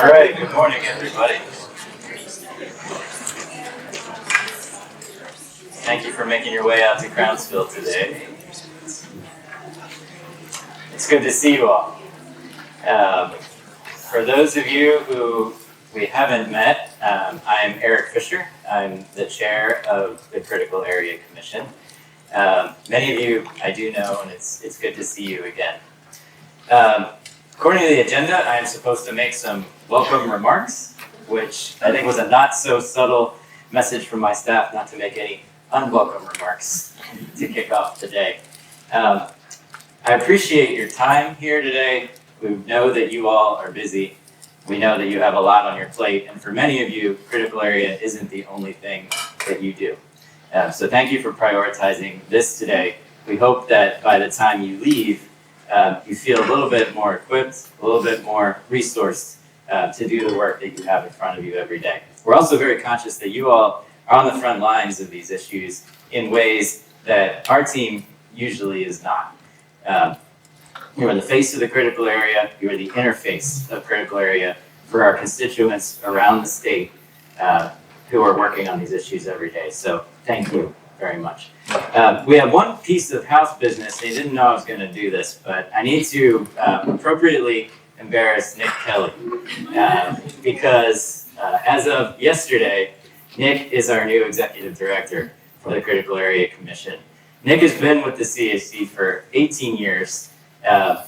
All right, good morning, everybody. Thank you for making your way out to Crownsville today. It's good to see you all. For those of you who we haven't met, I'm Erik Fisher. I'm the chair of the Critical Area Commission. Many of you I do know, and it's good to see you again. According to the agenda, I am supposed to make some welcome remarks, which I think was a not so subtle message from my staff not to make any unwelcome remarks to kick off the day. I appreciate your time here today. We know that you all are busy. We know that you have a lot on your plate, and for many of you, critical area isn't the only thing that you do. So thank you for prioritizing this today. We hope that by the time you leave, you feel a little bit more equipped, a little bit more resourced to do the work that you have in front of you every day. We're also very conscious that you all are on the front lines of these issues in ways that our team usually is not. You are the face of the critical area, you are the interface of critical area for our constituents around the state who are working on these issues every day. So thank you very much. We have one piece of house business. I didn't know I was going to do this, but I need to appropriately embarrass Nick Kelly because as of yesterday, Nick is our new executive director for the Critical Area Commission. Nick has been with the CAC for 18 years,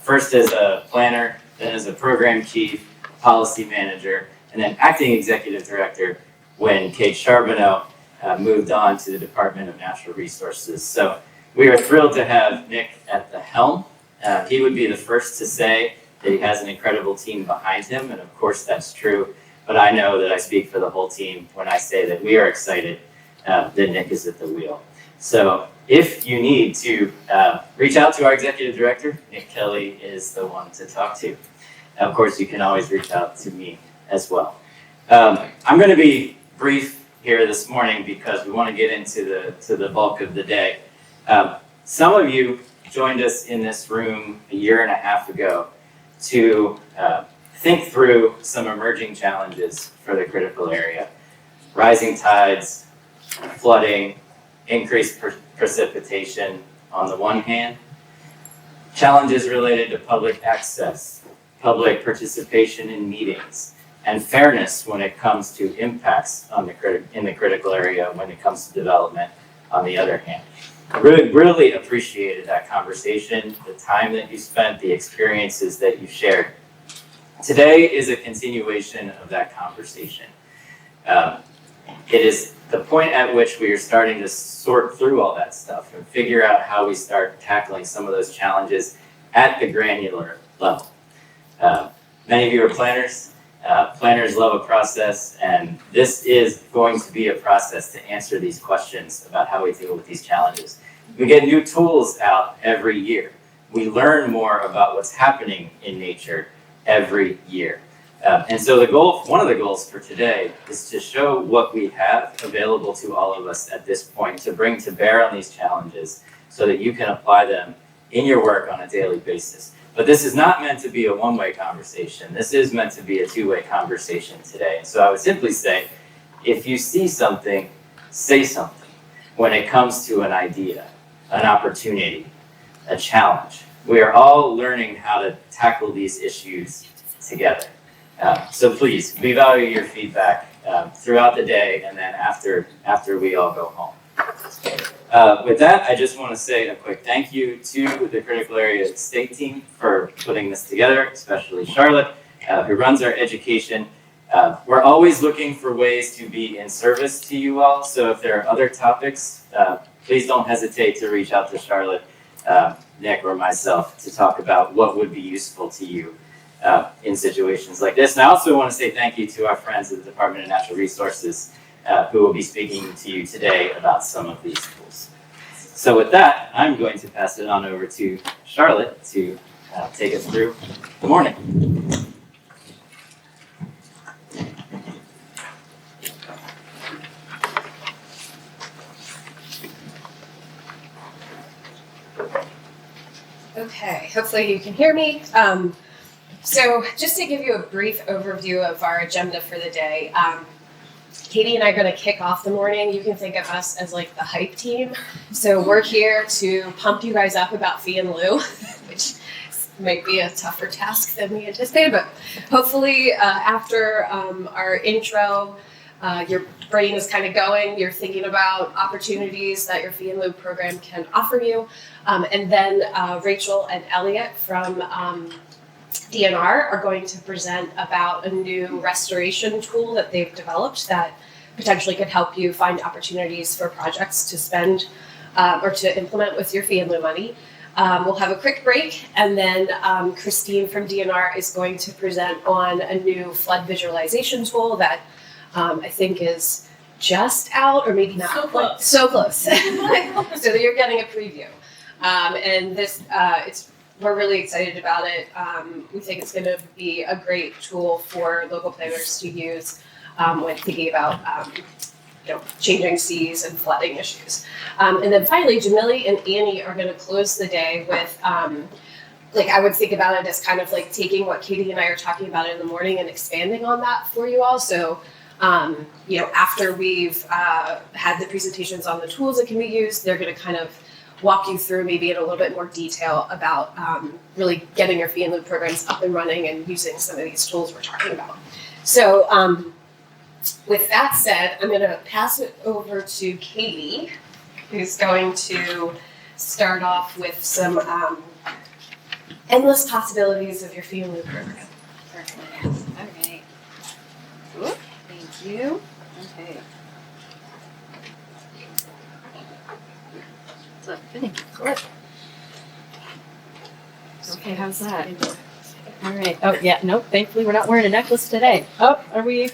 first as a planner, then as a program chief, policy manager, and then acting executive director when Kate Charbonneau moved on to the Department of Natural Resources. So we are thrilled to have Nick at the helm. He would be the first to say that he has an incredible team behind him, and of course that's true. But I know that I speak for the whole team when I say that we are excited that Nick is at the wheel. So if you need to reach out to our executive director, Nick Kelly is the one to talk to. Of course, you can always reach out to me as well. I'm going to be brief here this morning because we want to get into the bulk of the day. Some of you joined us in this room a year and a half ago to think through some emerging challenges for the critical area. Rising tides, flooding, increased precipitation on the one hand, challenges related to public access, public participation in meetings, and fairness when it comes to impacts on in the critical area when it comes to development on the other hand. I really appreciated that conversation, the time that you spent, the experiences that you shared. Today is a continuation of that conversation. It is the point at which we are starting to sort through all that stuff and figure out how we start tackling some of those challenges at the granular level. Many of you are planners. Planners love a process, and this is going to be a process to answer these questions about how we deal with these challenges. We get new tools out every year. We learn more about what's happening in nature every year. And so one of the goals for today is to show what we have available to all of us at this point to bring to bear on these challenges so that you can apply them in your work on a daily basis. But this is not meant to be a one-way conversation. This is meant to be a two-way conversation today. And so I would simply say, if you see something, say something when it comes to an idea, an opportunity, a challenge. We are all learning how to tackle these issues together. So please, we value your feedback throughout the day and then after we all go home. With that, I just want to say a quick thank you to the Critical Area State team for putting this together, especially Charlotte, who runs our education. We're always looking for ways to be in service to you all, so if there are other topics, please don't hesitate to reach out to Charlotte, Nick, or myself to talk about what would be useful to you in situations like this. And I also want to say thank you to our friends at the Department of Natural Resources who will be speaking to you today about some of these tools. So with that, I'm going to pass it on over to Charlotte to take us through the morning. Okay, hopefully you can hear me. So just to give you a brief overview of our agenda for the day, Katie and I are going to kick off the morning. You can think of us as like the hype team. So we're here to pump you guys up about fee and lieu, which might be a tougher task than we anticipated, but hopefully after our intro, your brain is kind of going, you're thinking about opportunities that your fee and lieu program can offer you. And then Rachel and Elliott from DNR are going to present about a new restoration tool that they've developed that potentially could help you find opportunities for projects to spend or to implement with your fee and lieu money. We'll have a quick break, and then Christine from DNR is going to present on a new flood visualization tool that I think is just out, or maybe not. So close. So close. So that you're getting a preview. And this, we're really excited about it. We think it's going to be a great tool for local planners to use when thinking about changing seas and flooding issues. And then finally, Jamileh and Annie are going to close the day with, I would think about it as kind of like taking what Katie and I are talking about in the morning and expanding on that for you all. So, after we've had the presentations on the tools that can be used, they're going to kind of walk you through maybe in a little bit more detail about really getting your fee and lieu programs up and running and using some of these tools we're talking about. So with that said, I'm going to pass it over to Katie, who's going to start off with some endless possibilities of your fee and lieu program. Perfect. All right. Oop, thank you. Okay. So, good. Okay, how's that? All right. Oh, yeah. Nope. Thankfully, we're not wearing a necklace today. Oh, are we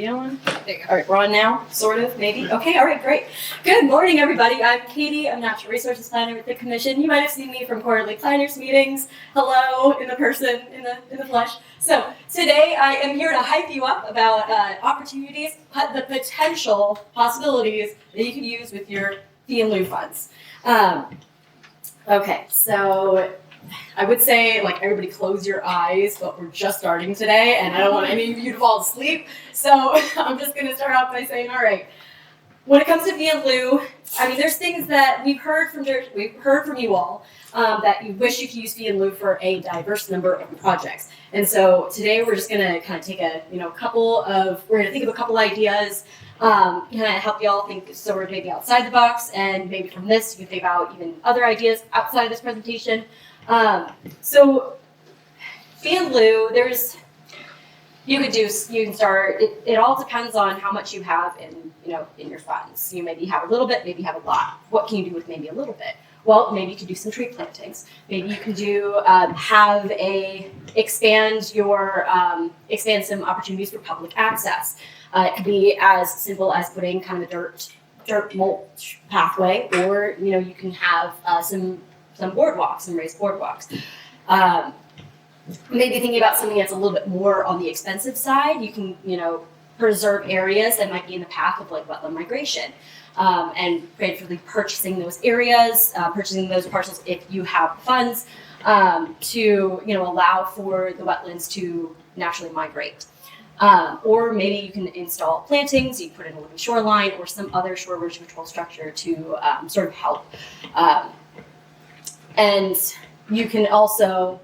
on? There you go. All right, we're on now, sort of, maybe. Okay, all right, great. Good morning, everybody. I'm Katie. I'm Natural Resources Planner with the Commission. You might have seen me from quarterly planners meetings. Hello, in the person, in the flesh. So today I am here to hype you up about opportunities, the potential possibilities that you can use with your fee and lieu funds. Okay, so I would say, everybody close your eyes, but we're just starting today, and I don't want any of you to fall asleep. So I'm just going to start off by saying, all right, when it comes to fee and lieu, there's things that we've heard from you all that you wish you could use fee and lieu for a diverse number of projects. And so today we're just going to kind of take we're going to think of a couple ideas, kind of help you all think sort of maybe outside the box, and maybe from this you can think about even other ideas outside of this presentation. So fee and lieu, you can start, it all depends on how much you have in your funds. You maybe have a little bit, maybe you have a lot. What can you do with maybe a little bit? Well, maybe you could do some tree plantings. Maybe you can expand some opportunities for public access. It could be as simple as putting kind of a dirt mulch pathway, or you can have some boardwalks, some raised boardwalks. Maybe thinking about something that's a little bit more on the expensive side, you can preserve areas that might be in the path of wetland migration, and creatively purchasing those areas, purchasing those parcels if you have funds to allow for the wetlands to naturally migrate. Or maybe you can install plantings, you put in a living shoreline or some other shore erosion control structure to sort of help. And you can also,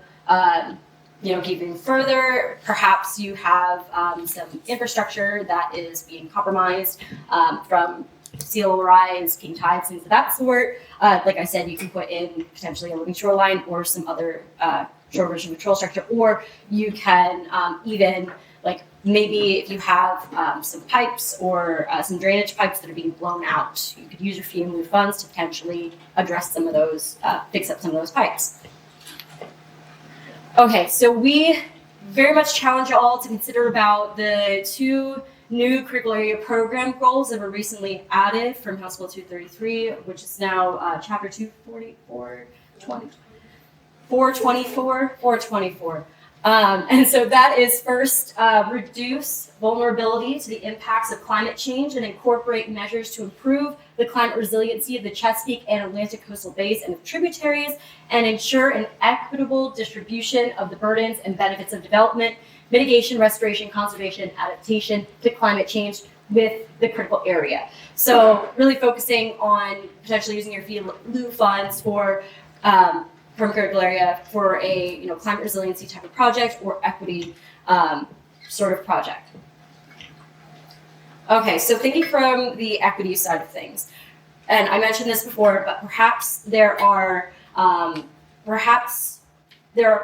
even further, perhaps you have some infrastructure that is being compromised from sea level rise, king tides, things of that sort. Like I said, you can put in potentially a living shoreline or some other shore erosion control structure, or you can even maybe if you have some pipes or some drainage pipes that are being blown out, you could use your fee and lieu funds to potentially address some of those, fix up some of those pipes. Okay, so we very much challenge you all to consider about the two new curricular area program goals that were recently added from House Bill 233, which is now Chapter 424. And so that is first, reduce vulnerability to the impacts of climate change and incorporate measures to improve the climate resiliency of the Chesapeake and Atlantic coastal bays and tributaries, and ensure an equitable distribution of the burdens and benefits of development, mitigation, restoration, conservation, adaptation to climate change with the critical area. So really focusing on potentially using your fee and lieu funds for from critical area for a climate resiliency type of project or equity sort of project. Okay, so thinking from the equity side of things, and I mentioned this before, but perhaps there are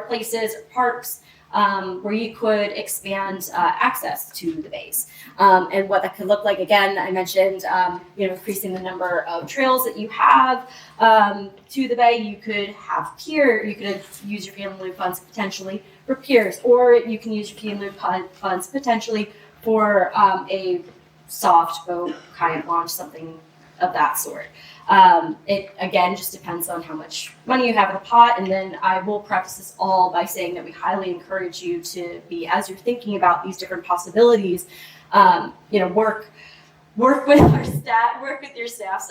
places or parks where you could expand access to the bays, and what that could look like. Again, I mentioned increasing the number of trails that you have to the bay. You could have you could use your fee and lieu funds potentially for piers, or you can use your fee and lieu funds potentially for a soft boat, kayak launch, something of that sort. It again just depends on how much money you have in the pot, and then I will preface this all by saying that we highly encourage you to be, as you're thinking about these different possibilities, work with our staff, work with your staff,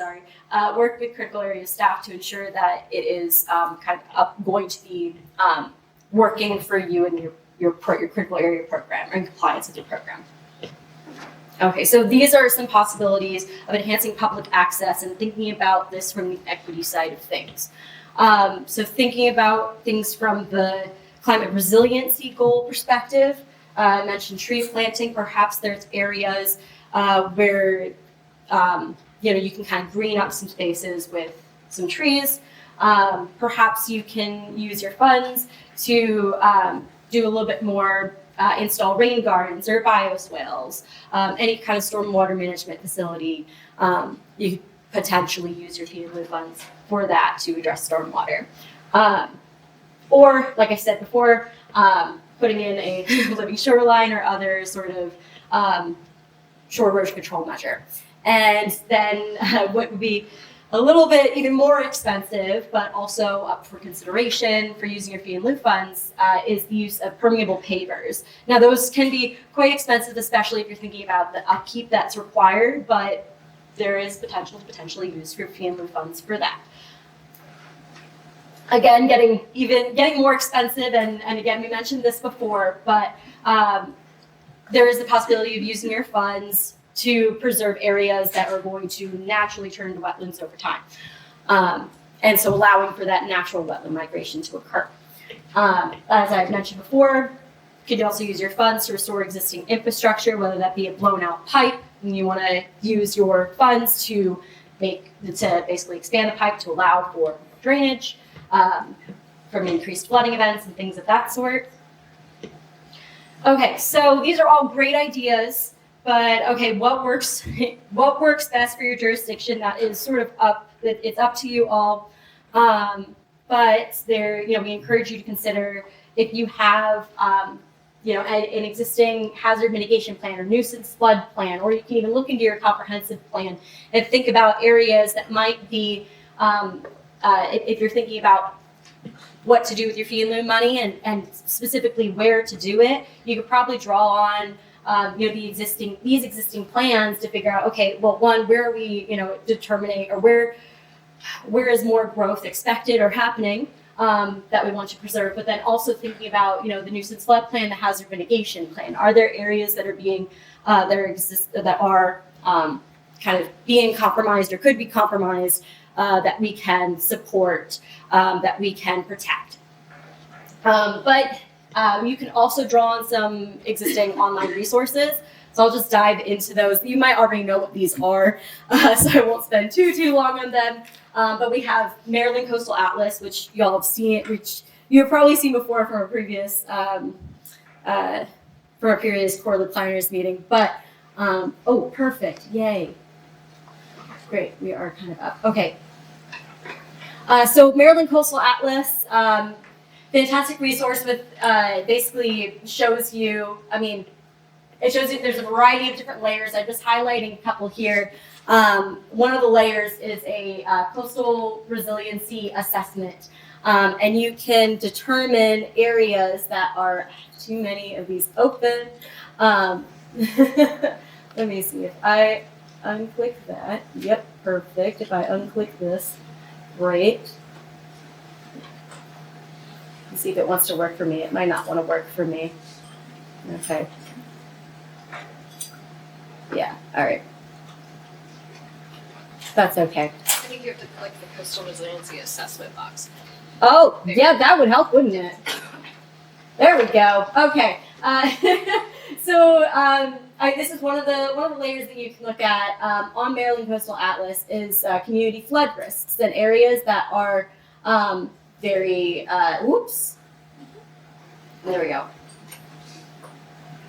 work with critical area staff to ensure that it is going to be working for you and your critical area program or in compliance with your program. Okay, so these are some possibilities of enhancing public access and thinking about this from the equity side of things. So thinking about things from the climate resiliency goal perspective, I mentioned tree planting. Perhaps there's areas where you can kind of green up some spaces with some trees. Perhaps you can use your funds to do a little bit more. Install rain gardens or bioswales, any kind of stormwater management facility. You could potentially use your fee and lieu funds for that to address stormwater. Or, like I said before, putting in a living shoreline or other sort of shore erosion control measure. And then what would be a little bit even more expensive, but also up for consideration for using your fee and lieu funds, is the use of permeable pavers. Now, those can be quite expensive, especially if you're thinking about the upkeep that's required, but there is potential to potentially use your fee and lieu funds for that. Again, getting more expensive, and again, we mentioned this before, but there is the possibility of using your funds to preserve areas that are going to naturally turn into wetlands over time. And so allowing for that natural wetland migration to occur. As I've mentioned before, you can also use your funds to restore existing infrastructure, whether that be a blown out pipe, and you want to use your funds to basically expand the pipe to allow for drainage, from increased flooding events and things of that sort. Okay, so these are all great ideas. But okay, what works best for your jurisdiction? That is sort of it's up to you all. But we encourage you to consider if you have an existing hazard mitigation plan or nuisance flood plan, or you can even look into your comprehensive plan and think about areas that might be, if you're thinking about what to do with your fee and lieu money and specifically where to do it, you could probably draw on these existing plans to figure out, okay, well, one, where are we, determining, or where is more growth expected or happening that we want to preserve, but then also thinking about, the nuisance flood plan, the hazard mitigation plan. Are there areas that are being, that are kind of being compromised or could be compromised that we can support, that we can protect? But you can also draw on some existing online resources. So I'll just dive into those. You might already know what these are, so I won't spend too long on them. But we have Maryland Coastal Atlas, which y'all have seen, which you've probably seen before from a previous quarterly planners meeting. But oh, perfect! Yay! Great, we are kind of up. Okay. So Maryland Coastal Atlas. Fantastic resource with basically shows you, it shows you there's a variety of different layers. I'm just highlighting a couple here. One of the layers is a coastal resiliency assessment. And you can determine areas that are too many of these open. Let me see if I unclick that. Yep, perfect. If I unclick this, great. Let's see if it wants to work for me. It might not want to work for me. Okay. Yeah, all right. That's okay. I think you have to click the coastal resiliency assessment box. Oh, yeah, that would help, wouldn't it? There we go. Okay. This is one of the layers that you can look at on Maryland Coastal Atlas is community flood risks and areas that are very. Whoops. There we go.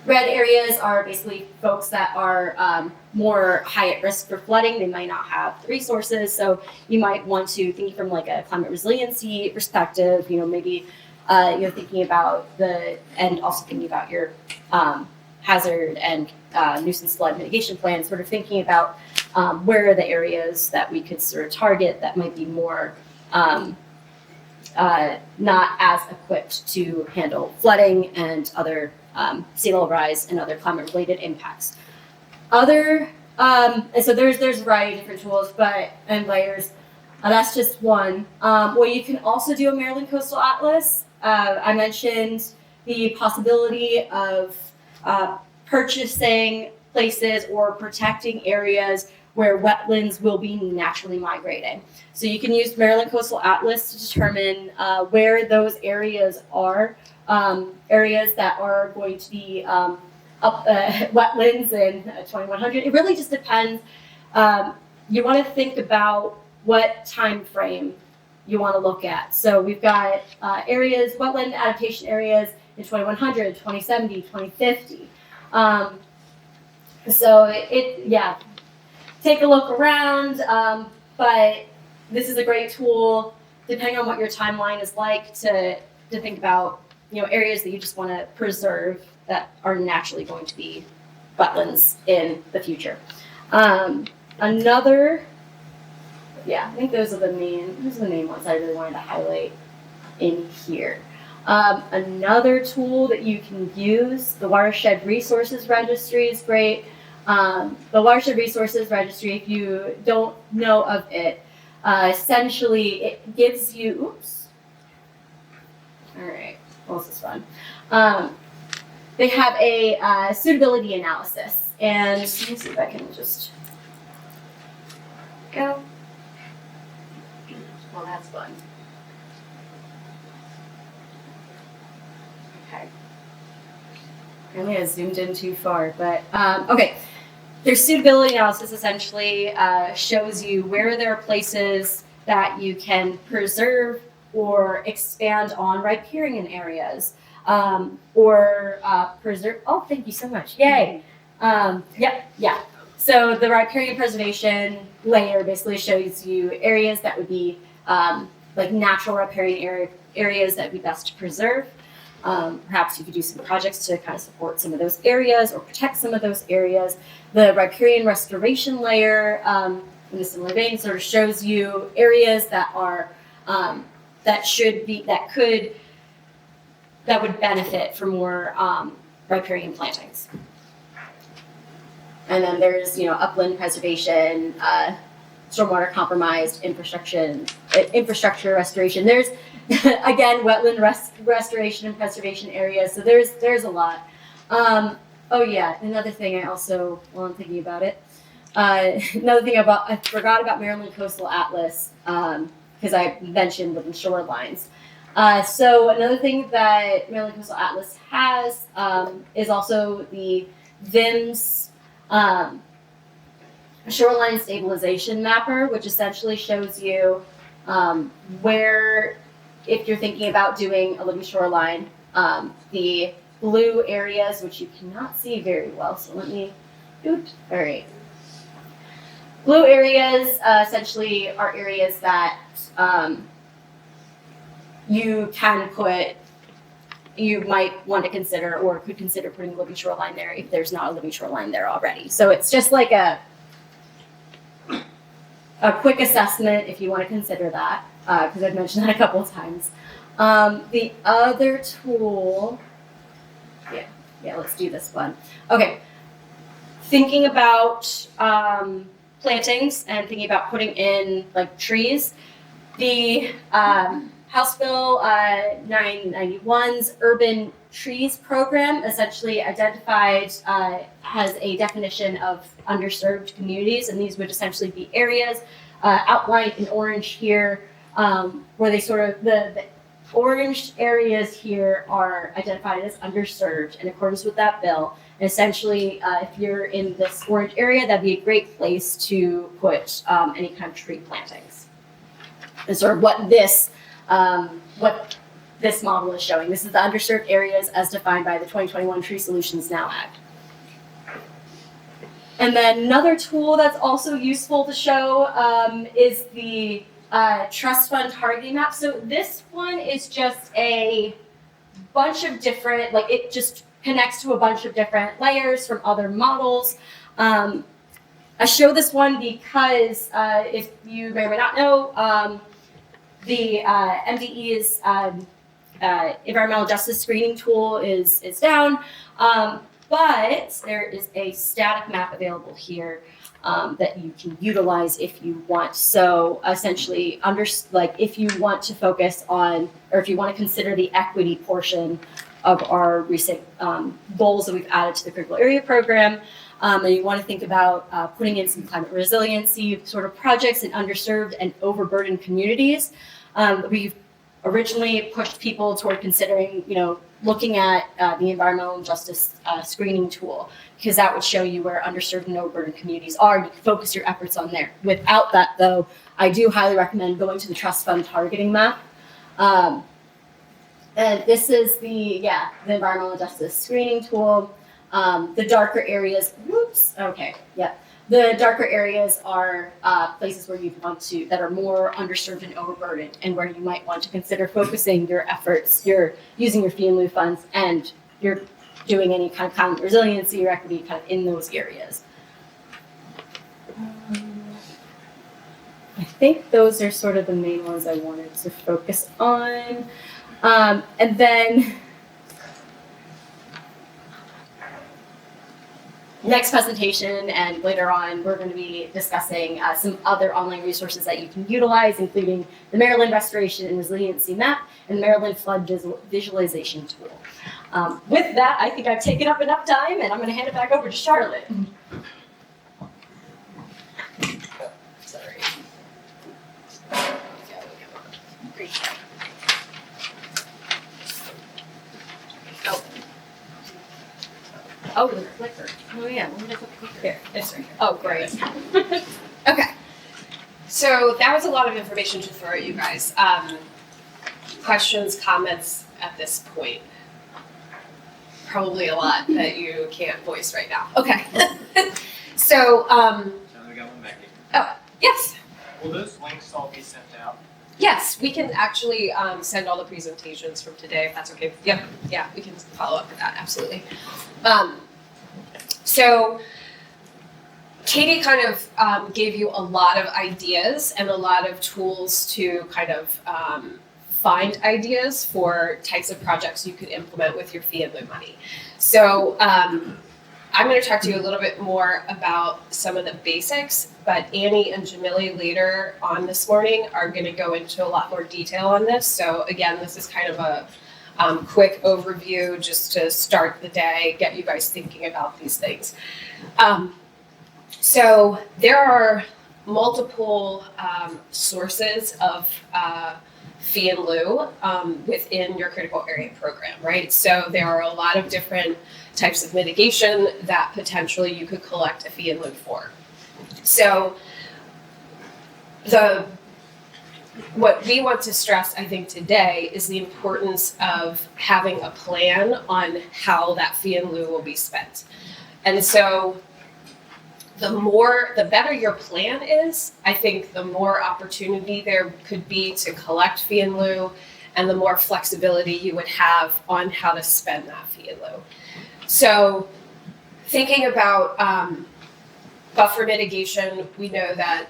Red areas are basically folks that are more high at risk for flooding. They might not have the resources, so you might want to think from like a climate resiliency perspective. Maybe you're thinking about and also thinking about your hazard and nuisance flood mitigation plan. Sort of thinking about where are the areas that we could sort of target that might be more not as equipped to handle flooding and other sea level rise and other climate-related impacts. And so there's a variety of different tools, and layers. That's just one. Well, you can also do a Maryland Coastal Atlas. I mentioned the possibility of purchasing places or protecting areas where wetlands will be naturally migrating. So you can use Maryland Coastal Atlas to determine where those areas are. Areas that are going to be wetlands in 2100. It really just depends. You want to think about what time frame you want to look at. So we've got areas, wetland adaptation areas in 2100, 2070, 2050. Take a look around, but this is a great tool, depending on what your timeline is like, to think about areas that you just want to preserve that are naturally going to be wetlands in the future. I think those are the main ones I really wanted to highlight in here. Another tool that you can use, the Watershed Resources Registry, is great. The Watershed Resources Registry, if you don't know of it, essentially it gives you, all right. Well, this is fun. They have a suitability analysis, and let me see if I can just go. Well, that's fun. Okay. I may have zoomed in too far, but okay. Their suitability analysis essentially shows you where there are places that you can preserve or expand on riparian areas, or preserve. Oh, thank you so much! Yay! So the riparian preservation layer basically shows you areas that would be like natural riparian areas that would be best to preserve. Perhaps you could do some projects to kind of support some of those areas or protect some of those areas. The riparian restoration layer, in a similar vein, sort of shows you areas that are that would benefit from more riparian plantings. And then there's upland preservation, stormwater compromised infrastructure restoration. There's again wetland restoration and preservation areas. So there's a lot. Another thing I also, while I'm thinking about it, I forgot about Maryland Coastal Atlas because I mentioned living shorelines. So another thing that Maryland Coastal Atlas has is also the VIMS shoreline stabilization mapper, which essentially shows you where, if you're thinking about doing a living shoreline, the blue areas, which you cannot see very well, so let me, all right. Blue areas essentially are areas that you might want to consider or could consider putting a living shoreline there if there's not a living shoreline there already. So it's just like a quick assessment if you want to consider that. because I've mentioned that a couple of times. The other tool, yeah, let's do this one. Okay, thinking about plantings and thinking about putting in like trees. The House Bill 991's Urban Trees Program essentially identified, has a definition of underserved communities, and these would essentially be areas outlined in orange here, where they sort of, the orange areas here are identified as underserved in accordance with that bill. And essentially, if you're in this orange area, that'd be a great place to put any kind of tree plantings. And sort of what this model is showing. This is the underserved areas as defined by the 2021 Tree Solutions Now Act. And then another tool that's also useful to show is the trust fund targeting map. So this one is just a bunch of different, like it just connects to a bunch of different layers from other models. I show this one because if you may or may not know, the MDE's environmental justice screening tool is down, but there is a static map available here that you can utilize if you want. So essentially, if you want to focus on, or if you want to consider the equity portion of our recent goals that we've added to the critical area program, and you want to think about putting in some climate resiliency sort of projects in underserved and overburdened communities. We've originally pushed people toward considering, looking at the environmental justice screening tool, because that would show you where underserved and overburdened communities are, and you can focus your efforts on there. Without that, though, I do highly recommend going to the trust fund targeting map. And this is the environmental justice screening tool. The darker areas, the darker areas are places where you want to, that are more underserved and overburdened, and where you might want to consider focusing your efforts. You're using your fee and lieu funds, and you're doing any kind of climate resiliency or equity kind of in those areas. I think those are sort of the main ones I wanted to focus on. And then next presentation and later on, we're going to be discussing some other online resources that you can utilize, including the Maryland Restoration and Resiliency Map and the Maryland Flood Visualization Tool. With that, I think I've taken up enough time, and I'm going to hand it back over to Charlotte. Sorry. Great. Oh, the clicker. Oh yeah, where did I put the clicker? Here, it's right here. Oh, great. Okay. So that was a lot of information to throw at you guys. Questions, comments at this point? Probably a lot that you can't voice right now. Okay. So, we got one back here. oh, yes. Will those links all be sent out? Yes, we can actually send all the presentations from today, if that's okay. Yep, yeah, we can follow up with that, absolutely. So Katie kind of gave you a lot of ideas and a lot of tools to kind of find ideas for types of projects you could implement with your fee and lieu money. So I'm going to talk to you a little bit more about some of the basics, but Annie and Jamileh later on this morning are going to go into a lot more detail on this. So again, this is kind of a quick overview just to start the day, get you guys thinking about these things. So there are multiple sources of fee and lieu within your critical area program, right? So there are a lot of different types of mitigation that potentially you could collect a fee and lieu for. So what we want to stress, I think, today is the importance of having a plan on how that fee and lieu will be spent. And so the better your plan is, I think the more opportunity there could be to collect fee and lieu, and the more flexibility you would have on how to spend that fee and lieu. So thinking about Buffer mitigation, we know that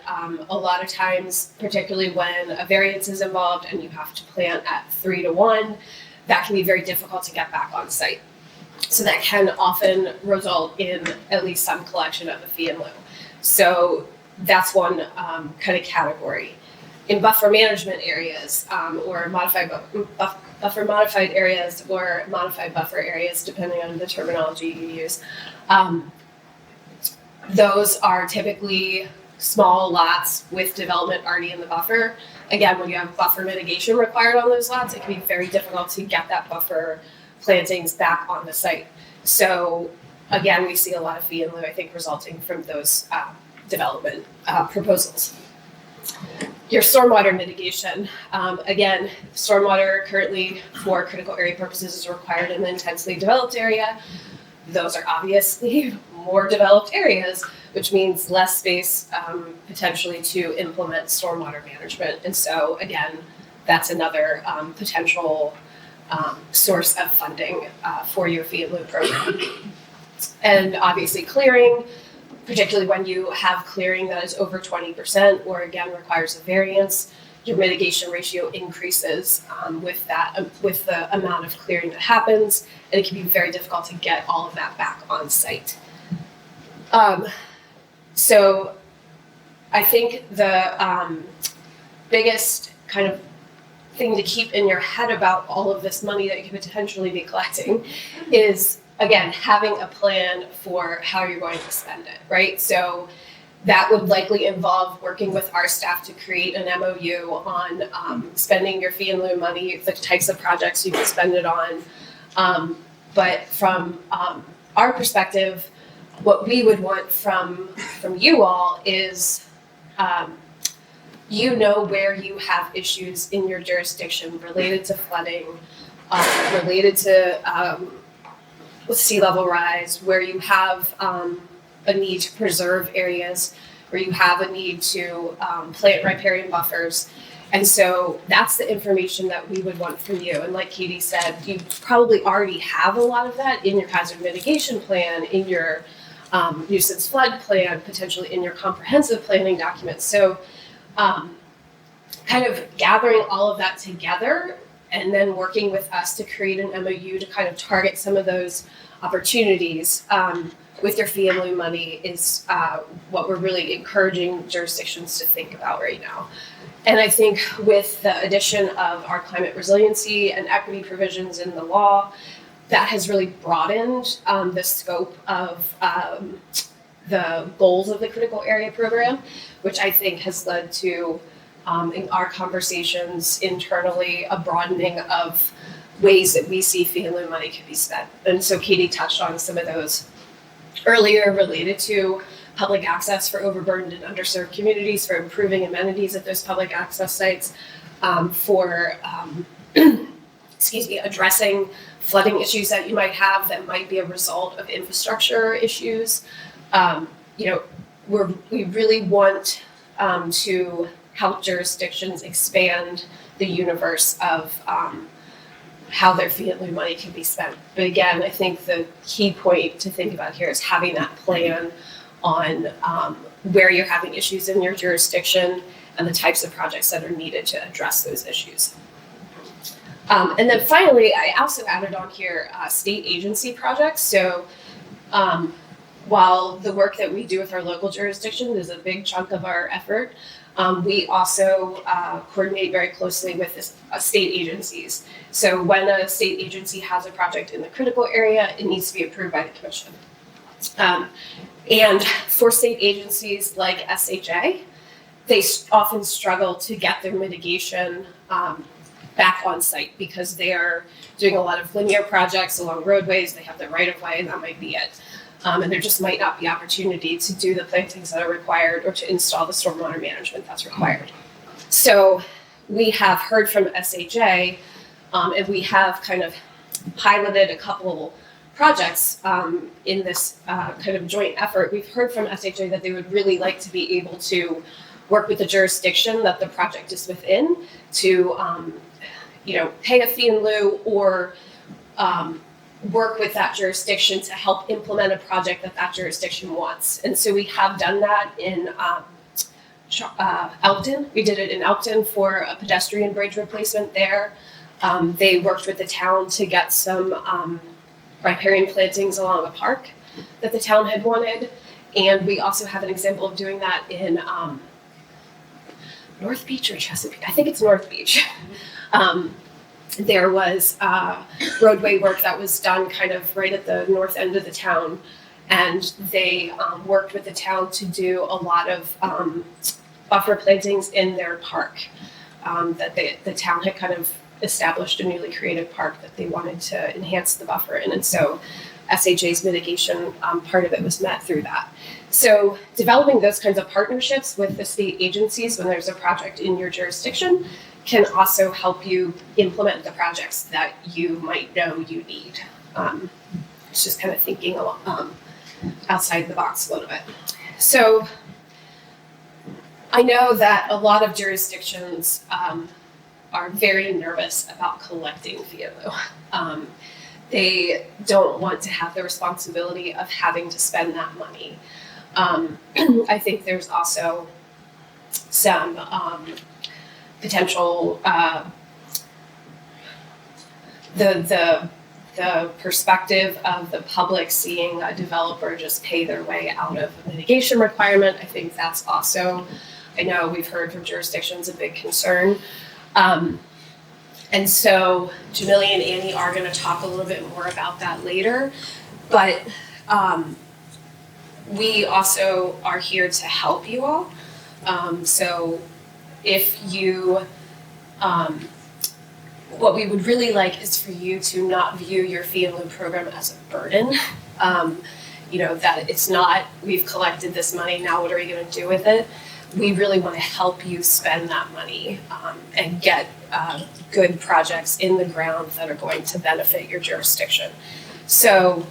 a lot of times, particularly when a variance is involved and you have to plant at 3-to-1, that can be very difficult to get back on site. So that can often result in at least some collection of a fee in lieu. So that's one kind of category. In buffer management areas or buffer modified areas or modified buffer areas, depending on the terminology you use, those are typically small lots with development already in the buffer. Again, when you have buffer mitigation required on those lots, it can be very difficult to get that buffer plantings back on the site. So again, we see a lot of fee in lieu, I think, resulting from those development proposals. Your stormwater mitigation, again, stormwater currently for critical area purposes is required in the intensely developed area. Those are obviously more developed areas, which means less space potentially to implement stormwater management. And so again, that's another potential source of funding for your fee in lieu program. And obviously clearing, particularly when you have clearing that is over 20% or again requires a variance, your mitigation ratio increases with the amount of clearing that happens, and it can be very difficult to get all of that back on site. So I think the biggest kind of thing to keep in your head about all of this money that you could potentially be collecting is, again, having a plan for how you're going to spend it, right? So that would likely involve working with our staff to create an MOU on spending your fee in lieu money, the types of projects you can spend it on. But from our perspective, what we would want from you all is you know where you have issues in your jurisdiction related to flooding, related to sea level rise, where you have a need to preserve areas, where you have a need to plant riparian buffers. And so that's the information that we would want from you. And like Katie said, you probably already have a lot of that in your hazard mitigation plan, in your nuisance flood plan, potentially in your comprehensive planning documents. So kind of gathering all of that together and then working with us to create an MOU to kind of target some of those opportunities with your fee in lieu money is what we're really encouraging jurisdictions to think about right now. And I think with the addition of our climate resiliency and equity provisions in the law, that has really broadened the scope of the goals of the critical area program, which I think has led to, in our conversations internally, a broadening of ways that we see fee in lieu money could be spent. And so Katie touched on some of those earlier related to public access for overburdened and underserved communities, for improving amenities at those public access sites, for addressing flooding issues that you might have that might be a result of infrastructure issues. We really want to help jurisdictions expand the universe of how their fee in lieu money can be spent. But again, I think the key point to think about here is having that plan on where you're having issues in your jurisdiction and the types of projects that are needed to address those issues. And then finally, I also added on here state agency projects. So while the work that we do with our local jurisdiction is a big chunk of our effort, we also coordinate very closely with state agencies. So when a state agency has a project in the critical area, it needs to be approved by the commission. And for state agencies like SHA, they often struggle to get their mitigation back on site because they are doing a lot of linear projects along roadways, they have the right of way, and that might be it. And there just might not be opportunity to do the plantings that are required or to install the stormwater management that's required. So we have heard from SHA, and we have kind of piloted a couple projects in this kind of joint effort. We've heard from SHA that they would really like to be able to work with the jurisdiction that the project is within to pay a fee in lieu or work with that jurisdiction to help implement a project that that jurisdiction wants. And so we have done that in Elkton. We did it in Elkton for a pedestrian bridge replacement there. They worked with the town to get some riparian plantings along a park that the town had wanted. And we also have an example of doing that in North Beach or Chesapeake. I think it's North Beach. There was roadway work that was done kind of right at the north end of the town. And they worked with the town to do a lot of buffer plantings in their park that the town had kind of established a newly created park that they wanted to enhance the buffer in. And so SHA's mitigation, part of it was met through that. So developing those kinds of partnerships with the state agencies when there's a project in your jurisdiction can also help you implement the projects that you might know you need. It's just kind of thinking outside the box a little bit. So I know that a lot of jurisdictions are very nervous about collecting fee in lieu. They don't want to have the responsibility of having to spend that money. I think there's also some potential the perspective of the public seeing a developer just pay their way out of a mitigation requirement. I think that's also, I know we've heard from jurisdictions, a big concern. And so Jamileh and Annie are going to talk a little bit more about that later, but we also are here to help you all. So if you, what we would really like is for you to not view your fee in lieu program as a burden. You know, that it's not, we've collected this money, now what are we going to do with it? We really want to help you spend that money and get good projects in the ground that are going to benefit your jurisdiction. So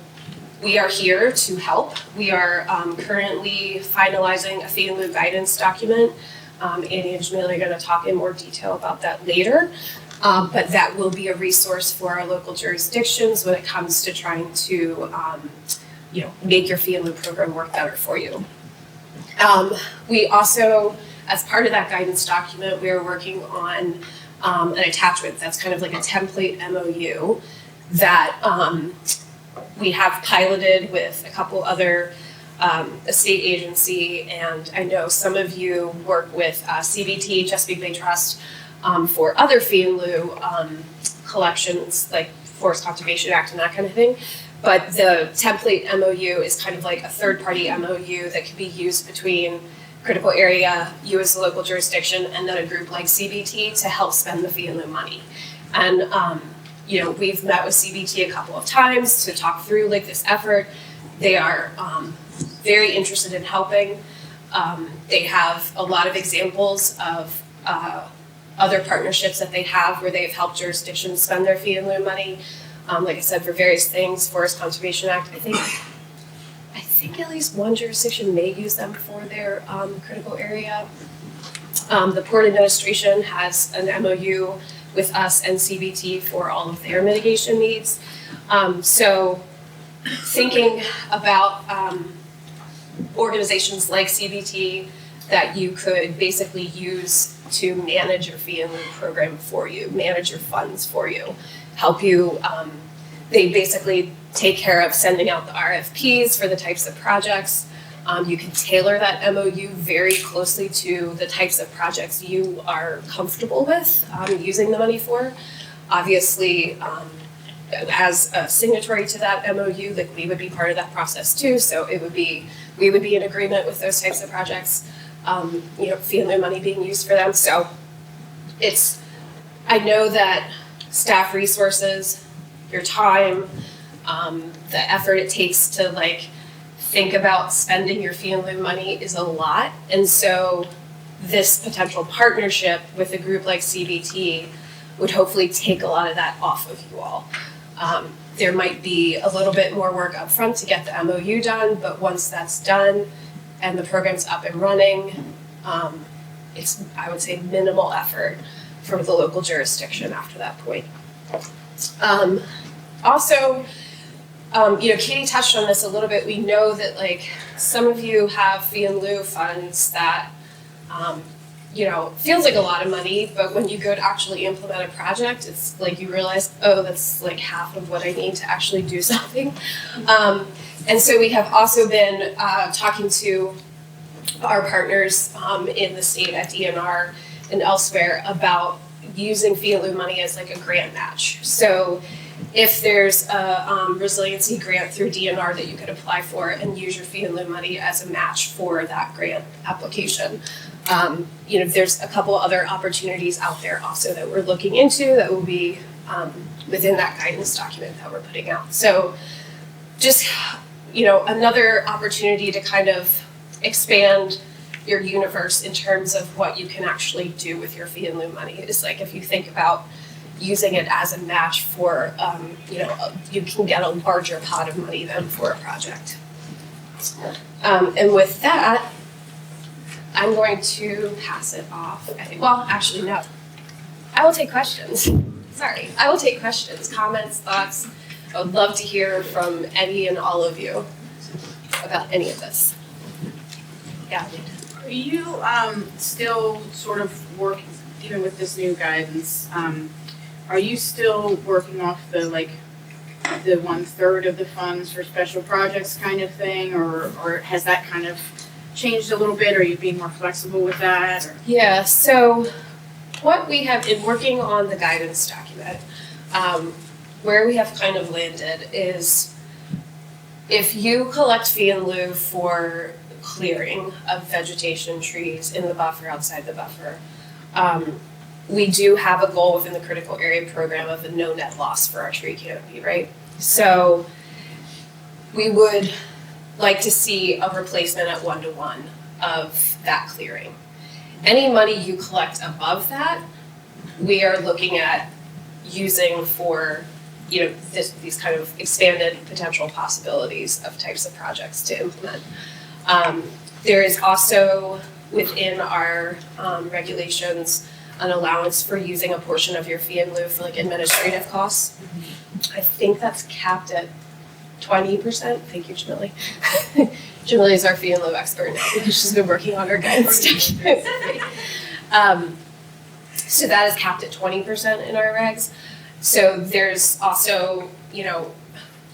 we are here to help. We are currently finalizing a fee in lieu guidance document. Annie and Jamileh are going to talk in more detail about that later. But that will be a resource for our local jurisdictions when it comes to trying to make your fee in lieu program work better for you. We also, as part of that guidance document, we are working on an attachment that's kind of like a template MOU that we have piloted with a couple other a state agency, and I know some of you work with CBT, Chesapeake Bay Trust, for other fee in lieu collections like Forest Conservation Act and that kind of thing. But the template MOU is kind of like a third-party MOU that can be used between critical area, you as a local jurisdiction, and then a group like CBT to help spend the fee in lieu money. And we've met with CBT a couple of times to talk through like this effort. They are very interested in helping. They have a lot of examples of other partnerships that they have where they've helped jurisdictions spend their fee in lieu money. Like I said, for various things, Forest Conservation Act, I think at least one jurisdiction may use them for their critical area. The Port Administration has an MOU with us and CBT for all of their mitigation needs. So thinking about organizations like CBT that you could basically use to manage your fee in lieu program for you, manage your funds for you, help you. They basically take care of sending out the RFPs for the types of projects. You can tailor that MOU very closely to the types of projects you are comfortable with using the money for. Obviously, as a signatory to that MOU, like we would be part of that process too. So we would be in agreement with those types of projects. Fee in lieu money being used for them. So I know that staff resources, your time, the effort it takes to think about spending your fee in lieu money is a lot. And so this potential partnership with a group like CBT would hopefully take a lot of that off of you all. There might be a little bit more work up front to get the MOU done, but once that's done and the program's up and running, it's, I would say, minimal effort from the local jurisdiction after that point. Also, Katie touched on this a little bit. We know that like some of you have fee in lieu funds that, feels like a lot of money, but when you go to actually implement a project, it's like you realize, oh, that's like half of what I need to actually do something. And so we have also been talking to our partners in the state at DNR and elsewhere about using fee in lieu money as like a grant match. So if there's a resiliency grant through DNR that you could apply for and use your fee in lieu money as a match for that grant application. There's a couple other opportunities out there also that we're looking into that will be within that guidance document that we're putting out. So just, another opportunity to kind of expand your universe in terms of what you can actually do with your fee in lieu money. Is like if you think about using it as a match for, you can get a larger pot of money than for a project. And with that, I'm going to pass it off. Actually, no. I will take questions. Sorry. I will take questions, comments, thoughts. I would love to hear from any and all of you about any of this. Yeah. Are you still sort of working, even with this new guidance, are you still working off the 1/3 of the funds for special projects kind of thing, or has that kind of changed a little bit? Are you being more flexible with that? Or? Yeah, so what we have in working on the guidance document, where we have kind of landed is if you collect fee in lieu for clearing of vegetation, trees in the buffer, outside the buffer, we do have a goal within the critical area program of a no net loss for our tree canopy, right? So we would like to see a replacement at 1-to-1 of that clearing. Any money you collect above that, we are looking at using for, these kind of expanded potential possibilities of types of projects to implement. There is also within our regulations an allowance for using a portion of your fee in lieu for like administrative costs. I think that's capped at 20%. Thank you, Jamileh. Jamileh is our fee in lieu expert now because she's been working on our guidance document. So that is capped at 20% in our regs. So there's also,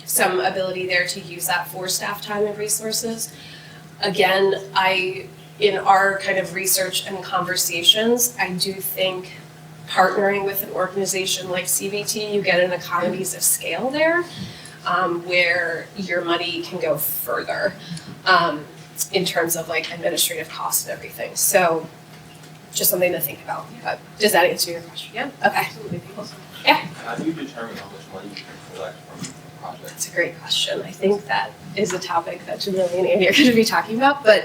some ability there to use that for staff time and resources. Again, in our kind of research and conversations, I do think partnering with an organization like CVT, you get an economies of scale there, where your money can go further in terms of like administrative costs and everything. So just something to think about. But does that answer your question? Yeah. Okay. Absolutely. Yeah. How do you determine how much money you can collect from a project? That's a great question. I think that is a topic that Jamileh and Andy are going to be talking about. But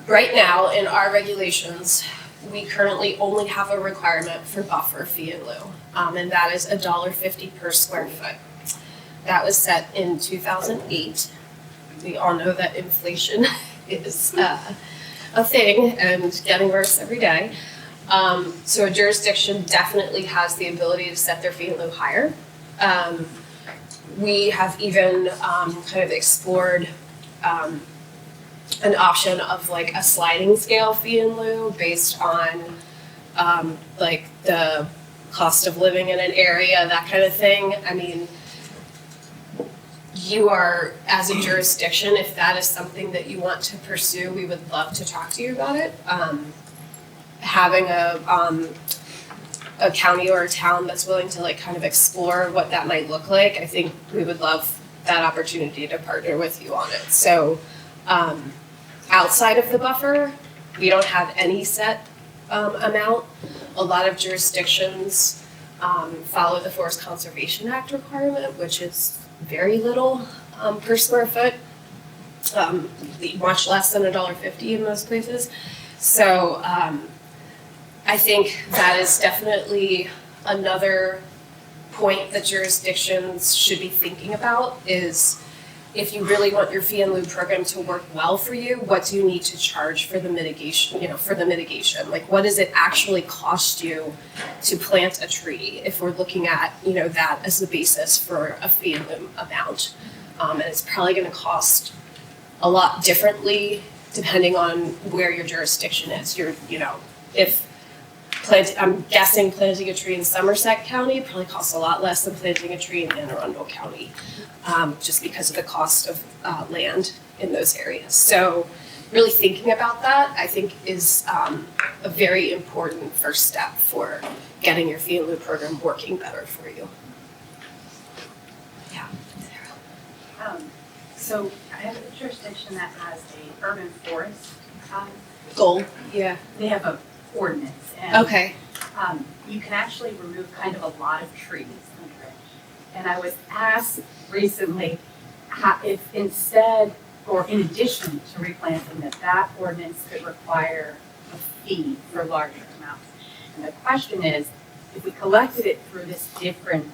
right now in our regulations, we currently only have a requirement for buffer fee in lieu, and that is $1.50 per square foot. That was set in 2008. We all know that inflation is a thing and getting worse every day. So a jurisdiction definitely has the ability to set their fee in lieu higher. We have even kind of explored an option of like a sliding scale fee in lieu based on like the cost of living in an area, that kind of thing. I mean, you are, as a jurisdiction, if that is something that you want to pursue, we would love to talk to you about it. Having a county or a town that's willing to like kind of explore what that might look like, I think we would love that opportunity to partner with you on it. So outside of the buffer, we don't have any set amount. A lot of jurisdictions follow the Forest Conservation Act requirement, which is very little per square foot, much less than $1.50 in most places. So I think that is definitely another point that jurisdictions should be thinking about is if you really want your fee and lieu program to work well for you, what do you need to charge for the mitigation, Like, what does it actually cost you to plant a tree if we're looking at, that as the basis for a fee and lieu amount? And it's probably gonna cost a lot differently depending on where your jurisdiction is. I'm guessing planting a tree in Somerset County probably costs a lot less than planting a tree in Anne Arundel County, just because of the cost of land in those areas. So really thinking about that, I think, is a very important first step for getting your fee and lieu program working better for you. Yeah. So I have a jurisdiction that has a urban forest Goal. Yeah. they have a ordinance, and Okay. you can actually remove kind of a lot of trees under it. And I was asked recently if instead, or in addition to replanting, that ordinance could require a fee for larger amounts. And the question is, if we collected it through this different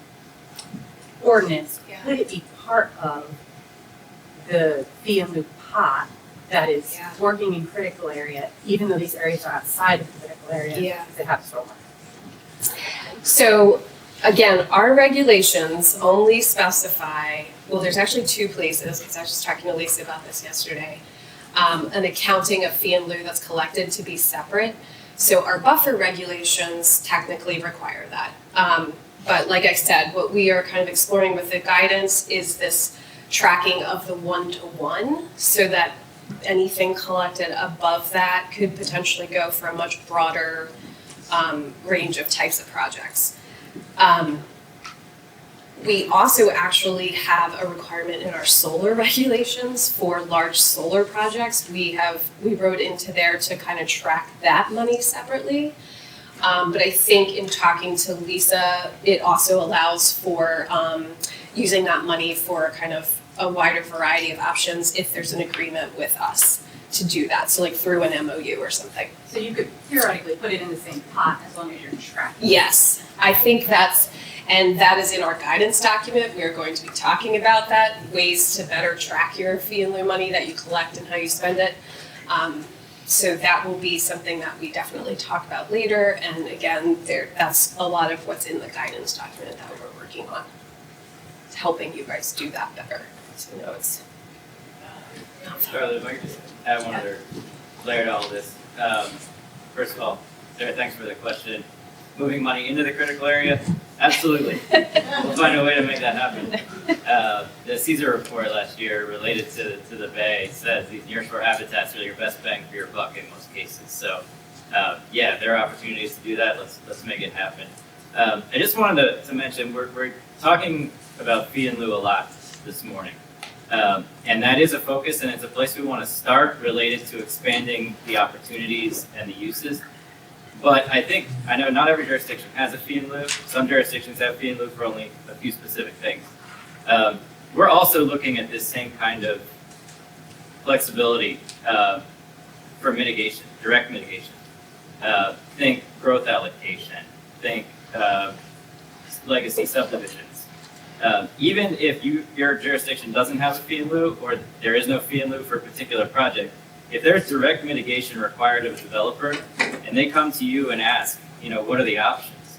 ordinance, Yeah. could it be part of the fee and lieu pot that is Yeah. working in critical area, even though these areas are outside of the critical area? Yeah. Because they have stormwater. So again, our regulations only specify, well, there's actually two places, because I was just talking to Lisa about this yesterday, an accounting of fee and lieu that's collected to be separate. So our buffer regulations technically require that. But like I said, what we are kind of exploring with the guidance is this tracking of the 1-to-1, so that anything collected above that could potentially go for a much broader range of types of projects. We also actually have a requirement in our solar regulations for large solar projects. We wrote into there to kind of track that money separately. But I think in talking to Lisa, it also allows for using that money for kind of a wider variety of options if there's an agreement with us to do that. So like through an MOU or something. So you could theoretically put it in the same pot as long as you're tracking. Yes, I think that is in our guidance document. We are going to be talking about that, ways to better track your fee and lieu money that you collect and how you spend it. So that will be something that we definitely talk about later. And again, that's a lot of what's in the guidance document that we're working on. It's helping you guys do that better. So it's Charlie, if I could just add one other layer to all this. First of all, Sarah, thanks for the question. Moving money into the critical area? Absolutely. We'll find a way to make that happen. The Caesar report last year related to the Bay says these nearshore habitats are your best bang for your buck in most cases. So, yeah, there are opportunities to do that. Let's make it happen. I just wanted to mention we're talking about fee and lieu a lot this morning. And that is a focus, and it's a place we want to start related to expanding the opportunities and the uses. But I know not every jurisdiction has a fee and lieu. Some jurisdictions have fee and lieu for only a few specific things. We're also looking at this same kind of flexibility for mitigation, direct mitigation. Think growth allocation, think legacy subdivisions. Even if your jurisdiction doesn't have a fee and lieu, or there is no fee and lieu for a particular project, if there's direct mitigation required of a developer, and they come to you and ask, what are the options?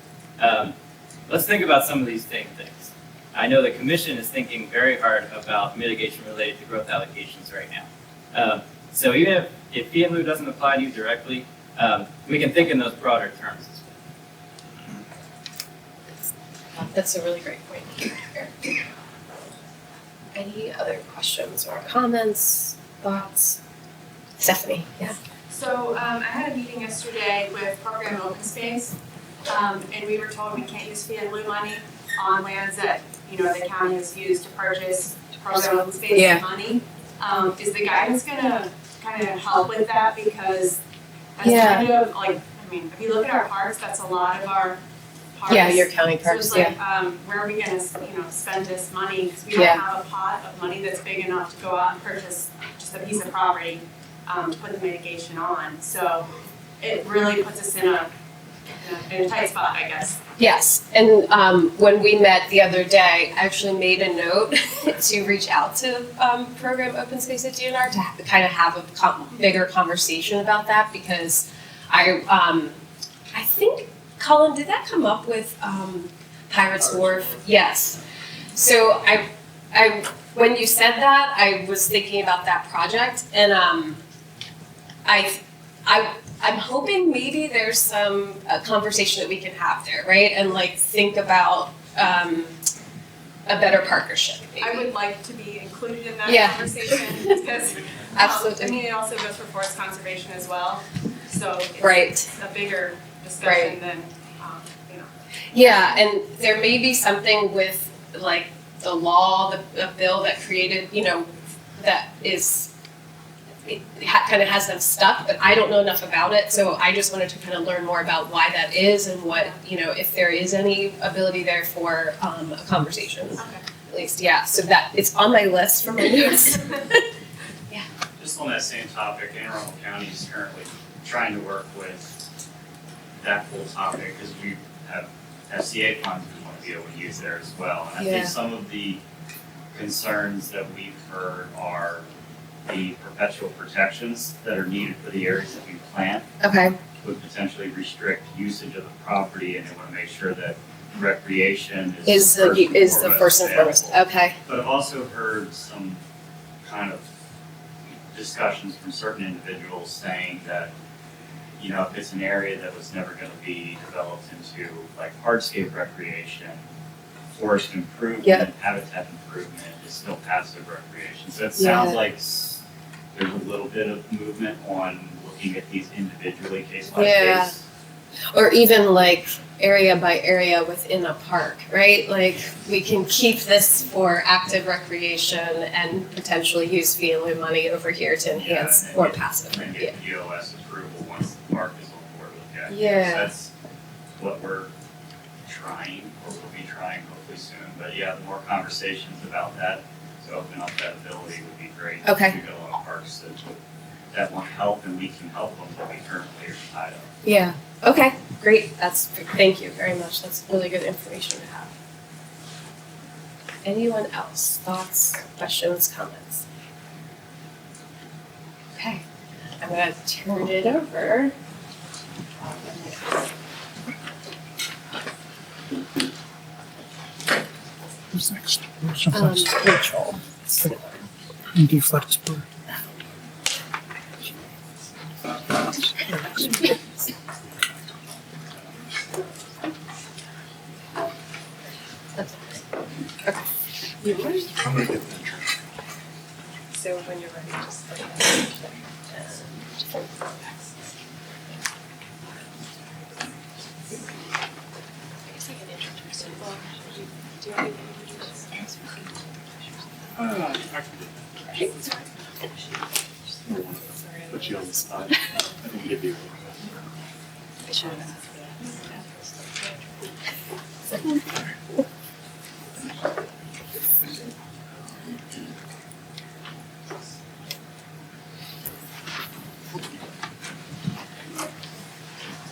Let's think about some of these same things. I know the commission is thinking very hard about mitigation related to growth allocations right now. So even if fee and lieu doesn't apply to you directly, we can think in those broader terms as well. That's a really great point, Erik. Any other questions or comments, thoughts? Stephanie, yeah. So I had a meeting yesterday with Program Open Space, and we were told we can't use fee and lieu money on lands that, the county has used to purchase Program Open Space money. Is the guidance gonna kind of help with that? Because that's kind of if you look at our parks, that's a lot of our parks. Yeah, your county So parks, it's like, where are we gonna, spend this money? Because we don't have a pot of money that's big enough to go out and purchase just a piece of property. To put the mitigation on, so it really puts us in a tight spot, I guess. Yes, and when we met the other day, I actually made a note to reach out to Program Open Space at DNR to kind of have a bigger conversation about that, because I think, Colin, did that come up with Pirates Wharf? Yes. So I when you said that, I was thinking about that project, and I'm hoping maybe there's some conversation that we can have there, right? And like think about a better partnership. Maybe. I would like to be included in that Yeah. conversation because Absolutely. I mean, it also goes for forest conservation as well. So it's Right. a bigger discussion than, you know. Yeah, and there may be something with like the law, the bill that created, that is. Kind of has them stuck, but I don't know enough about it, so I just wanted to kind of learn more about why that is and what, if there is any ability there for a conversation, at least, yeah, so that, it's on my list for my notes. Just on that same topic, Anne Arundel County is currently trying to work with that whole topic, because we have FCA funds we want to be able to use there as well. And I Yeah. think some of the concerns that we've heard are the perpetual protections that are needed for the areas that we plant Okay. would potentially restrict usage of the property, and they want to make sure that recreation Is the first and foremost, available. okay, But I've also heard some kind of discussions from certain individuals saying that, if it's an area that was never going to be developed into like hardscape recreation, forest improvement, Yep. habitat improvement is still passive recreation. So it sounds like there's a little bit of movement on looking at these individually, case by case. or even like area by area within a park, right? Like, we can keep this for active recreation and potentially use fee and lieu money over here to enhance and more get- passive. And then get EOS approval once the park is on board with that. Yeah. So that's what we're trying, or will be trying hopefully soon. But yeah, the more conversations about that, to open up that ability would be great. Okay. We've got a lot of parks that want help, and we can help them, but we currently are tied up. Yeah, okay, great, thank you very much, that's really good information to have. Anyone else, thoughts, questions, comments? Okay, I'm gonna turn it over. Who's next? Who's next? Rachel. And you flex board. Okay. You ready? I'm gonna get that. So when you're ready, just like. I can do that. Put you on the spot. I can give you.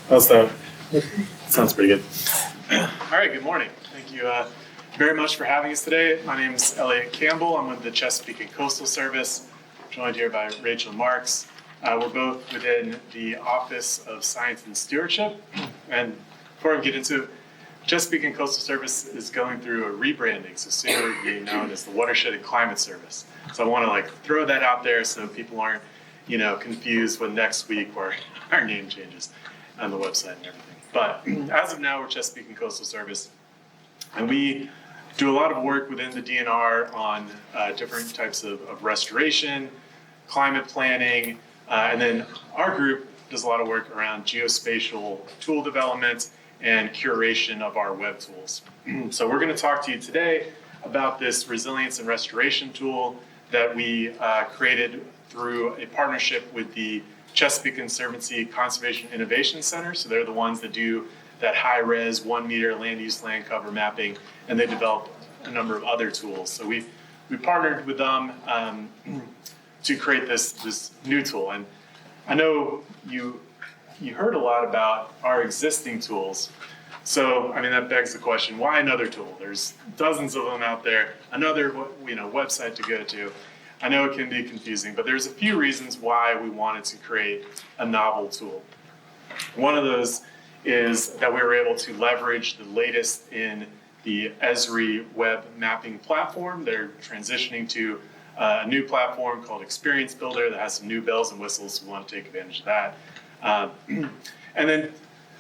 How's that? Sounds pretty good. All right, good morning. Thank you very much for having us today. My name is Elliott Campbell. I'm with the Chesapeake and Coastal Service, joined here by Rachel Marks. We're both within the Office of Science and Stewardship. And before we get into it, Chesapeake and Coastal Service is going through a rebranding, so soon we're being known as the Watershed and Climate Service. So I want to throw that out there so people aren't, confused when next week our name changes on the website and everything. But as of now, we're Chesapeake and Coastal Service, and we do a lot of work within the DNR on different types of restoration, climate planning, and then our group does a lot of work around geospatial tool development and curation of our web tools. So we're going to talk to you today about this resilience and restoration tool that we created through a partnership with the Chesapeake Conservancy Conservation Innovation Center. So they're the ones that do that high-res 1 meter land use land cover mapping, and they develop a number of other tools. So we partnered with them to create this new tool. And I know you heard a lot about our existing tools. So, I mean, that begs the question, why another tool? There's dozens of them out there, another website to go to. I know it can be confusing, but there's a few reasons why we wanted to create a novel tool. One of those is that we were able to leverage the latest in the Esri web mapping platform. They're transitioning to a new platform called Experience Builder that has some new bells and whistles. We want to take advantage of that. And then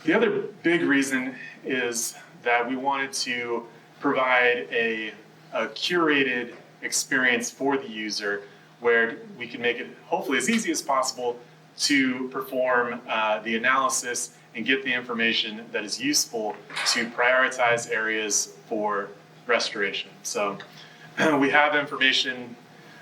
the other big reason is that we wanted to provide a curated experience for the user where we can make it hopefully as easy as possible to perform the analysis and get the information that is useful to prioritize areas for restoration. So we have information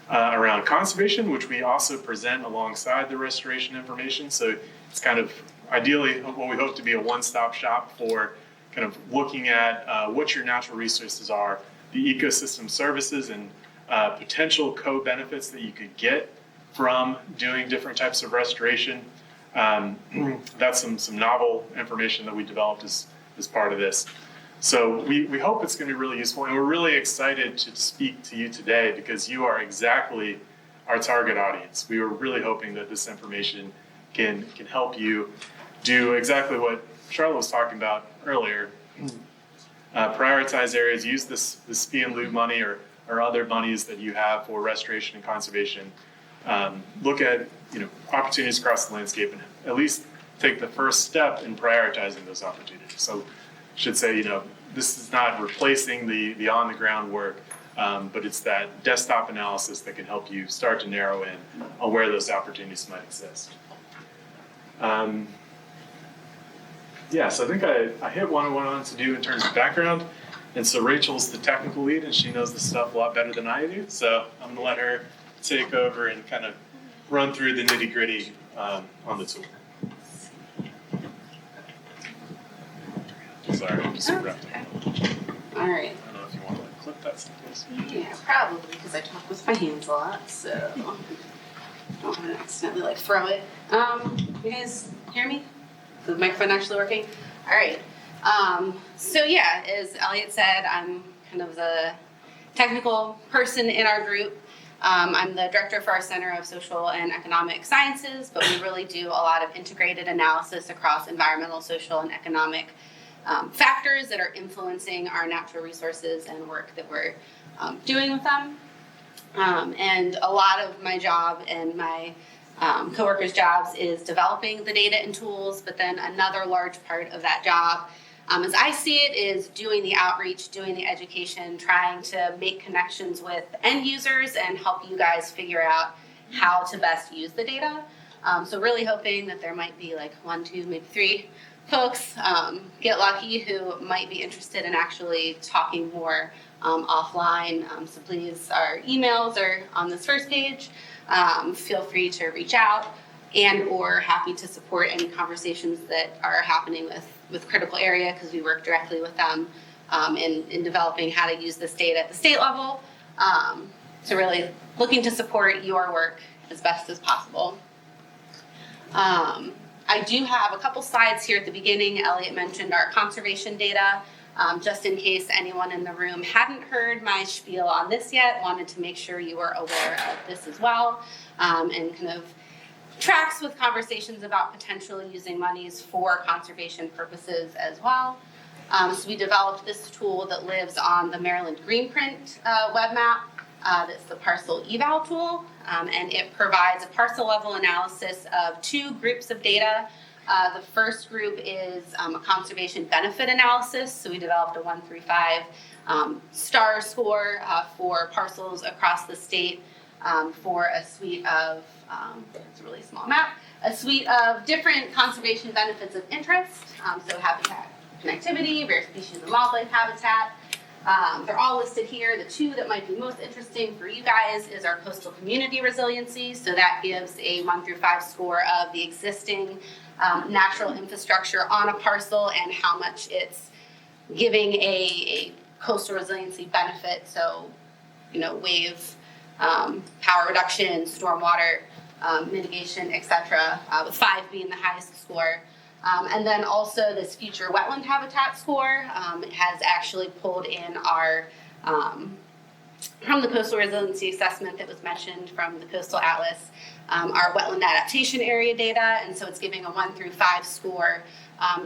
around conservation, which we also present alongside the restoration information. So it's kind of ideally what we hope to be a one-stop shop for kind of looking at what your natural resources are, the ecosystem services and potential co-benefits that you could get from doing different types of restoration. That's some novel information that we developed as part of this. So we hope it's going to be really useful, and we're really excited to speak to you today because you are exactly our target audience. We were really hoping that this information can help you do exactly what Charlotte was talking about earlier. Prioritize areas, use this fee and lieu money or other monies that you have for restoration and conservation. Look at opportunities across the landscape and at least take the first step in prioritizing those opportunities. So I should say, this is not replacing the on-the-ground work, but it's that desktop analysis that can help you start to narrow in on where those opportunities might exist. So I think I hit what I wanted to do in terms of background. And so Rachel's the technical lead, and she knows this stuff a lot better than I do. So I'm going to let her take over and kind of run through the nitty-gritty on the tool. Sorry, I'm just interrupting. All right. I don't know if you want to clip that someplace. Yeah, probably, because I talk with my hands a lot, so don't want to accidentally throw it. You guys hear me? Is the microphone actually working? All right. So yeah, as Elliott said, I'm kind of the technical person in our group. I'm the director for our Center of Social and Economic Sciences, but we really do a lot of integrated analysis across environmental, social, and economic factors that are influencing our natural resources and work that we're doing with them. And a lot of my job and my coworkers' jobs is developing the data and tools, but then another large part of that job, as I see it, is doing the outreach, doing the education, trying to make connections with end users and help you guys figure out how to best use the data. So really hoping that there might be 1, 2, maybe 3 folks, get lucky, who might be interested in actually talking more offline. So please, our emails are on this first page. Feel free to reach out and or happy to support any conversations that are happening with Critical Area, because we work directly with them in developing how to use this data at the state level. So really looking to support your work as best as possible. I do have a couple slides here at the beginning. Elliott mentioned our conservation data. Just in case anyone in the room hadn't heard my spiel on this yet, wanted to make sure you were aware of this as well, and kind of tracks with conversations about potentially using monies for conservation purposes as well. So we developed this tool that lives on the Maryland Greenprint web map. That's the parcel eval tool, and it provides a parcel level analysis of 2 groups of data. The first group is a conservation benefit analysis. So we developed a 1 through 5 star score for parcels across the state for a suite of, it's a really small map, a suite of different conservation benefits of interest. So habitat connectivity, rare species and wildlife habitat. They're all listed here. The 2 that might be most interesting for you guys is our coastal community resiliency. So that gives a 1 through 5 score of the existing natural infrastructure on a parcel and how much it's giving a coastal resiliency benefit. So, wave, power reduction, stormwater mitigation, etc., with 5 being the highest score. And then also this future wetland habitat score has actually pulled in our, from the coastal resiliency assessment that was mentioned from the Coastal Atlas, our wetland adaptation area data. And so it's giving a 1 through 5 score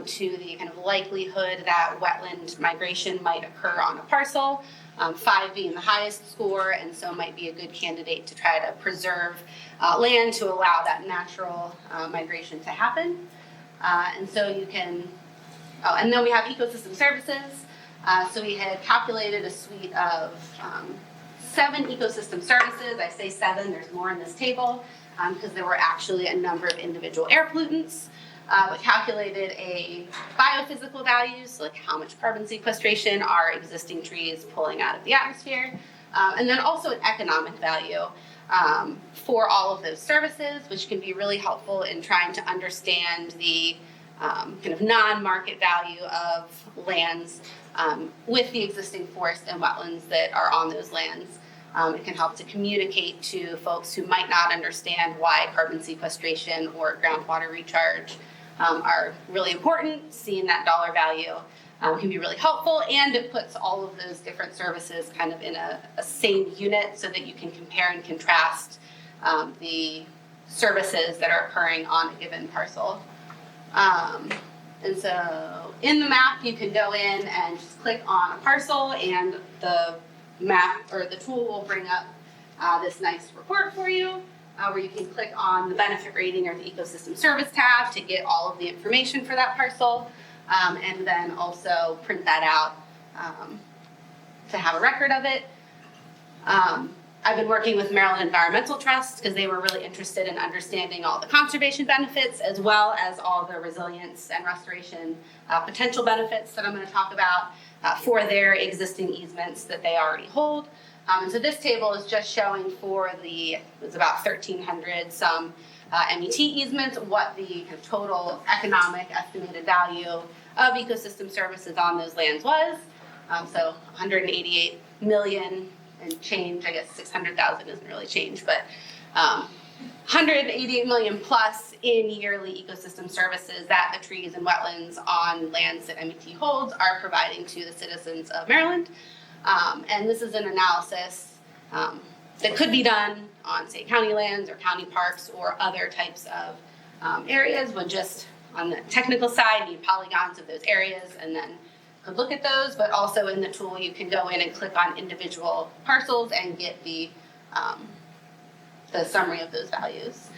to the kind of likelihood that wetland migration might occur on a parcel, 5 being the highest score, and so might be a good candidate to try to preserve land to allow that natural migration to happen. And so you can, and then we have ecosystem services. So we had calculated a suite of 7 ecosystem services. I say 7, there's more in this table because there were actually a number of individual air pollutants. We calculated a biophysical value, so like how much carbon sequestration are existing trees pulling out of the atmosphere, and then also an economic value for all of those services, which can be really helpful in trying to understand the kind of non-market value of lands with the existing forest and wetlands that are on those lands. It can help to communicate to folks who might not understand why carbon sequestration or groundwater recharge are really important. Seeing that dollar value can be really helpful, and it puts all of those different services kind of in a same unit so that you can compare and contrast the services that are occurring on a given parcel. And so in the map, you can go in and just click on a parcel, and the map or the tool will bring up this nice report for you, where you can click on the benefit rating or the ecosystem service tab to get all of the information for that parcel, and then also print that out to have a record of it. I've been working with Maryland Environmental Trust because they were really interested in understanding all the conservation benefits as well as all the resilience and restoration potential benefits that I'm going to talk about for their existing easements that they already hold. And so this table is just showing for it was about 1,300 some MET easements, what the kind of total economic estimated value of ecosystem services on those lands was. So 188 million and change, I guess 600,000 isn't really change, but 188 million plus in yearly ecosystem services that the trees and wetlands on lands that MET holds are providing to the citizens of Maryland. And this is an analysis that could be done on, say, county lands or county parks or other types of areas. Would just, on the technical side, need polygons of those areas and then could look at those. But also in the tool, you can go in and click on individual parcels and get the summary of those values.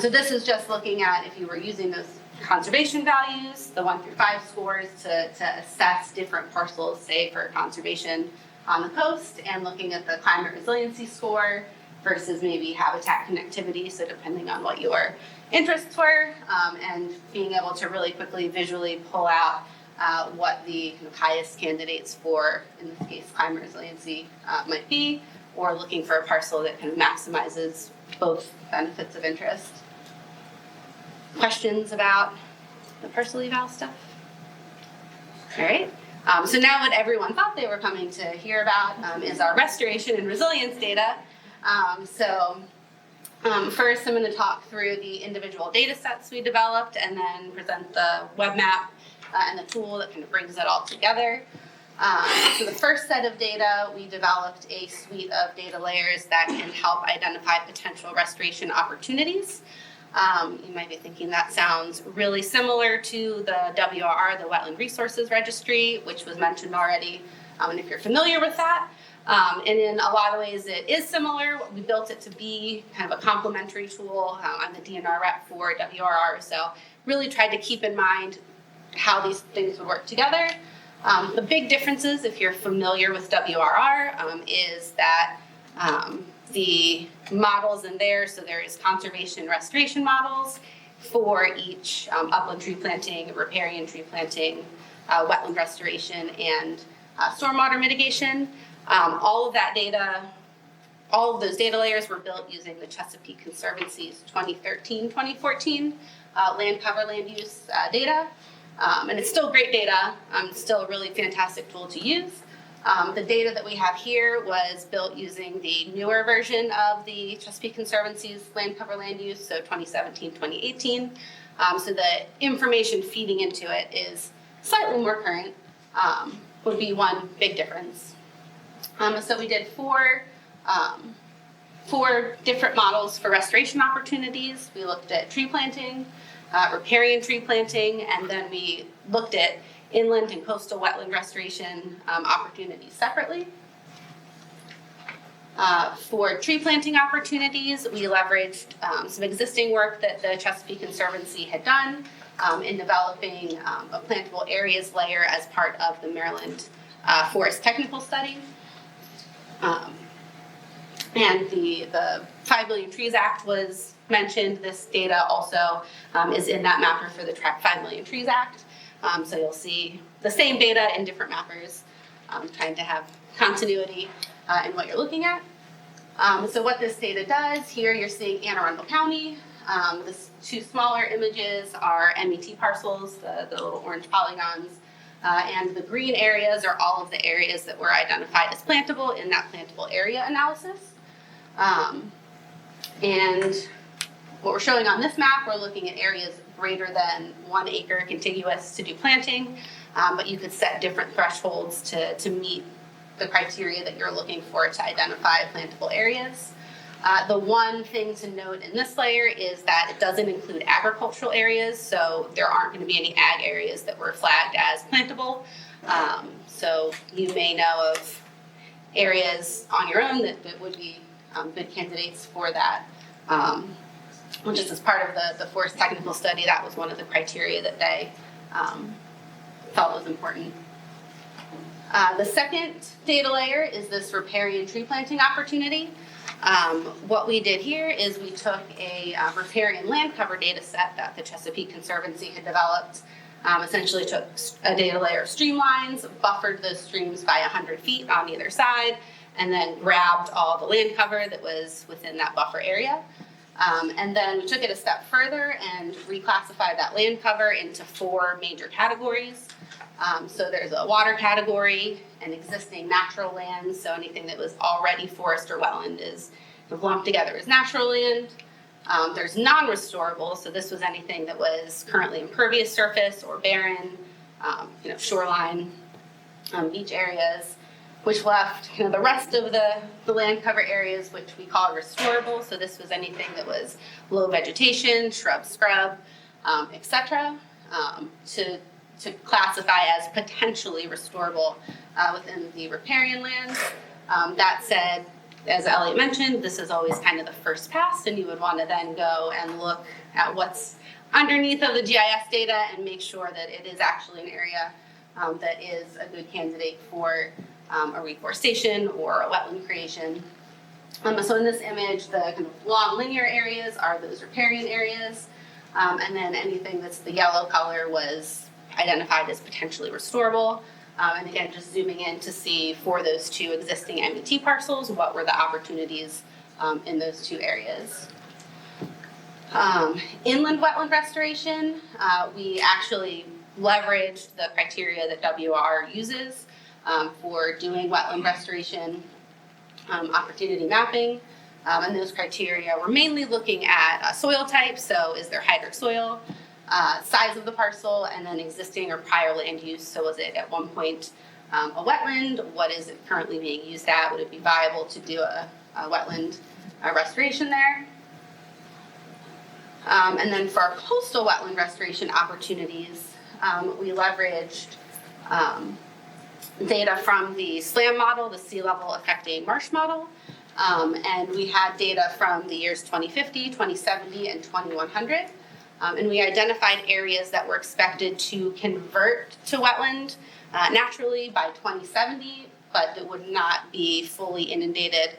So this is just looking at if you were using those conservation values, the 1 through 5 scores to assess different parcels, say for conservation on the coast, and looking at the climate resiliency score versus maybe habitat connectivity, so depending on what your interests were, and being able to really quickly visually pull out what the kind of highest candidates for, in this case, climate resiliency might be, or looking for a parcel that kind of maximizes both benefits of interest. Questions about the parcel eval stuff? All right. So now what everyone thought they were coming to hear about is our restoration and resilience data. First I'm going to talk through the individual data sets we developed and then present the web map and the tool that kind of brings it all together. So the first set of data, we developed a suite of data layers that can help identify potential restoration opportunities. You might be thinking that sounds really similar to the WRR, the Wetland Resources Registry, which was mentioned already. And if you're familiar with that, and in a lot of ways it is similar. We built it to be kind of a complementary tool. I'm the DNR rep for WRR, so really tried to keep in mind how these things would work together. The big differences, if you're familiar with WRR, is that the models in there, so there is conservation and restoration models for each upland tree planting, riparian tree planting, wetland restoration, and stormwater mitigation. All of that data, all of those data layers were built using the Chesapeake Conservancy's 2013-2014 land cover land use data. And it's still great data, still a really fantastic tool to use. The data that we have here was built using the newer version of the Chesapeake Conservancy's land cover land use, so 2017, 2018. So the information feeding into it is slightly more current, would be one big difference. So we did four different models for restoration opportunities. We looked at tree planting, riparian tree planting, and then we looked at inland and coastal wetland restoration opportunities separately. For tree planting opportunities, we leveraged some existing work that the Chesapeake Conservancy had done in developing a plantable areas layer as part of the Maryland Forest Technical Study. And the 5 Million Trees Act was mentioned. This data also is in that mapper for the 5 Million Trees Act. So you'll see the same data in different mappers, trying to have continuity in what you're looking at. So what this data does, here you're seeing Anne Arundel County. The two smaller images are MET parcels, the little orange polygons. And the green areas are all of the areas that were identified as plantable in that plantable area analysis. And what we're showing on this map, we're looking at areas greater than 1 acre contiguous to do planting, but you could set different thresholds to meet the criteria that you're looking for to identify plantable areas. The one thing to note in this layer is that it doesn't include agricultural areas, so there aren't going to be any ag areas that were flagged as plantable. So you may know of areas on your own that would be good candidates for that. Just as part of the Forest Technical Study, that was one of the criteria that they felt was important. The second data layer is this riparian tree planting opportunity. What we did here is we took a riparian land cover data set that the Chesapeake Conservancy had developed, essentially took a data layer of streamlines, buffered those streams by 100 feet on either side, and then grabbed all the land cover that was within that buffer area. And then we took it a step further and reclassified that land cover into 4 major categories. So there's a water category, an existing natural land, so anything that was already forest or wetland is lumped together as natural land. There's non-restorable, so this was anything that was currently impervious surface or barren, shoreline, beach areas, which left the rest of the land cover areas, which we call restorable. So this was anything that was low vegetation, shrub, scrub, etc., to classify as potentially restorable within the riparian lands. That said, as Elliott mentioned, this is always kind of the first pass, and you would want to then go and look at what's underneath of the GIS data and make sure that it is actually an area that is a good candidate for a reforestation or a wetland creation. So in this image, the kind of long linear areas are those riparian areas, and then anything that's the yellow color was identified as potentially restorable. And again, just zooming in to see for those 2 existing MET parcels, what were the opportunities in those 2 areas. Inland wetland restoration, we actually leveraged the criteria that WR uses for doing wetland restoration opportunity mapping. And those criteria were mainly looking at soil type, so is there hydric soil, size of the parcel, and then existing or prior land use. So was it at one point a wetland? What is it currently being used at? Would it be viable to do a wetland restoration there? And then for our coastal wetland restoration opportunities, we leveraged data from the SLAM model, the sea level affecting marsh model, and we had data from the years 2050, 2070, and 2100. And we identified areas that were expected to convert to wetland naturally by 2070, but that would not be fully inundated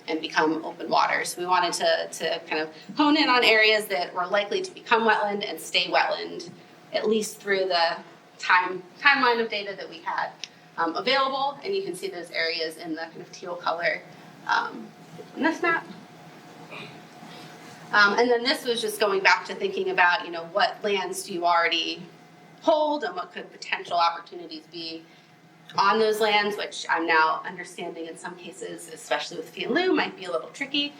and become open water. So we wanted to kind of hone in on areas that were likely to become wetland and stay wetland, at least through the timeline of data that we had available. And you can see those areas in the kind of teal color on this map. And then this was just going back to thinking about, what lands do you already hold and what could potential opportunities be on those lands, which I'm now understanding in some cases, especially with fee and lieu, might be a little tricky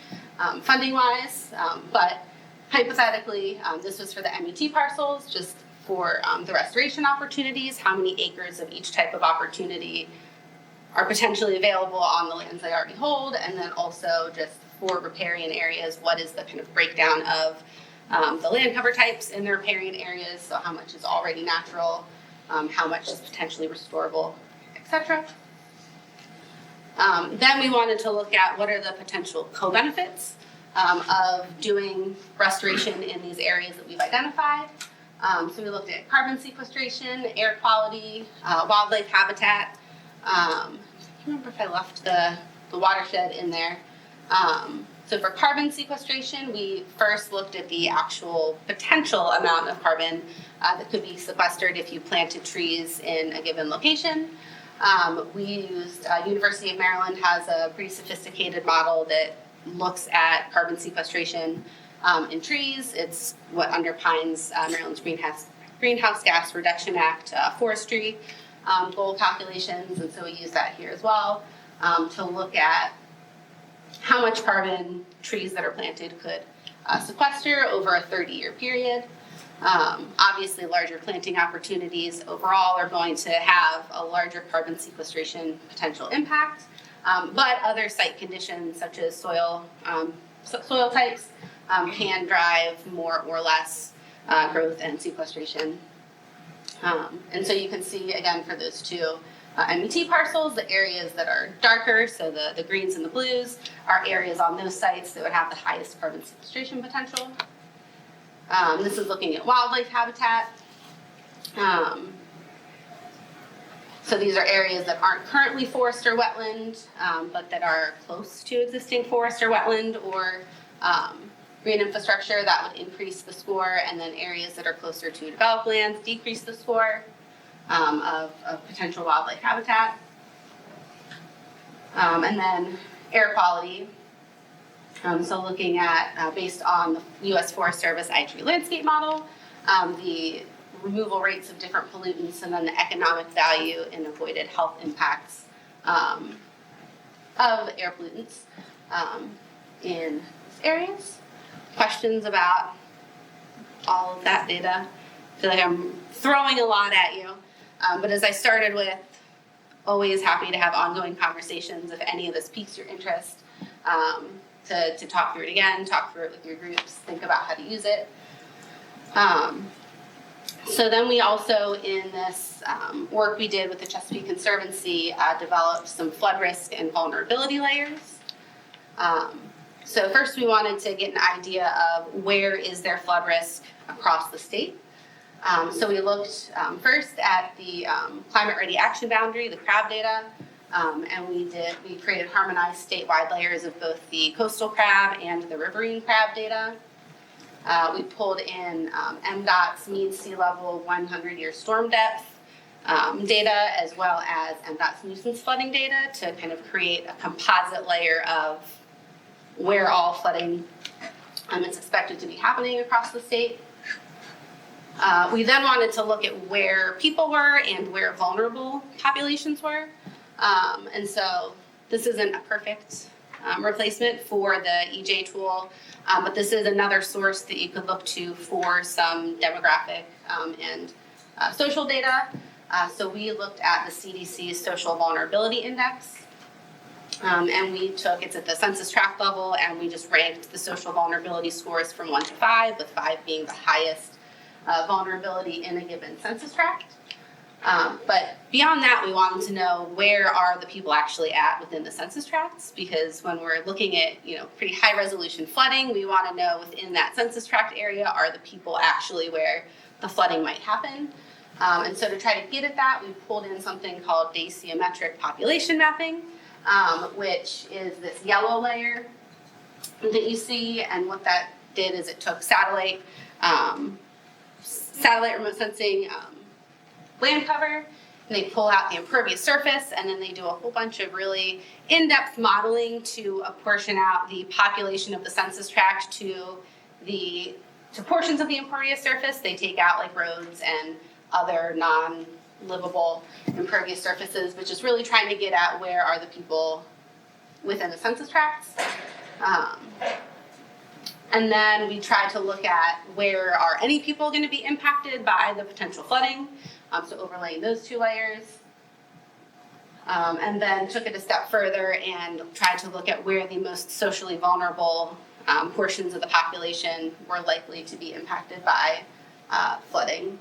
funding-wise. But hypothetically, this was for the MET parcels, just for the restoration opportunities, how many acres of each type of opportunity are potentially available on the lands they already hold, and then also just for riparian areas, what is the kind of breakdown of the land cover types in the riparian areas, so how much is already natural, how much is potentially restorable, etc. Then we wanted to look at what are the potential co-benefits of doing restoration in these areas that we've identified. So we looked at carbon sequestration, air quality, wildlife habitat. I can't remember if I left the watershed in there. So for carbon sequestration, we first looked at the actual potential amount of carbon that could be sequestered if you planted trees in a given location. We used, University of Maryland has a pretty sophisticated model that looks at carbon sequestration in trees. It's what underpins Maryland's Greenhouse Gas Reduction Act forestry goal calculations, and so we use that here as well to look at how much carbon trees that are planted could sequester over a 30-year period. Obviously, larger planting opportunities overall are going to have a larger carbon sequestration potential impact, but other site conditions such as soil types can drive more or less growth and sequestration. And so you can see, again, for those two MET parcels, the areas that are darker, so the greens and the blues, are areas on those sites that would have the highest carbon sequestration potential. This is looking at wildlife habitat. So these are areas that aren't currently forest or wetland, but that are close to existing forest or wetland or green infrastructure. That would increase the score, and then areas that are closer to developed lands decrease the score of potential wildlife habitat. And then air quality. So looking at, based on the U.S. Forest Service I-Tree landscape model, the removal rates of different pollutants, and then the economic value and avoided health impacts of air pollutants in these areas. Questions about all of that data? I feel like I'm throwing a lot at you, but as I started with, always happy to have ongoing conversations if any of this piques your interest, to talk through it again, talk through it with your groups, think about how to use it. So then we also, in this work we did with the Chesapeake Conservancy, developed some flood risk and vulnerability layers. So first we wanted to get an idea of where is there flood risk across the state. So we looked first at the climate ready action boundary, the CRAB data, and we created harmonized statewide layers of both the coastal crab and the riverine crab data. We pulled in MDOT's mean sea level 100-year storm depth data, as well as MDOT's nuisance flooding data, to kind of create a composite layer of where all flooding is expected to be happening across the state. We then wanted to look at where people were and where vulnerable populations were. And so this isn't a perfect replacement for the EJ tool, but this is another source that you could look to for some demographic and social data. So we looked at the CDC's Social Vulnerability Index, and we took, it's at the census tract level, and we just ranked the social vulnerability scores from 1 to 5, with 5 being the highest vulnerability in a given census tract. But beyond that, we wanted to know where are the people actually at within the census tracts, because when we're looking at, pretty high resolution flooding, we want to know within that census tract area, are the people actually where the flooding might happen. And so to try to get at that, we pulled in something called bathymetric population mapping, which is this yellow layer that you see, and what that did is it took satellite remote sensing land cover, and they pull out the impervious surface, and then they do a whole bunch of really in-depth modeling to apportion out the population of the census tract to portions of the impervious surface. They take out like roads and other livable impervious surfaces, which is really trying to get at where are the people within the census tracts. And then we tried to look at where are any people going to be impacted by the potential flooding, so overlaying those two layers. And then took it a step further and tried to look at where the most socially vulnerable portions of the population were likely to be impacted by flooding.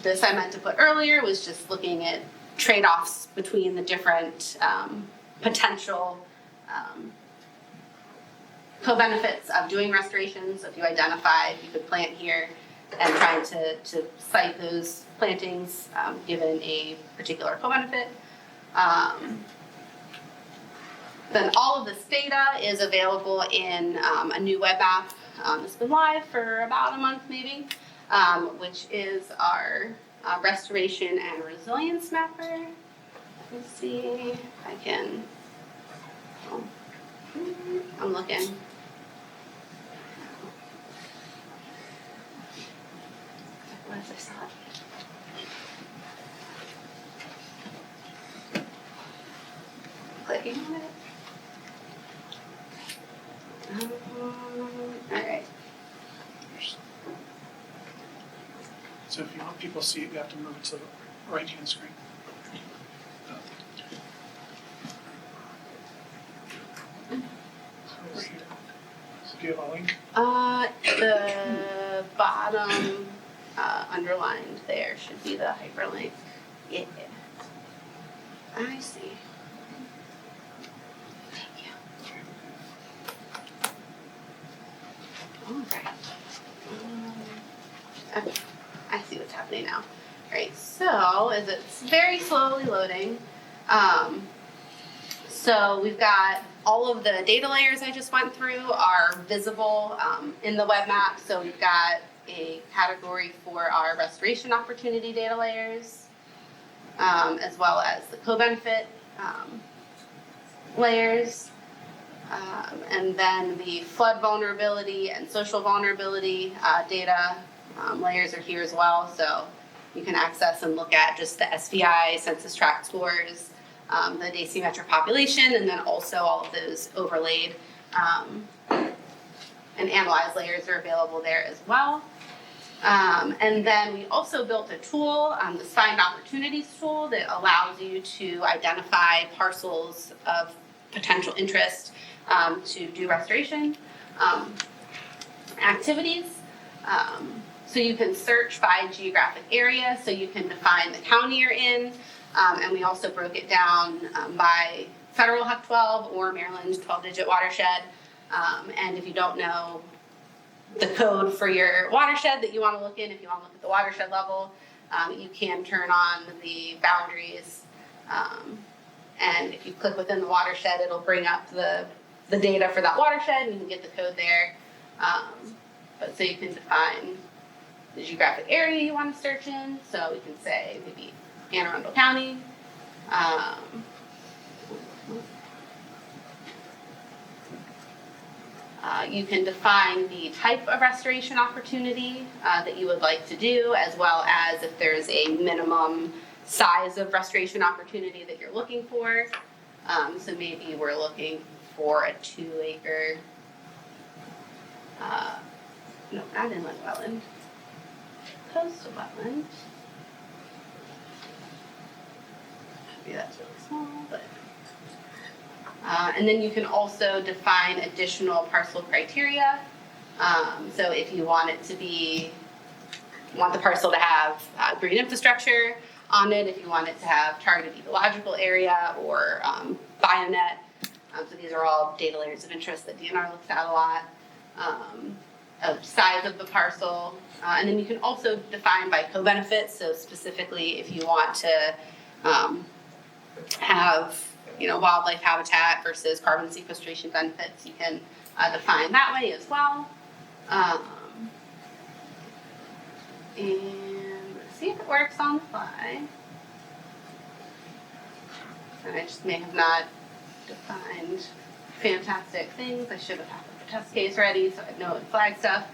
This I meant to put earlier was just looking at trade-offs between the different potential co-benefits of doing restorations. If you identify, you could plant here, and trying to cite those plantings given a particular co-benefit. Then all of this data is available in a new web app. It's been live for about a month maybe, which is our restoration and resilience mapper. Let's see if I can, I'm looking. What is this? Clicking on it. Alright. So if you want people to see it, you have to move it to the right-hand screen. Right here. So do you have a link? The bottom underlined there should be the hyperlink. Yeah. I see. Thank you. Alright. Okay. I see what's happening now. Alright, so as it's very slowly loading, so we've got all of the data layers I just went through are visible in the web map. So we've got a category for our restoration opportunity data layers, as well as the co-benefit layers, and then the flood vulnerability and social vulnerability data layers are here as well. So you can access and look at just the SVI census tract scores, the density-metric population, and then also all of those overlaid and analyzed layers are available there as well. And then we also built a tool, the Find Opportunities tool, that allows you to identify parcels of potential interest to do restoration activities. So you can search by geographic area, so you can define the county you're in, and we also broke it down by federal HUC 12 or Maryland's 12-digit watershed. And if you don't know the code for your watershed that you want to look in, if you want to look at the watershed level, you can turn on the boundaries. And if you click within the watershed, it'll bring up the data for that watershed, and you can get the code there. But so you can define the geographic area you want to search in. So we can say maybe Anne Arundel County. You can define the type of restoration opportunity that you would like to do, as well as if there's a minimum size of restoration opportunity that you're looking for. So maybe we're looking for a 2-acre, no, not inland wetland, coastal wetland. Maybe that's really small, but. And then you can also define additional parcel criteria. So if you want it to want the parcel to have green infrastructure on it, if you want it to have targeted ecological area or bionet. So these are all data layers of interest that DNR looks at a lot. Of size of the parcel. And then you can also define by co-benefits. So specifically if you want to have wildlife habitat versus carbon sequestration benefits, you can define that way as well. And let's see if it works on the fly. And I just may have not defined fantastic things. I should have had the test case ready so I know it flag stuff.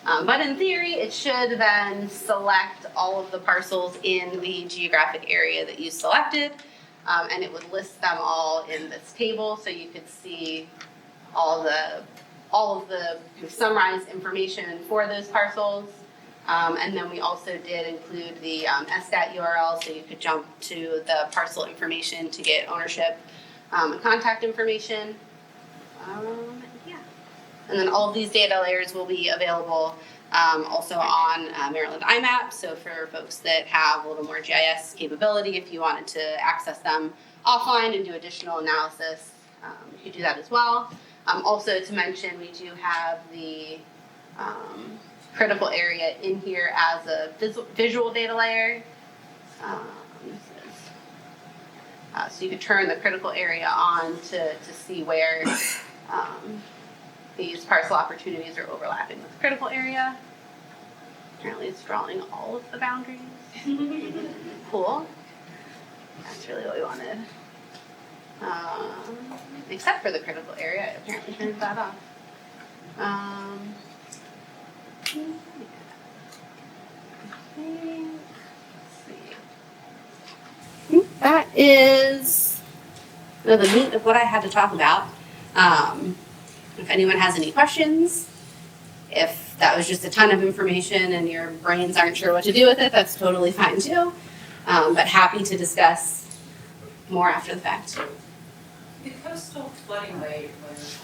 But in theory, it should then select all of the parcels in the geographic area that you selected, and it would list them all in this table, so you could see all of the summarized information for those parcels. And then we also did include the SDAT URL, so you could jump to the parcel information to get ownership and contact information. Yeah. And then all of these data layers will be available also on Maryland IMAP. So for folks that have a little more GIS capability, if you wanted to access them offline and do additional analysis, you could do that as well. Also to mention, we do have the critical area in here as a visual data layer. So you could turn the critical area on to see where these parcel opportunities are overlapping with the critical area. Apparently it's drawing all of the boundaries. Cool. That's really what we wanted. Except for the critical area, it apparently turns that off. That is the meat of what I had to talk about. If anyone has any questions, if that was just a ton of information and your brains aren't sure what to do with it, that's totally fine too. But happy to discuss more after the fact. The coastal flooding rate was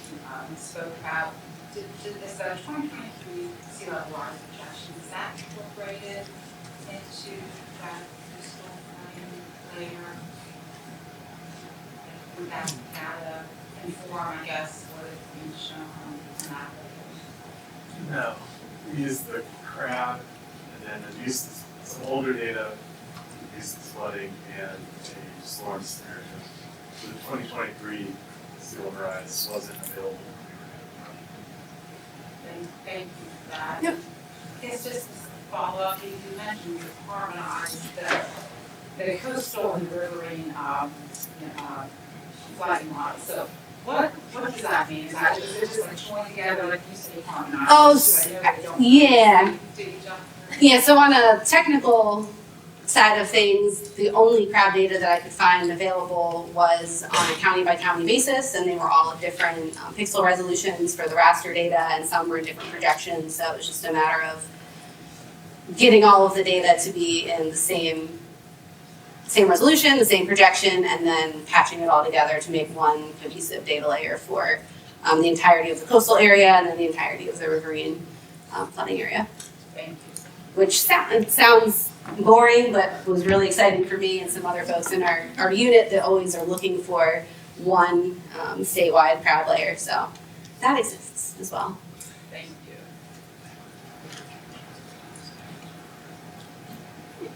spoke about. Did this 2023 sea level rise projection, is that incorporated into that coastal flooding layer? Would that data inform, I guess, what is being shown on that? No, we used the crab and then we used some older data, we used the flooding and a storm scenario. So the 2023 sea level rise wasn't available. Thank you for that. Yep. It's just a follow-up, you mentioned to harmonize the coastal and riverine flooding model. So what does that mean? Is it just like join together, like you say, harmonize? Oh, So I know they don't yeah. do each other. Yeah, so on a technical side of things, the only crowd data that I could find available was on a county by county basis, and they were all of different pixel resolutions for the raster data, and some were in different projections. So it was just a matter of getting all of the data to be in the same resolution, the same projection, and then patching it all together to make one cohesive data layer for the entirety of the coastal area and then the entirety of the riverine flooding area. Thank you. Which sounds boring, but was really exciting for me and some other folks in our unit that always are looking for one statewide crowd layer. So that exists as well. Thank you.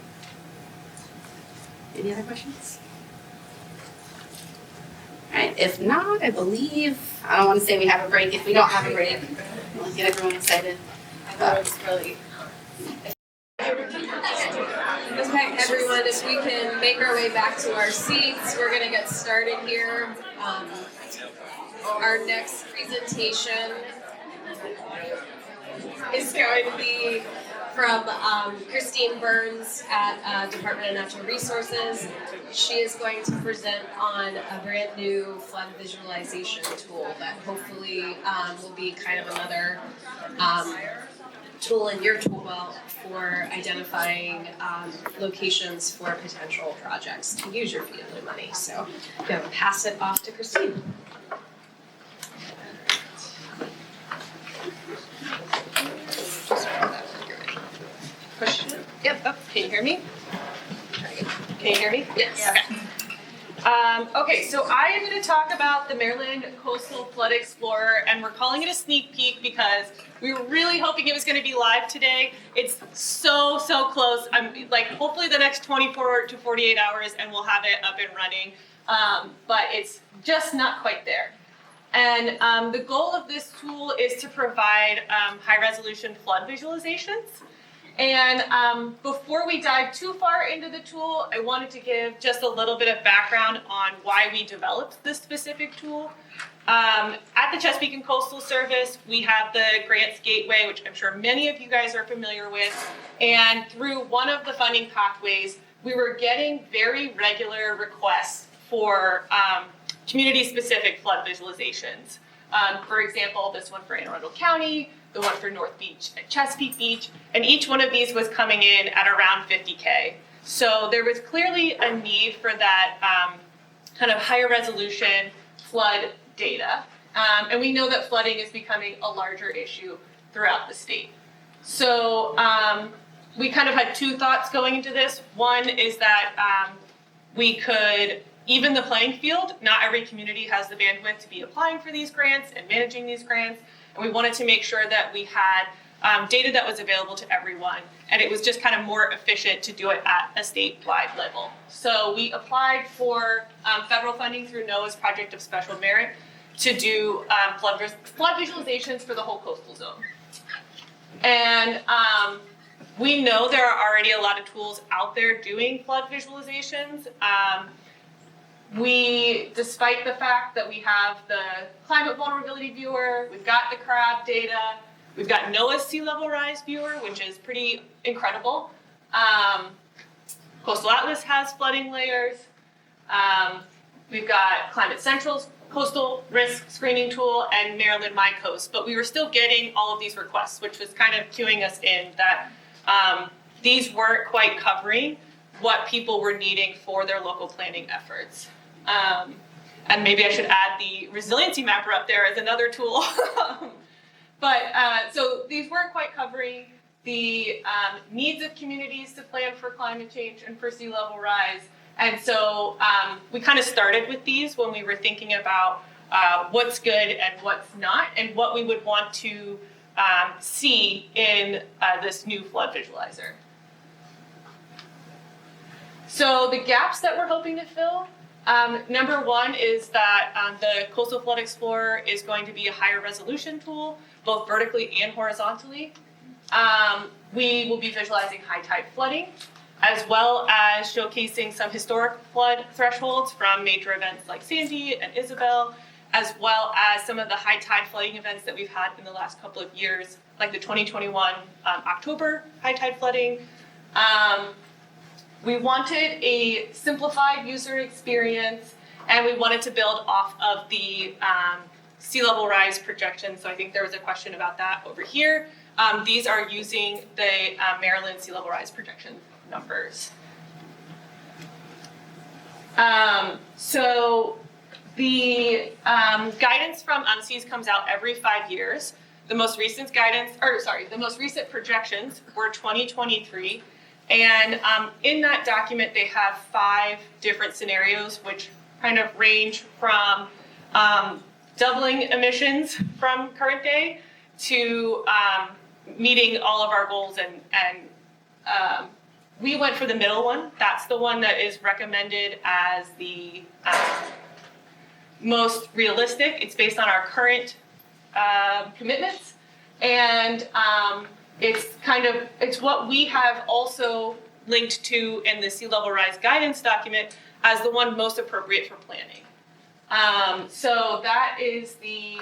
Any other questions? All right, if not, I believe, I don't want to say we have a break. If we don't have a break, we'll get everyone excited. It's really. Okay, everyone, if we can make our way back to our seats, we're going to get started here. Our next presentation is going to be from Christine Burns at Department of Natural Resources. She is going to present on a brand new flood visualization tool that hopefully will be kind of another tool in your tool belt for identifying locations for potential projects to use your FEMA Lieu money. So I'm going to pass it off to Christine. Push it. Yep. Oh, can you hear me? Can you hear me? Yes. Okay. Okay, so I am going to talk about the Maryland Coastal Flood Explorer, and we're calling it a sneak peek because we were really hoping it was going to be live today. It's so close. I'm like, hopefully the next 24 to 48 hours, and we'll have it up and running. But it's just not quite there. And the goal of this tool is to provide high-resolution flood visualizations. And before we dive too far into the tool, I wanted to give just a little bit of background on why we developed this specific tool. At the Chesapeake and Coastal Service, we have the Grants Gateway, which I'm sure many of you guys are familiar with. And through one of the funding pathways, we were getting very regular requests for community-specific flood visualizations. For example, this one for Anne Arundel County, the one for North Beach and Chesapeake Beach, and each one of these was coming in at around 50K. So there was clearly a need for that kind of higher resolution flood data. And we know that flooding is becoming a larger issue throughout the state. So we kind of had two thoughts going into this. One is that we could even the playing field. Not every community has the bandwidth to be applying for these grants and managing these grants. And we wanted to make sure that we had data that was available to everyone. And it was just kind of more efficient to do it at a statewide level. So we applied for federal funding through NOAA's Project of Special Merit to do flood visualizations for the whole coastal zone. And we know there are already a lot of tools out there doing flood visualizations. Despite the fact that we have the Climate Vulnerability Viewer, we've got the CRAB data, we've got NOAA's Sea Level Rise Viewer, which is pretty incredible. Coastal Atlas has flooding layers. We've got Climate Central's Coastal Risk Screening Tool and Maryland My Coast, but we were still getting all of these requests, which was kind of cueing us in that these weren't quite covering what people were needing for their local planning efforts. And maybe I should add the resiliency mapper up there as another tool. But so these weren't quite covering the needs of communities to plan for climate change and for sea level rise. And so we kind of started with these when we were thinking about what's good and what's not, and what we would want to see in this new flood visualizer. So the gaps that we're hoping to fill, number one is that the Coastal Flood Explorer is going to be a higher resolution tool, both vertically and horizontally. We will be visualizing high tide flooding, as well as showcasing some historic flood thresholds from major events like Sandy and Isabel, as well as some of the high tide flooding events that we've had in the last couple of years, like the 2021 October high tide flooding. We wanted a simplified user experience, and we wanted to build off of the sea level rise projections. So I think there was a question about that over here. These are using the Maryland sea level rise projection numbers. So the guidance from UNSEAS comes out every 5 years. The most recent projections were 2023. And in that document, they have 5 different scenarios, which kind of range from doubling emissions from current day to meeting all of our goals. And we went for the middle one. That's the one that is recommended as the most realistic. It's based on our current commitments. And it's what we have also linked to in the sea level rise guidance document as the one most appropriate for planning. So that is the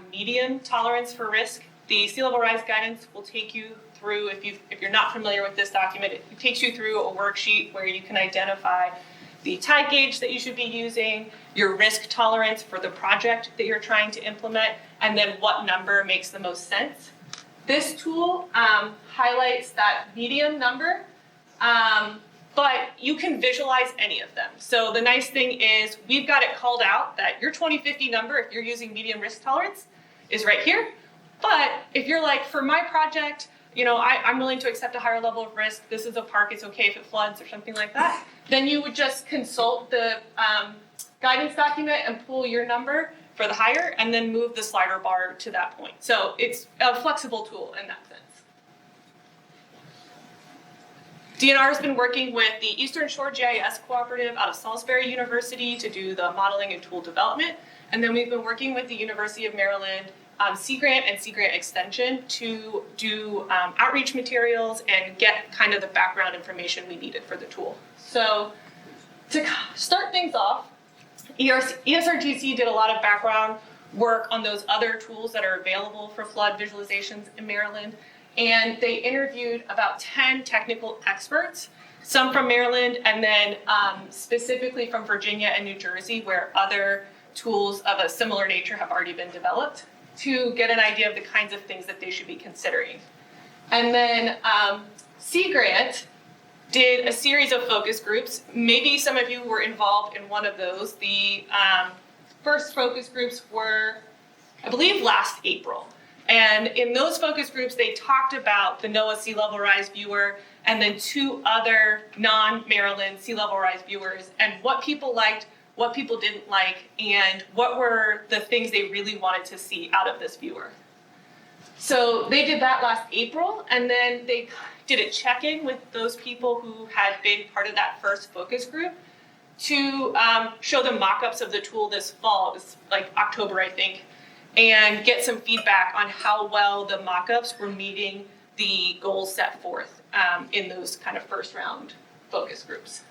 medium tolerance for risk. The sea level rise guidance will take you through, if you're not familiar with this document, it takes you through a worksheet where you can identify the tide gauge that you should be using, your risk tolerance for the project that you're trying to implement, and then what number makes the most sense. This tool highlights that medium number, but you can visualize any of them. So the nice thing is we've got it called out that your 2050 number, if you're using medium risk tolerance, is right here. But if you're like, for my project, I'm willing to accept a higher level of risk, this is a park, it's okay if it floods or something like that, then you would just consult the guidance document and pull your number for the higher, and then move the slider bar to that point. So it's a flexible tool in that sense. DNR has been working with the Eastern Shore GIS Cooperative out of Salisbury University to do the modeling and tool development. And then we've been working with the University of Maryland Sea Grant and Sea Grant Extension to do outreach materials and get kind of the background information we needed for the tool. So to start things off, ESRGC did a lot of background work on those other tools that are available for flood visualizations in Maryland. And they interviewed about 10 technical experts, some from Maryland, and then specifically from Virginia and New Jersey, where other tools of a similar nature have already been developed, to get an idea of the kinds of things that they should be considering. And then Sea Grant did a series of focus groups. Maybe some of you were involved in one of those. The first focus groups were, I believe, last April. And in those focus groups, they talked about the NOAA Sea Level Rise Viewer and then 2 other non-Maryland sea level rise viewers, and what people liked, what people didn't like, and what were the things they really wanted to see out of this viewer. So they did that last April, and then they did a check-in with those people who had been part of that first focus group to show them mock-ups of the tool this fall. It was like October, I think, and get some feedback on how well the mock-ups were meeting the goals set forth in those kind of first round focus groups.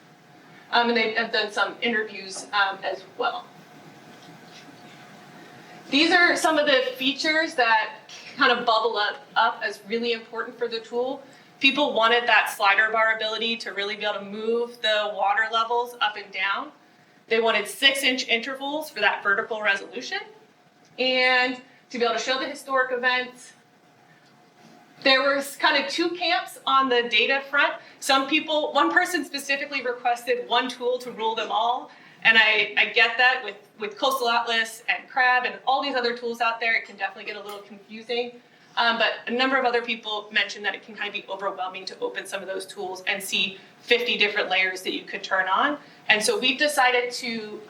And they have done some interviews as well. These are some of the features that kind of bubble up as really important for the tool. People wanted that slider bar ability to really be able to move the water levels up and down. They wanted 6-inch intervals for that vertical resolution, and to be able to show the historic events. There was kind of 2 camps on the data front. One person specifically requested one tool to rule them all, and I get that with Coastal Atlas and Crab and all these other tools out there, it can definitely get a little confusing. But a number of other people mentioned that it can kind of be overwhelming to open some of those tools and see 50 different layers that you could turn on. And so we've decided to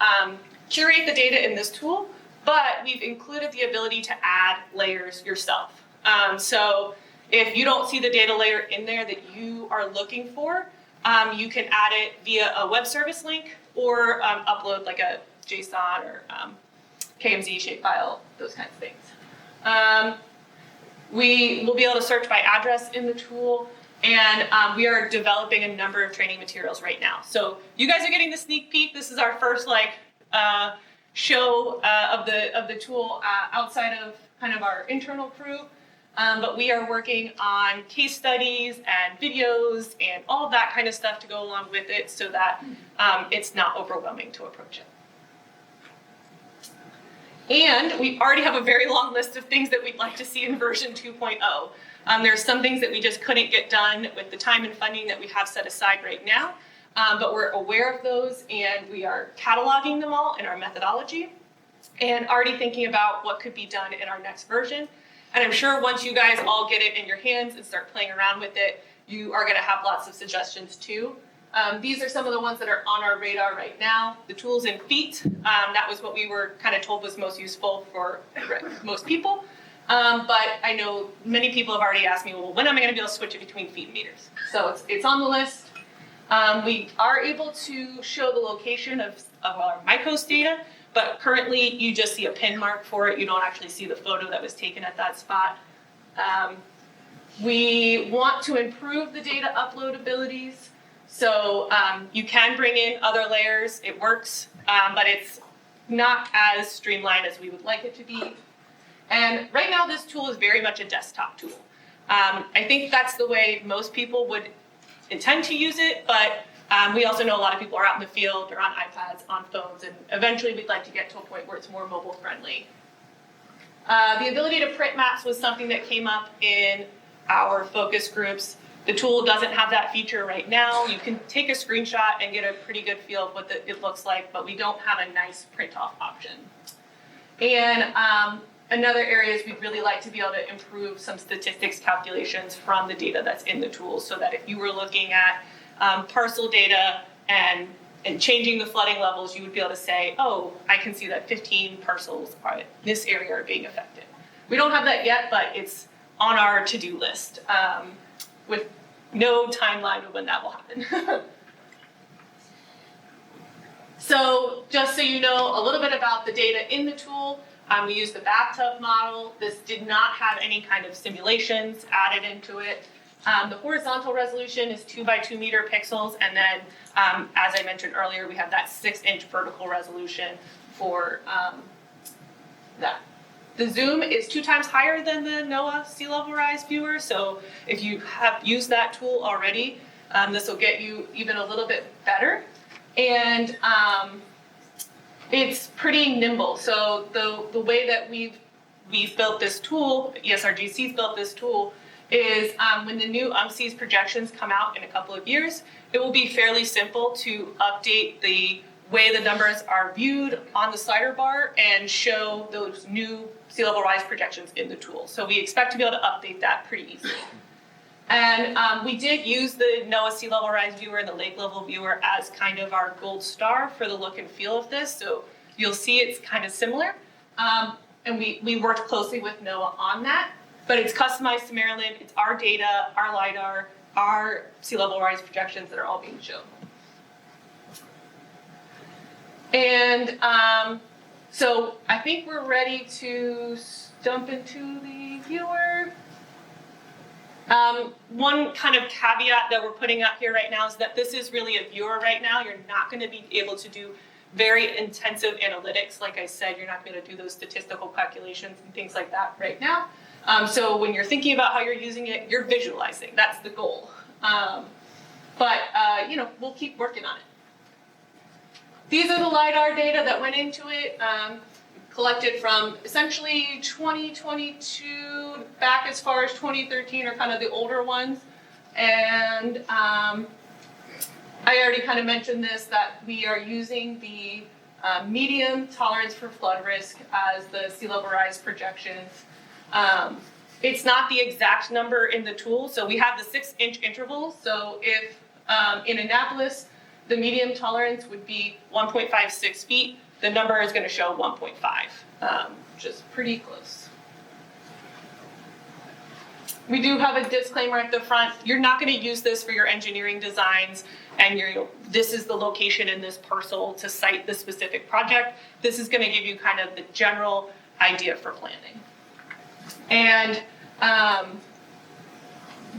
curate the data in this tool, but we've included the ability to add layers yourself. So if you don't see the data layer in there that you are looking for, you can add it via a web service link or upload like a JSON or KMZ shapefile, those kinds of things. We will be able to search by address in the tool, and we are developing a number of training materials right now. So you guys are getting the sneak peek. This is our first show of the tool outside of kind of our internal crew. But we are working on case studies and videos and all of that kind of stuff to go along with it so that it's not overwhelming to approach it. And we already have a very long list of things that we'd like to see in version 2.0. There's some things that we just couldn't get done with the time and funding that we have set aside right now, but we're aware of those and we are cataloging them all in our methodology and already thinking about what could be done in our next version. And I'm sure once you guys all get it in your hands and start playing around with it, you are going to have lots of suggestions too. These are some of the ones that are on our radar right now. The tools in feet, that was what we were kind of told was most useful for most people. But I know many people have already asked me, well, when am I going to be able to switch it between feet and meters? So it's on the list. We are able to show the location of our MyCoast data, but currently you just see a pin mark for it. You don't actually see the photo that was taken at that spot. We want to improve the data upload abilities. So you can bring in other layers, it works, but it's not as streamlined as we would like it to be. And right now this tool is very much a desktop tool. I think that's the way most people would intend to use it, but we also know a lot of people are out in the field, they're on iPads, on phones, and eventually we'd like to get to a point where it's more mobile friendly. The ability to print maps was something that came up in our focus groups. The tool doesn't have that feature right now. You can take a screenshot and get a pretty good feel of what it looks like, but we don't have a nice print-off option. And another area is we'd really like to be able to improve some statistics calculations from the data that's in the tool so that if you were looking at parcel data and changing the flooding levels, you would be able to say, oh, I can see that 15 parcels in this area are being affected. We don't have that yet, but it's on our to-do list with no timeline of when that will happen. So just so you know a little bit about the data in the tool, we used the bathtub model. This did not have any kind of simulations added into it. The horizontal resolution is 2 by 2 meter pixels, and then as I mentioned earlier, we have that 6-inch vertical resolution for that. The zoom is 2 times higher than the NOAA sea level rise viewer, so if you have used that tool already, this will get you even a little bit better. And it's pretty nimble. So the way that we've built this tool, ESRGC's built this tool, is when the new UMC's projections come out in a couple of years, it will be fairly simple to update the way the numbers are viewed on the slider bar and show those new sea level rise projections in the tool. So we expect to be able to update that pretty easily. And we did use the NOAA sea level rise viewer and the lake level viewer as kind of our gold star for the look and feel of this. So you'll see it's kind of similar. And we worked closely with NOAA on that, but it's customized to Maryland. It's our data, our LiDAR, our sea level rise projections that are all being shown. And so I think we're ready to jump into the viewer. One kind of caveat that we're putting out here right now is that this is really a viewer right now. You're not going to be able to do very intensive analytics. Like I said, you're not going to do those statistical calculations and things like that right now. So when you're thinking about how you're using it, you're visualizing. That's the goal. But we'll keep working on it. These are the LiDAR data that went into it, collected from essentially 2022 back as far as 2013 are kind of the older ones. And I already kind of mentioned this, that we are using the medium tolerance for flood risk as the sea level rise projections. It's not the exact number in the tool, so we have the 6-inch intervals. So if in Annapolis, the medium tolerance would be 1.56 feet, the number is going to show 1.5, which is pretty close. We do have a disclaimer at the front. You're not going to use this for your engineering designs and this is the location in this parcel to site the specific project. This is going to give you kind of the general idea for planning. And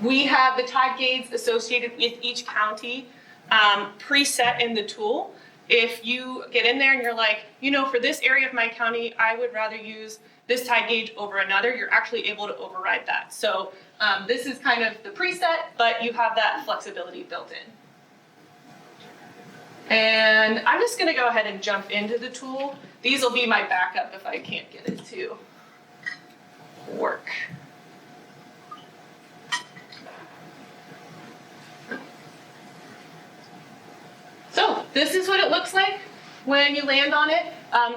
we have the tide gauges associated with each county preset in the tool. If you get in there and you're like, for this area of my county, I would rather use this tide gauge over another, you're actually able to override that. So this is kind of the preset, but you have that flexibility built in. And I'm just going to go ahead and jump into the tool. These will be my backup if I can't get it to work. So this is what it looks like when you land on it.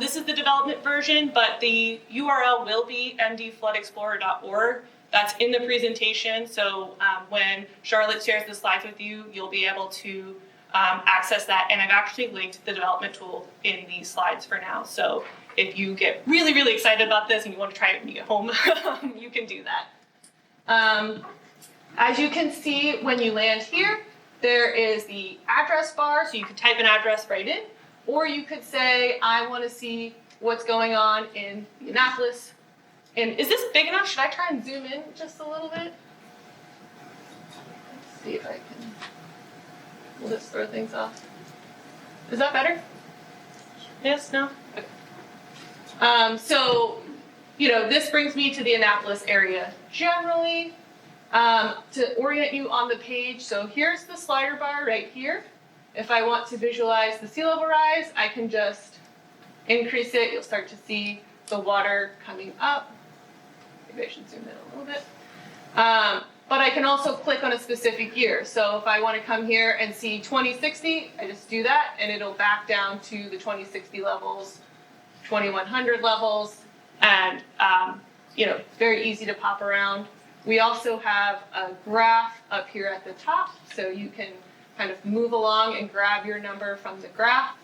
This is the development version, but the URL will be mdfloodexplorer.org. That's in the presentation, so when Charlotte shares the slides with you, you'll be able to access that. And I've actually linked the development tool in these slides for now. So if you get really, really excited about this and you want to try it when you get home, you can do that. As you can see, when you land here, there is the address bar, so you can type an address right in, or you could say, I want to see what's going on in Annapolis. And is this big enough? Should I try and zoom in just a little bit? Let's see if I can. Will this throw things off? Is that better? Yes? No? Okay. So, this brings me to the Annapolis area generally. To orient you on the page, so here's the slider bar right here. If I want to visualize the sea level rise, I can just increase it. You'll start to see the water coming up. Maybe I should zoom in a little bit. But I can also click on a specific year. So if I want to come here and see 2060, I just do that, and it'll back down to the 2060 levels, 2100 levels, and very easy to pop around. We also have a graph up here at the top, so you can kind of move along and grab your number from the graph.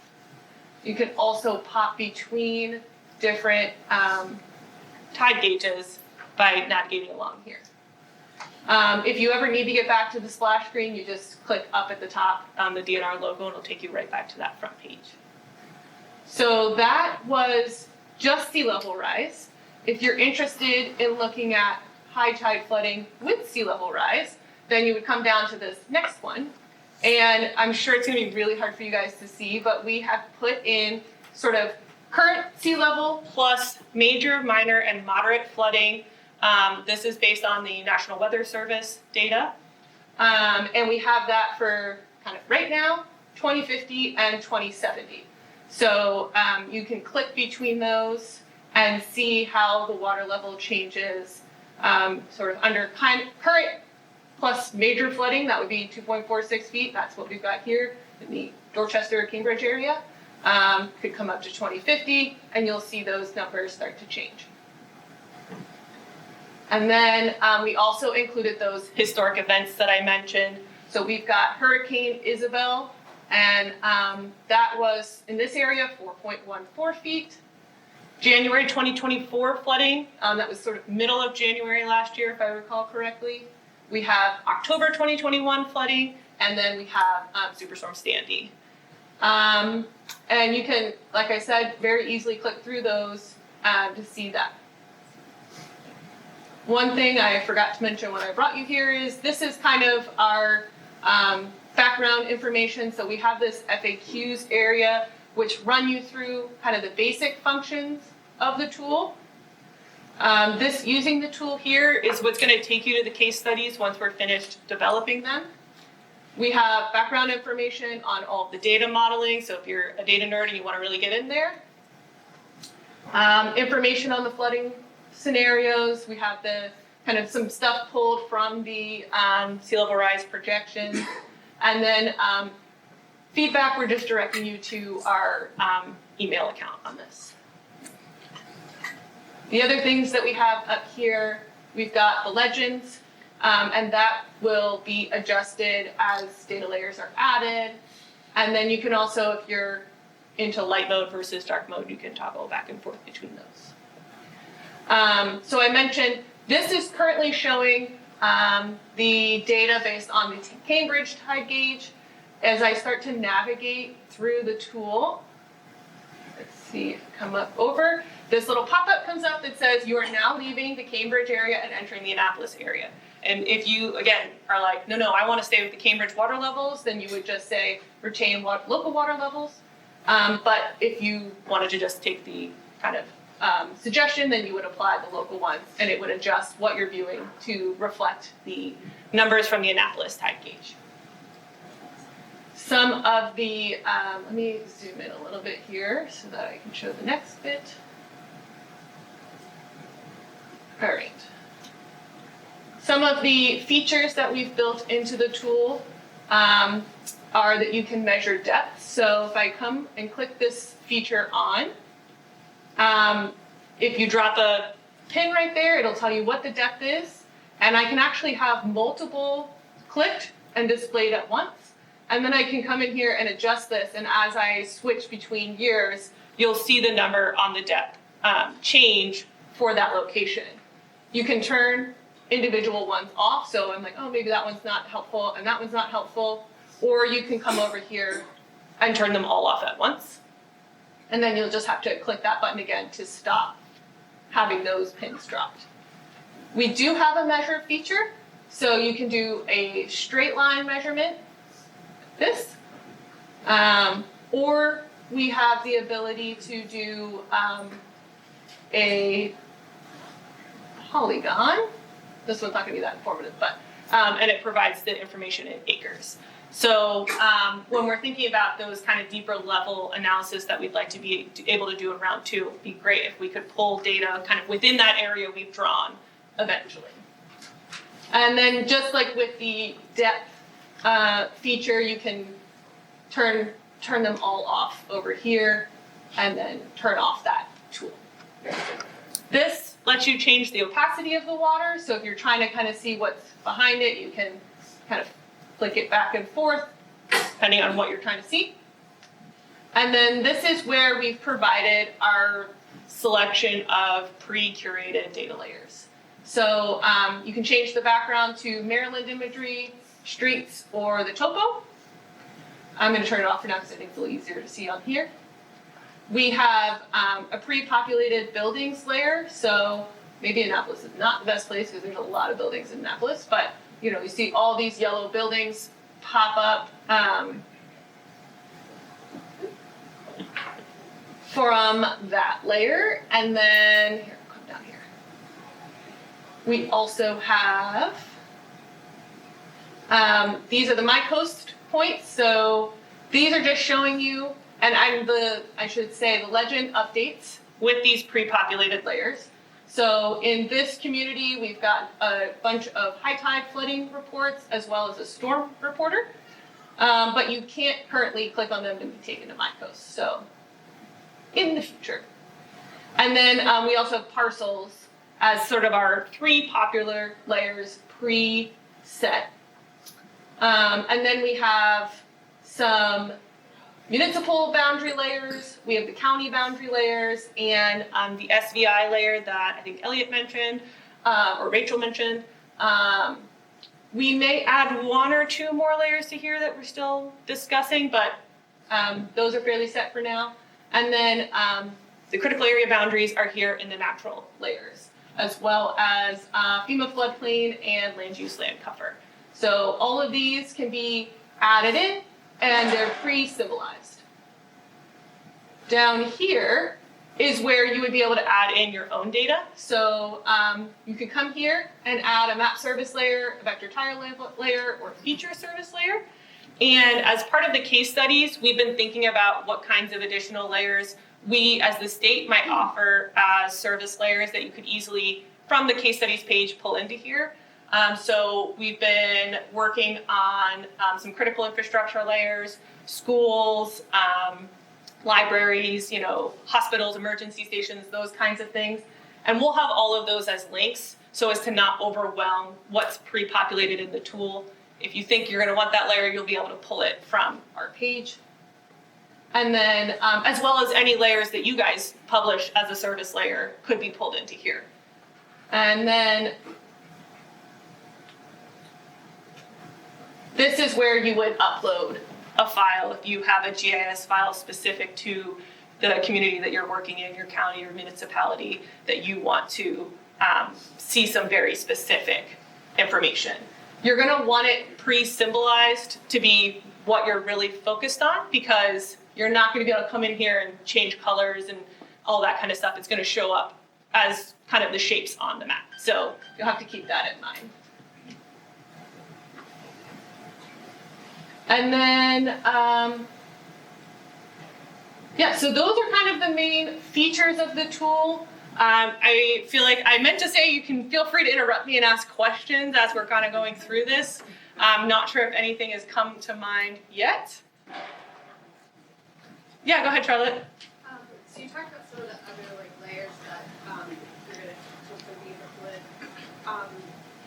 You can also pop between different tide gauges by navigating along here. If you ever need to get back to the splash screen, you just click up at the top on the DNR logo, and it'll take you right back to that front page. So that was just sea level rise. If you're interested in looking at high tide flooding with sea level rise, then you would come down to this next one. And I'm sure it's going to be really hard for you guys to see, but we have put in sort of current sea level plus major, minor, and moderate flooding. This is based on the National Weather Service data. And we have that for kind of right now, 2050 and 2070. So you can click between those and see how the water level changes sort of under current plus major flooding. That would be 2.46 feet. That's what we've got here in the Dorchester, Cambridge area. Could come up to 2050, and you'll see those numbers start to change. And then we also included those historic events that I mentioned. So we've got Hurricane Isabel, and that was in this area 4.14 feet. January 2024 flooding, that was sort of middle of January last year, if I recall correctly. We have October 2021 flooding, and then we have Superstorm Sandy. And you can, like I said, very easily click through those to see that. One thing I forgot to mention when I brought you here is this is kind of our background information. So we have this FAQs area which run you through kind of the basic functions of the tool. This using the tool here is what's going to take you to the case studies once we're finished developing them. We have background information on all of the data modeling, so if you're a data nerd and you want to really get in there. Information on the flooding scenarios. We have the kind of some stuff pulled from the sea level rise projections. And then feedback, we're just directing you to our email account on this. The other things that we have up here, we've got the legends, and that will be adjusted as data layers are added. And then you can also, if you're into light mode versus dark mode, you can toggle back and forth between those. So I mentioned this is currently showing the data based on the Cambridge tide gauge. As I start to navigate through the tool, let's see if I come up over, this little pop-up comes up that says you are now leaving the Cambridge area and entering the Annapolis area. And if you, again, are like, no, I want to stay with the Cambridge water levels, then you would just say retain local water levels. But if you wanted to just take the kind of suggestion, then you would apply the local ones, and it would adjust what you're viewing to reflect the numbers from the Annapolis tide gauge. Some of the, let me zoom in a little bit here so that I can show the next bit. All right. Some of the features that we've built into the tool are that you can measure depth. So if I come and click this feature on, if you drop a pin right there, it'll tell you what the depth is. And I can actually have multiple clicked and displayed at once. And then I can come in here and adjust this. And as I switch between years, you'll see the number on the depth change for that location. You can turn individual ones off. So I'm like, oh, maybe that one's not helpful and that one's not helpful. Or you can come over here and turn them all off at once. And then you'll just have to click that button again to stop having those pins dropped. We do have a measure feature. So you can do a straight line measurement, this, or we have the ability to do a polygon. This one's not going to be that informative, but and it provides the information in acres. So when we're thinking about those kind of deeper level analysis that we'd like to be able to do in round 2, it'd be great if we could pull data kind of within that area we've drawn eventually. And then just like with the depth feature, you can turn them all off over here and then turn off that tool. This lets you change the opacity of the water. So if you're trying to kind of see what's behind it, you can kind of flick it back and forth depending on what you're trying to see. And then this is where we've provided our selection of pre-curated data layers. So you can change the background to Maryland imagery, streets, or the topo. I'm going to turn it off for now because I think it's a little easier to see on here. We have a pre-populated buildings layer. So maybe Annapolis is not the best place because there's a lot of buildings in Annapolis, but you know, you see all these yellow buildings pop up from that layer. And then, here, come down here. We also have, these are the My Coast points. So these are just showing you, and I should say the legend updates with these pre-populated layers. So in this community, we've got a bunch of high tide flooding reports as well as a storm reporter. But you can't currently click on them to be taken to My Coast. So in the future. And then we also have parcels as sort of our 3 popular layers pre-set. And then we have some municipal boundary layers, we have the county boundary layers, and the SVI layer that I think Elliott mentioned, or Rachel mentioned. We may add 1 or 2 more layers to here that we're still discussing, but those are fairly set for now. And then the critical area boundaries are here in the natural layers, as well as FEMA floodplain and land use land cover. So all of these can be added in, and they're pre-symbolized. Down here is where you would be able to add in your own data. So you can come here and add a map service layer, a vector tile layer, or feature service layer. And as part of the case studies, we've been thinking about what kinds of additional layers we as the state might offer as service layers that you could easily, from the case studies page, pull into here. So we've been working on some critical infrastructure layers, schools, libraries, hospitals, emergency stations, those kinds of things. And we'll have all of those as links so as to not overwhelm what's pre-populated in the tool. If you think you're going to want that layer, you'll be able to pull it from our page. And then, as well as any layers that you guys publish as a service layer could be pulled into here. And then this is where you would upload a file if you have a GIS file specific to the community that you're working in, your county or municipality, that you want to see some very specific information. You're going to want it pre-symbolized to be what you're really focused on, because you're not going to be able to come in here and change colors and all that kind of stuff. It's going to show up as kind of the shapes on the map. So you'll have to keep that in mind. And then, so those are kind of the main features of the tool. I feel like I meant to say you can feel free to interrupt me and ask questions as we're kind of going through this. I'm not sure if anything has come to mind yet. Yeah, go ahead, Charlotte. So you talked about some of the other layers that you're going to hopefully be with.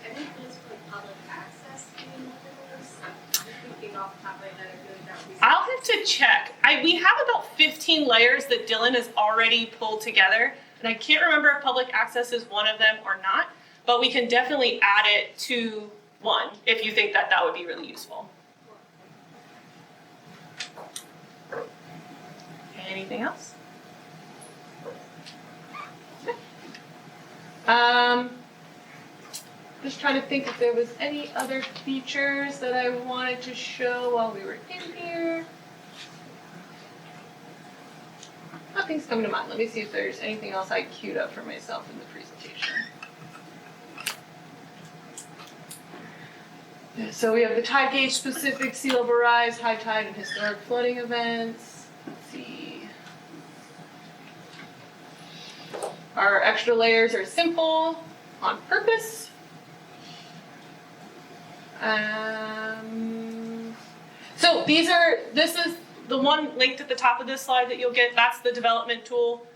Any plans for public access being one of those? Thinking off the top of my head, I feel like that would be. I'll have to check. We have about 15 layers that Dylan has already pulled together, and I can't remember if public access is one of them or not, but we can definitely add it to one if you think that that would be really useful. Anything else? Okay. Just trying to think if there was any other features that I wanted to show while we were in here. Nothing's coming to mind. Let me see if there's anything else I queued up for myself in the presentation. So we have the tide gauge specific sea level rise, high tide, and historic flooding events. Let's see. Our extra layers are simple on purpose. So this is the one linked at the top of this slide that you'll get. That's the development tool,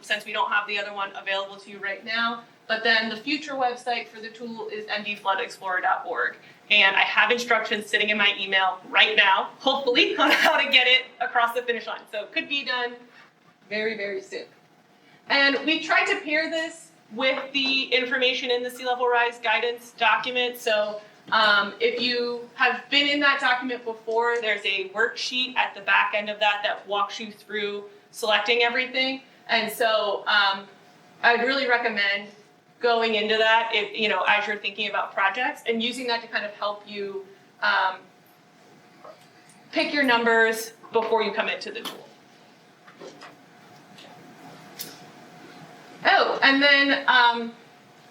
since we don't have the other one available to you right now. But then the future website for the tool is mdfloodexplorer.org. And I have instructions sitting in my email right now, hopefully, on how to get it across the finish line. So it could be done very, very soon. And we tried to pair this with the information in the sea level rise guidance document. So if you have been in that document before, there's a worksheet at the back end of that walks you through selecting everything. And so I'd really recommend going into that if, as you're thinking about projects, and using that to kind of help you pick your numbers before you come into the tool. Oh, and then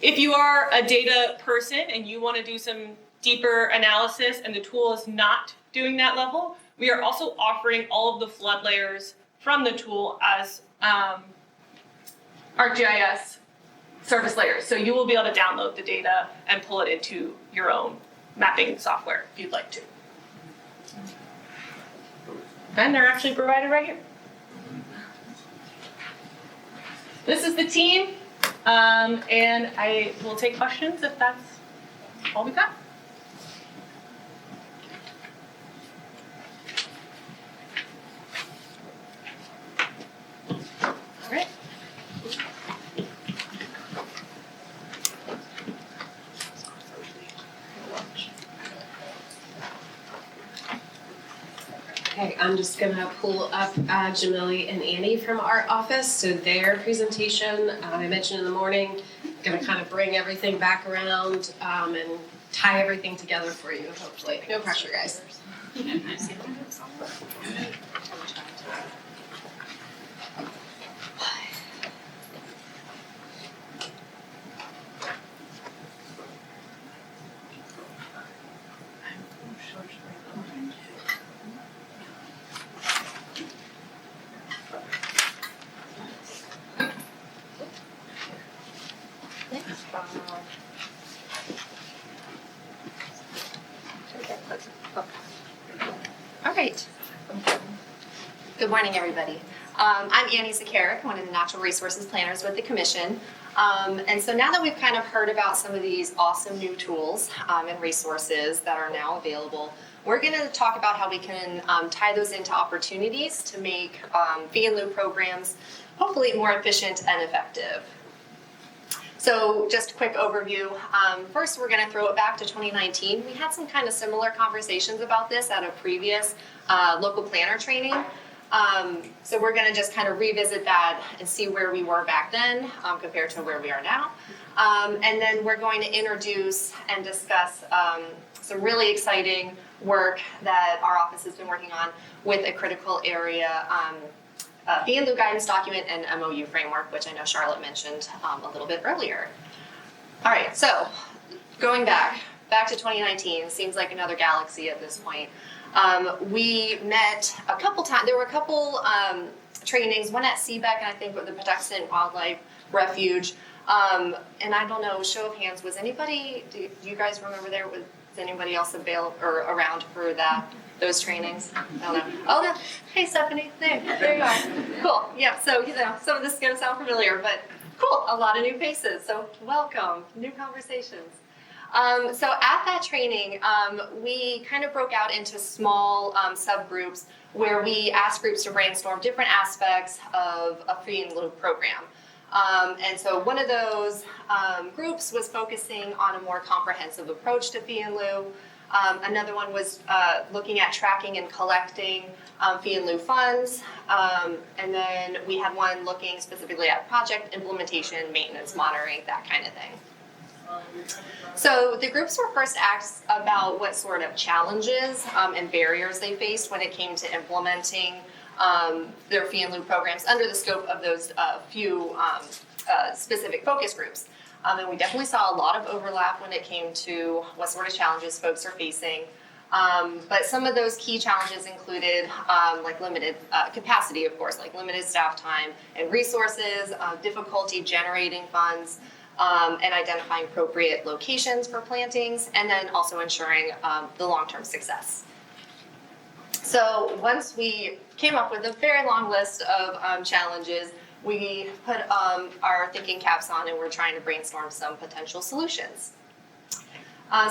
if you are a data person and you want to do some deeper analysis and the tool is not doing that level, we are also offering all of the flood layers from the tool as ArcGIS surface layers. So you will be able to download the data and pull it into your own mapping software if you'd like to. And they're actually provided right here. This is the team, and I will take questions if that's all we got. All right. Okay, I'm just gonna pull up Jamileh and Annie from our office. So their presentation, I mentioned in the morning, gonna kind of bring everything back around and tie everything together for you, hopefully. No pressure, guys. All right. Good morning, everybody. I'm Annie Sekerak, one of the natural resources planners with the Commission. And so now that we've kind of heard about some of these awesome new tools and resources that are now available, we're going to talk about how we can tie those into opportunities to make fee and lieu programs hopefully more efficient and effective. So just a quick overview. First, we're going to throw it back to 2019. We had some kind of similar conversations about this at a previous local planner training. So we're going to just kind of revisit that and see where we were back then compared to where we are now. And then we're going to introduce and discuss some really exciting work that our office has been working on with a critical area fee and lieu guidance document and MOU framework, which I know Charlotte mentioned a little bit earlier. All right, so going back to 2019, seems like another galaxy at this point. We met a couple times. There were a couple trainings, one at CBEC and I think with the Patuxent Wildlife Refuge. And I don't know, show of hands, was anybody, do you guys remember there, was anybody else available or around for those trainings? I don't know. Oh, no. Hey, Stephanie. There you are. Cool. Yeah, so, some of this is going to sound familiar, but cool. A lot of new faces. So welcome. New conversations. So at that training, we kind of broke out into small subgroups where we asked groups to brainstorm different aspects of a fee and lieu program. And so one of those groups was focusing on a more comprehensive approach to fee and lieu. Another one was looking at tracking and collecting fee and lieu funds. And then we had one looking specifically at project implementation, maintenance, monitoring, that kind of thing. So the groups were first asked about what sort of challenges and barriers they faced when it came to implementing their fee and lieu programs under the scope of those few specific focus groups. And we definitely saw a lot of overlap when it came to what sort of challenges folks are facing. But some of those key challenges included like limited capacity, of course, like limited staff time and resources, difficulty generating funds, and identifying appropriate locations for plantings, and then also ensuring the long-term success. So once we came up with a very long list of challenges, we put our thinking caps on and we're trying to brainstorm some potential solutions.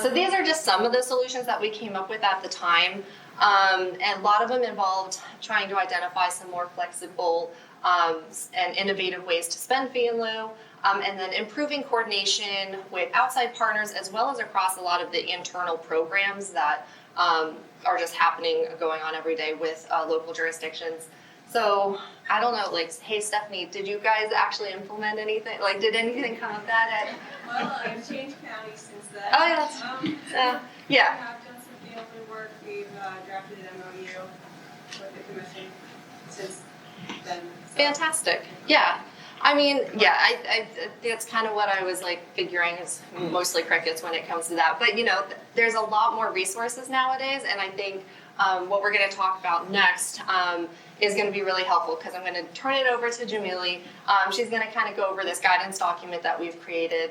So these are just some of the solutions that we came up with at the time. And a lot of them involved trying to identify some more flexible and innovative ways to spend fee and lieu, and then improving coordination with outside partners as well as across a lot of the internal programs that are just happening, going on every day with local jurisdictions. So I don't know, like, hey Stephanie, did you guys actually implement anything? Like, did anything come of that? Well, I've changed counties since then. Oh yeah, yeah. We have done some fee and lieu work. We've drafted an MOU with the commission since then. So. Fantastic. Yeah. I mean, yeah, I that's kind of what I was like figuring is mostly crickets when it comes to that. But you know, there's a lot more resources nowadays, and I think what we're going to talk about next is going to be really helpful because I'm going to turn it over to Jamileh. She's going to kind of go over this guidance document that we've created.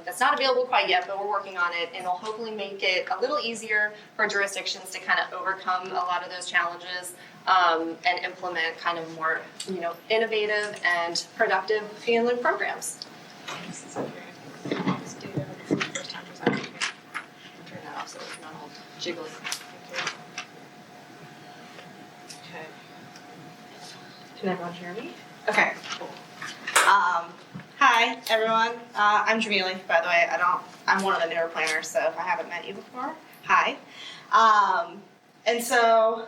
It's not available quite yet, but we're working on it, and it'll hopefully make it a little easier for jurisdictions to kind of overcome a lot of those challenges and implement kind of more, you know, innovative and productive fee and lieu programs. Just do that for the first time for a second. Turn that off so it's not all jiggly. Okay. Can everyone hear me? Okay, cool. Hi, everyone. I'm Jamileh, by the way. I'm one of the newer planners, so if I haven't met you before, hi. And so,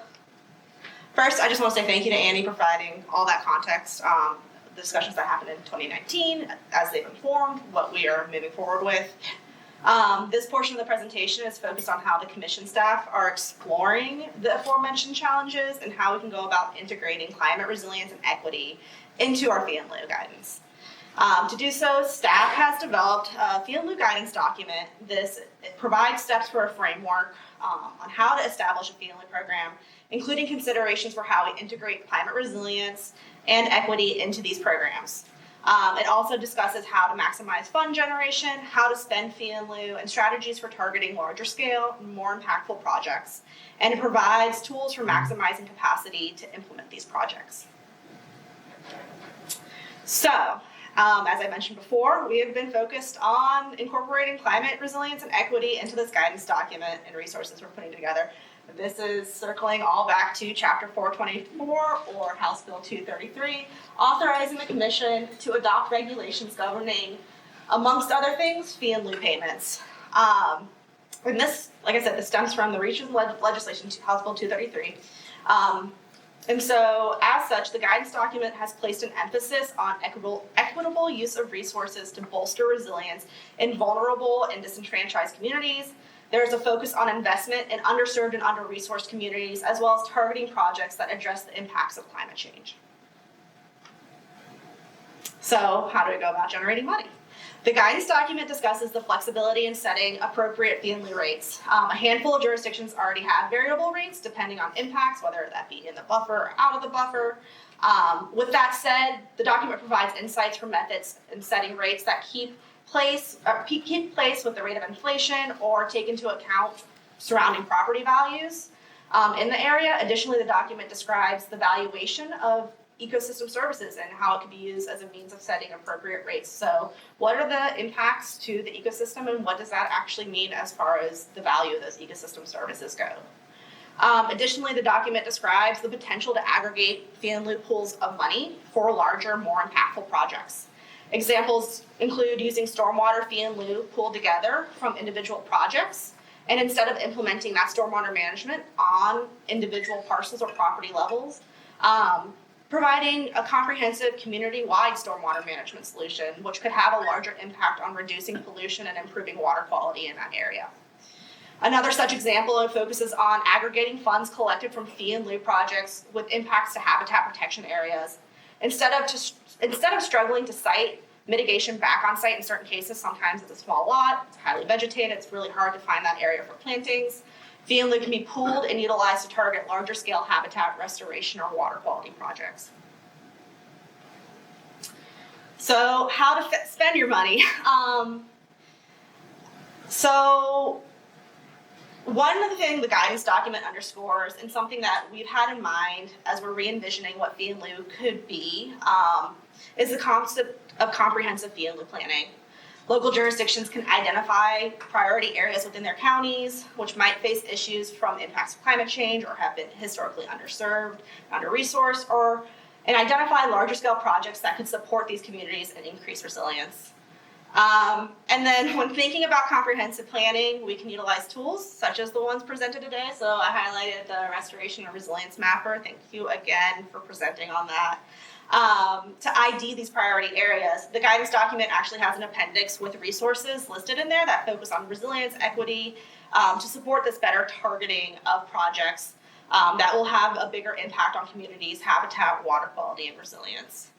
first, I just want to say thank you to Annie for providing all that context, the discussions that happened in 2019, as they've informed what we are moving forward with. This portion of the presentation is focused on how the commission staff are exploring the aforementioned challenges and how we can go about integrating climate resilience and equity into our fee and lieu guidance. To do so, staff has developed a fee and lieu guidance document. It provides steps for a framework on how to establish a fee and lieu program, including considerations for how we integrate climate resilience and equity into these programs. It also discusses how to maximize fund generation, how to spend fee and lieu, and strategies for targeting larger scale and more impactful projects. And it provides tools for maximizing capacity to implement these projects. So, as I mentioned before, we have been focused on incorporating climate resilience and equity into this guidance document and resources we're putting together. This is circling all back to Chapter 424 or House Bill 233, authorizing the Commission to adopt regulations governing, amongst other things, fee and lieu payments. And this, like I said, this stems from the recent legislation, House Bill 233. And so, as such, the guidance document has placed an emphasis on equitable use of resources to bolster resilience in vulnerable and disenfranchised communities. There is a focus on investment in underserved and under-resourced communities, as well as targeting projects that address the impacts of climate change. So, how do we go about generating money? The guidance document discusses the flexibility in setting appropriate fee and lieu rates. A handful of jurisdictions already have variable rates depending on impacts, whether that be in the buffer or out of the buffer. With that said, the document provides insights for methods in setting rates that keep pace with the rate of inflation or take into account surrounding property values in the area. Additionally, the document describes the valuation of ecosystem services and how it could be used as a means of setting appropriate rates. So what are the impacts to the ecosystem and what does that actually mean as far as the value of those ecosystem services go? Additionally, the document describes the potential to aggregate fee and lieu pools of money for larger, more impactful projects. Examples include using stormwater fee and lieu pooled together from individual projects, and instead of implementing that stormwater management on individual parcels or property levels, providing a comprehensive community-wide stormwater management solution, which could have a larger impact on reducing pollution and improving water quality in that area. Another such example focuses on aggregating funds collected from fee and lieu projects with impacts to habitat protection areas. Instead of struggling to site mitigation back on site in certain cases, sometimes it's a small lot, it's highly vegetated, it's really hard to find that area for plantings. Fee and lieu can be pooled and utilized to target larger scale habitat restoration or water quality projects. So how to spend your money. So one of the things the guidance document underscores, and something that we've had in mind as we're re-envisioning what fee and lieu could be, is the concept of comprehensive fee and lieu planning. Local jurisdictions can identify priority areas within their counties, which might face issues from impacts of climate change or have been historically underserved, under-resourced, and identify larger scale projects that could support these communities and increase resilience. And then when thinking about comprehensive planning, we can utilize tools such as the ones presented today. So I highlighted the Restoration and Resilience Mapper. Thank you again for presenting on that. To ID these priority areas, the guidance document actually has an appendix with resources listed in there that focus on resilience, equity, to support this better targeting of projects that will have a bigger impact on communities, habitat, water quality, and resilience.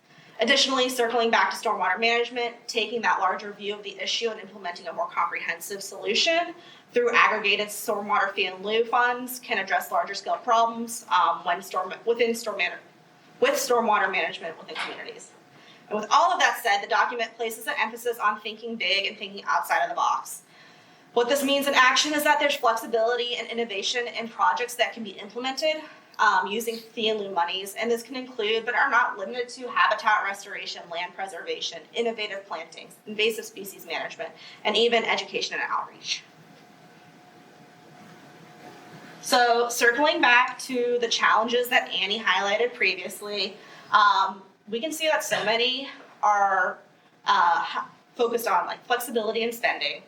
Additionally, circling back to stormwater management, taking that larger view of the issue and implementing a more comprehensive solution through aggregated stormwater fee and lieu funds can address larger scale problems with stormwater management within communities. And with all of that said, the document places an emphasis on thinking big and thinking outside of the box. What this means in action is that there's flexibility and innovation in projects that can be implemented using fee and lieu monies, and this can include, but are not limited to, habitat restoration, land preservation, innovative plantings, invasive species management, and even education and outreach. So circling back to the challenges that Annie highlighted previously, we can see that so many are focused on like flexibility in spending,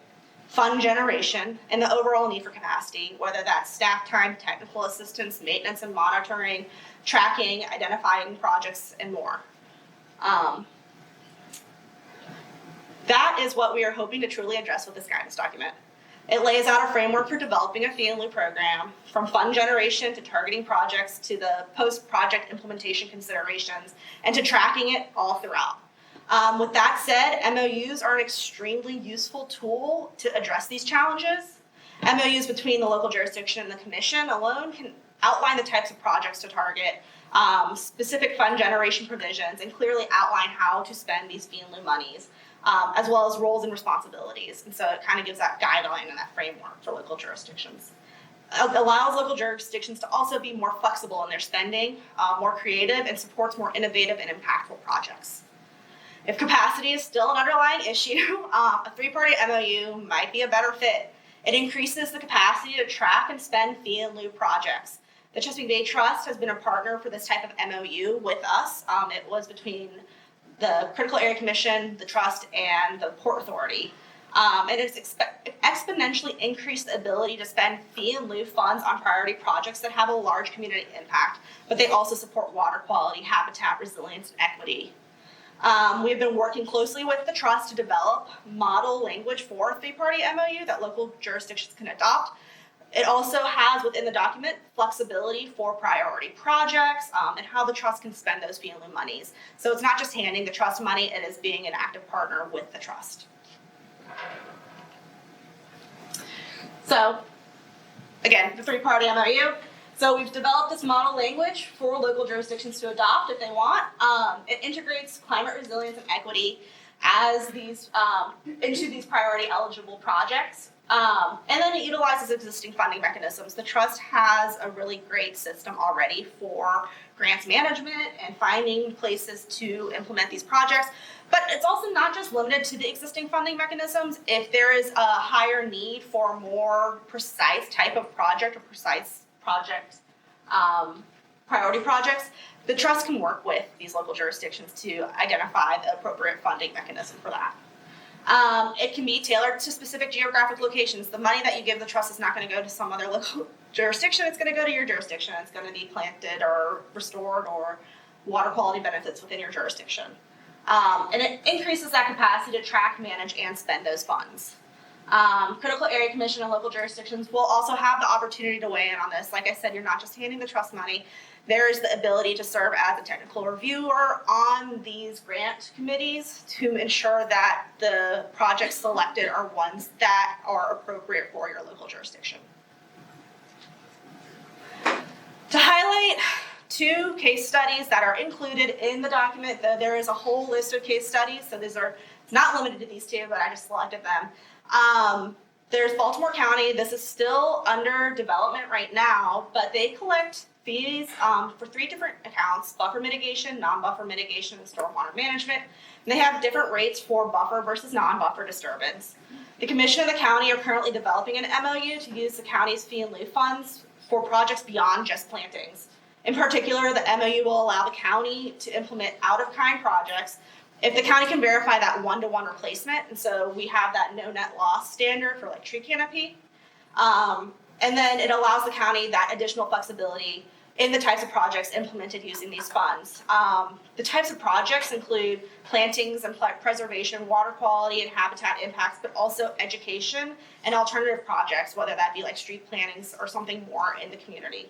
fund generation, and the overall need for capacity, whether that's staff time, technical assistance, maintenance and monitoring, tracking, identifying projects, and more. That is what we are hoping to truly address with this guidance document. It lays out a framework for developing a fee and lieu program, from fund generation to targeting projects to the post-project implementation considerations, and to tracking it all throughout. With that said, MOUs are an extremely useful tool to address these challenges. MOUs between the local jurisdiction and the commission alone can outline the types of projects to target, specific fund generation provisions, and clearly outline how to spend these fee and lieu monies, as well as roles and responsibilities. And so it kind of gives that guideline and that framework for local jurisdictions. It allows local jurisdictions to also be more flexible in their spending, more creative, and supports more innovative and impactful projects. If capacity is still an underlying issue, a three-party MOU might be a better fit. It increases the capacity to track and spend fee and lieu projects. The Chesapeake Bay Trust has been a partner for this type of MOU with us. It was between the Critical Area Commission, the Trust, and the Port Authority. And it's exponentially increased the ability to spend fee and lieu funds on priority projects that have a large community impact, but they also support water quality, habitat, resilience, and equity. We've been working closely with the Trust to develop model language for a three-party MOU that local jurisdictions can adopt. It also has within the document flexibility for priority projects and how the Trust can spend those fee and lieu monies. So it's not just handing the Trust money, it is being an active partner with the Trust. So again, the three-party MOU. So we've developed this model language for local jurisdictions to adopt if they want. It integrates climate resilience and equity as these into these priority eligible projects. And then it utilizes existing funding mechanisms. The Trust has a really great system already for grants management and finding places to implement these projects. But it's also not just limited to the existing funding mechanisms. If there is a higher need for a more precise type of project or precise project, priority projects, the Trust can work with these local jurisdictions to identify the appropriate funding mechanism for that. It can be tailored to specific geographic locations. The money that you give the Trust is not going to go to some other local jurisdiction. It's going to go to your jurisdiction. It's going to be planted or restored or water quality benefits within your jurisdiction. And it increases that capacity to track, manage, and spend those funds. Critical Area Commission and local jurisdictions will also have the opportunity to weigh in on this. Like I said, you're not just handing the Trust money. There's the ability to serve as a technical reviewer on these grant committees to ensure that the projects selected are ones that are appropriate for your local jurisdiction. To highlight 2 case studies that are included in the document, though there is a whole list of case studies, so these are not limited to these 2, but I just selected them. There's Baltimore County. This is still under development right now, but they collect fees for 3 different accounts: buffer mitigation, non-buffer mitigation, and stormwater management. And they have different rates for buffer versus non-buffer disturbance. The Commission and the county are currently developing an MOU to use the county's fee and lieu funds for projects beyond just plantings. In particular, the MOU will allow the county to implement out-of-kind projects if the county can verify that one-to-one replacement. And so we have that no net loss standard for like tree canopy. And then it allows the county that additional flexibility in the types of projects implemented using these funds. The types of projects include plantings and preservation, water quality and habitat impacts, but also education and alternative projects, whether that be like street plantings or something more in the community.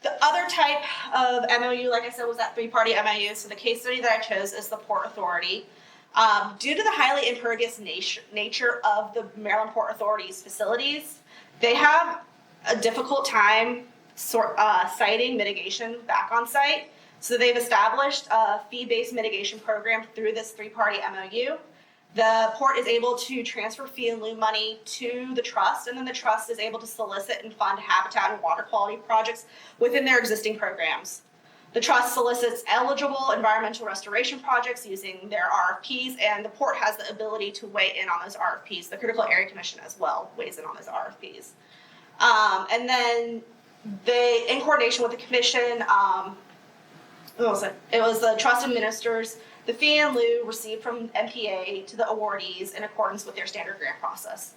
The other type of MOU, like I said, was that three-party MOU. So the case study that I chose is the Port Authority. Due to the highly impervious nature of the Maryland Port Authority's facilities, they have a difficult time citing mitigation back on site. So they've established a fee-based mitigation program through this three-party MOU. The port is able to transfer fee and lieu money to the trust, and then the trust is able to solicit and fund habitat and water quality projects within their existing programs. The trust solicits eligible environmental restoration projects using their RFPs, and the port has the ability to weigh in on those RFPs. The Critical Area Commission as well weighs in on those RFPs. And then they, in coordination with the commission, it was the trust administers the fee and lieu received from MPA to the awardees in accordance with their standard grant process.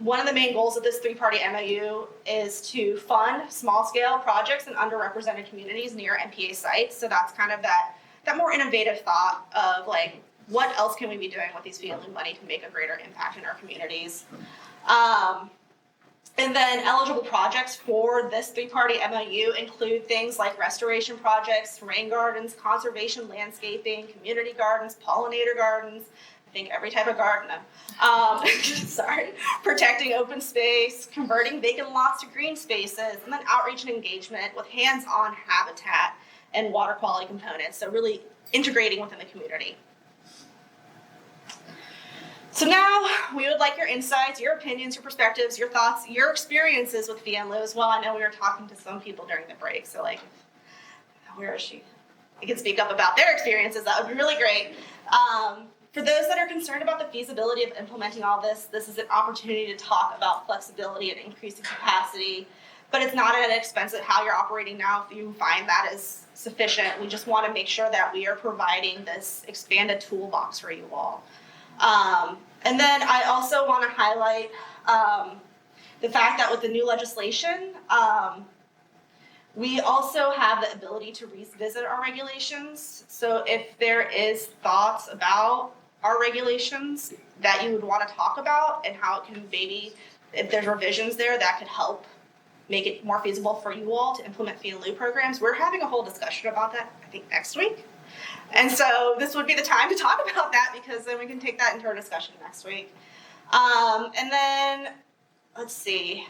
One of the main goals of this three-party MOU is to fund small-scale projects in underrepresented communities near MPA sites. So that's kind of that more innovative thought of like, what else can we be doing with these fee and lieu money to make a greater impact in our communities? And then eligible projects for this three-party MOU include things like restoration projects, rain gardens, conservation landscaping, community gardens, pollinator gardens, I think every type of garden. Protecting open space, converting vacant lots to green spaces, and then outreach and engagement with hands-on habitat and water quality components. So really integrating within the community. So now we would like your insights, your opinions, your perspectives, your thoughts, your experiences with fee and lieu as well. I know we were talking to some people during the break, so like, where is she? I can speak up about their experiences. That would be really great. For those that are concerned about the feasibility of implementing all this, this is an opportunity to talk about flexibility and increasing capacity, but it's not at an expense of how you're operating now if you find that is sufficient. We just want to make sure that we are providing this expanded toolbox for you all. And then I also want to highlight the fact that with the new legislation, we also have the ability to revisit our regulations. So if there is thoughts about our regulations that you would want to talk about and how it can maybe, if there's revisions there that could help make it more feasible for you all to implement fee and lieu programs, we're having a whole discussion about that, I think, next week. And so this would be the time to talk about that because then we can take that into our discussion next week. And then, let's see,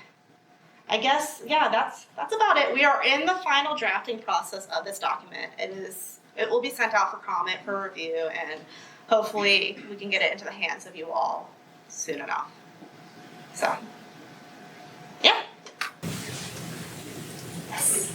I guess, yeah, that's about it. We are in the final drafting process of this document. It will be sent out for comment, for review, and hopefully we can get it into the hands of you all soon enough. So, yeah. Yes.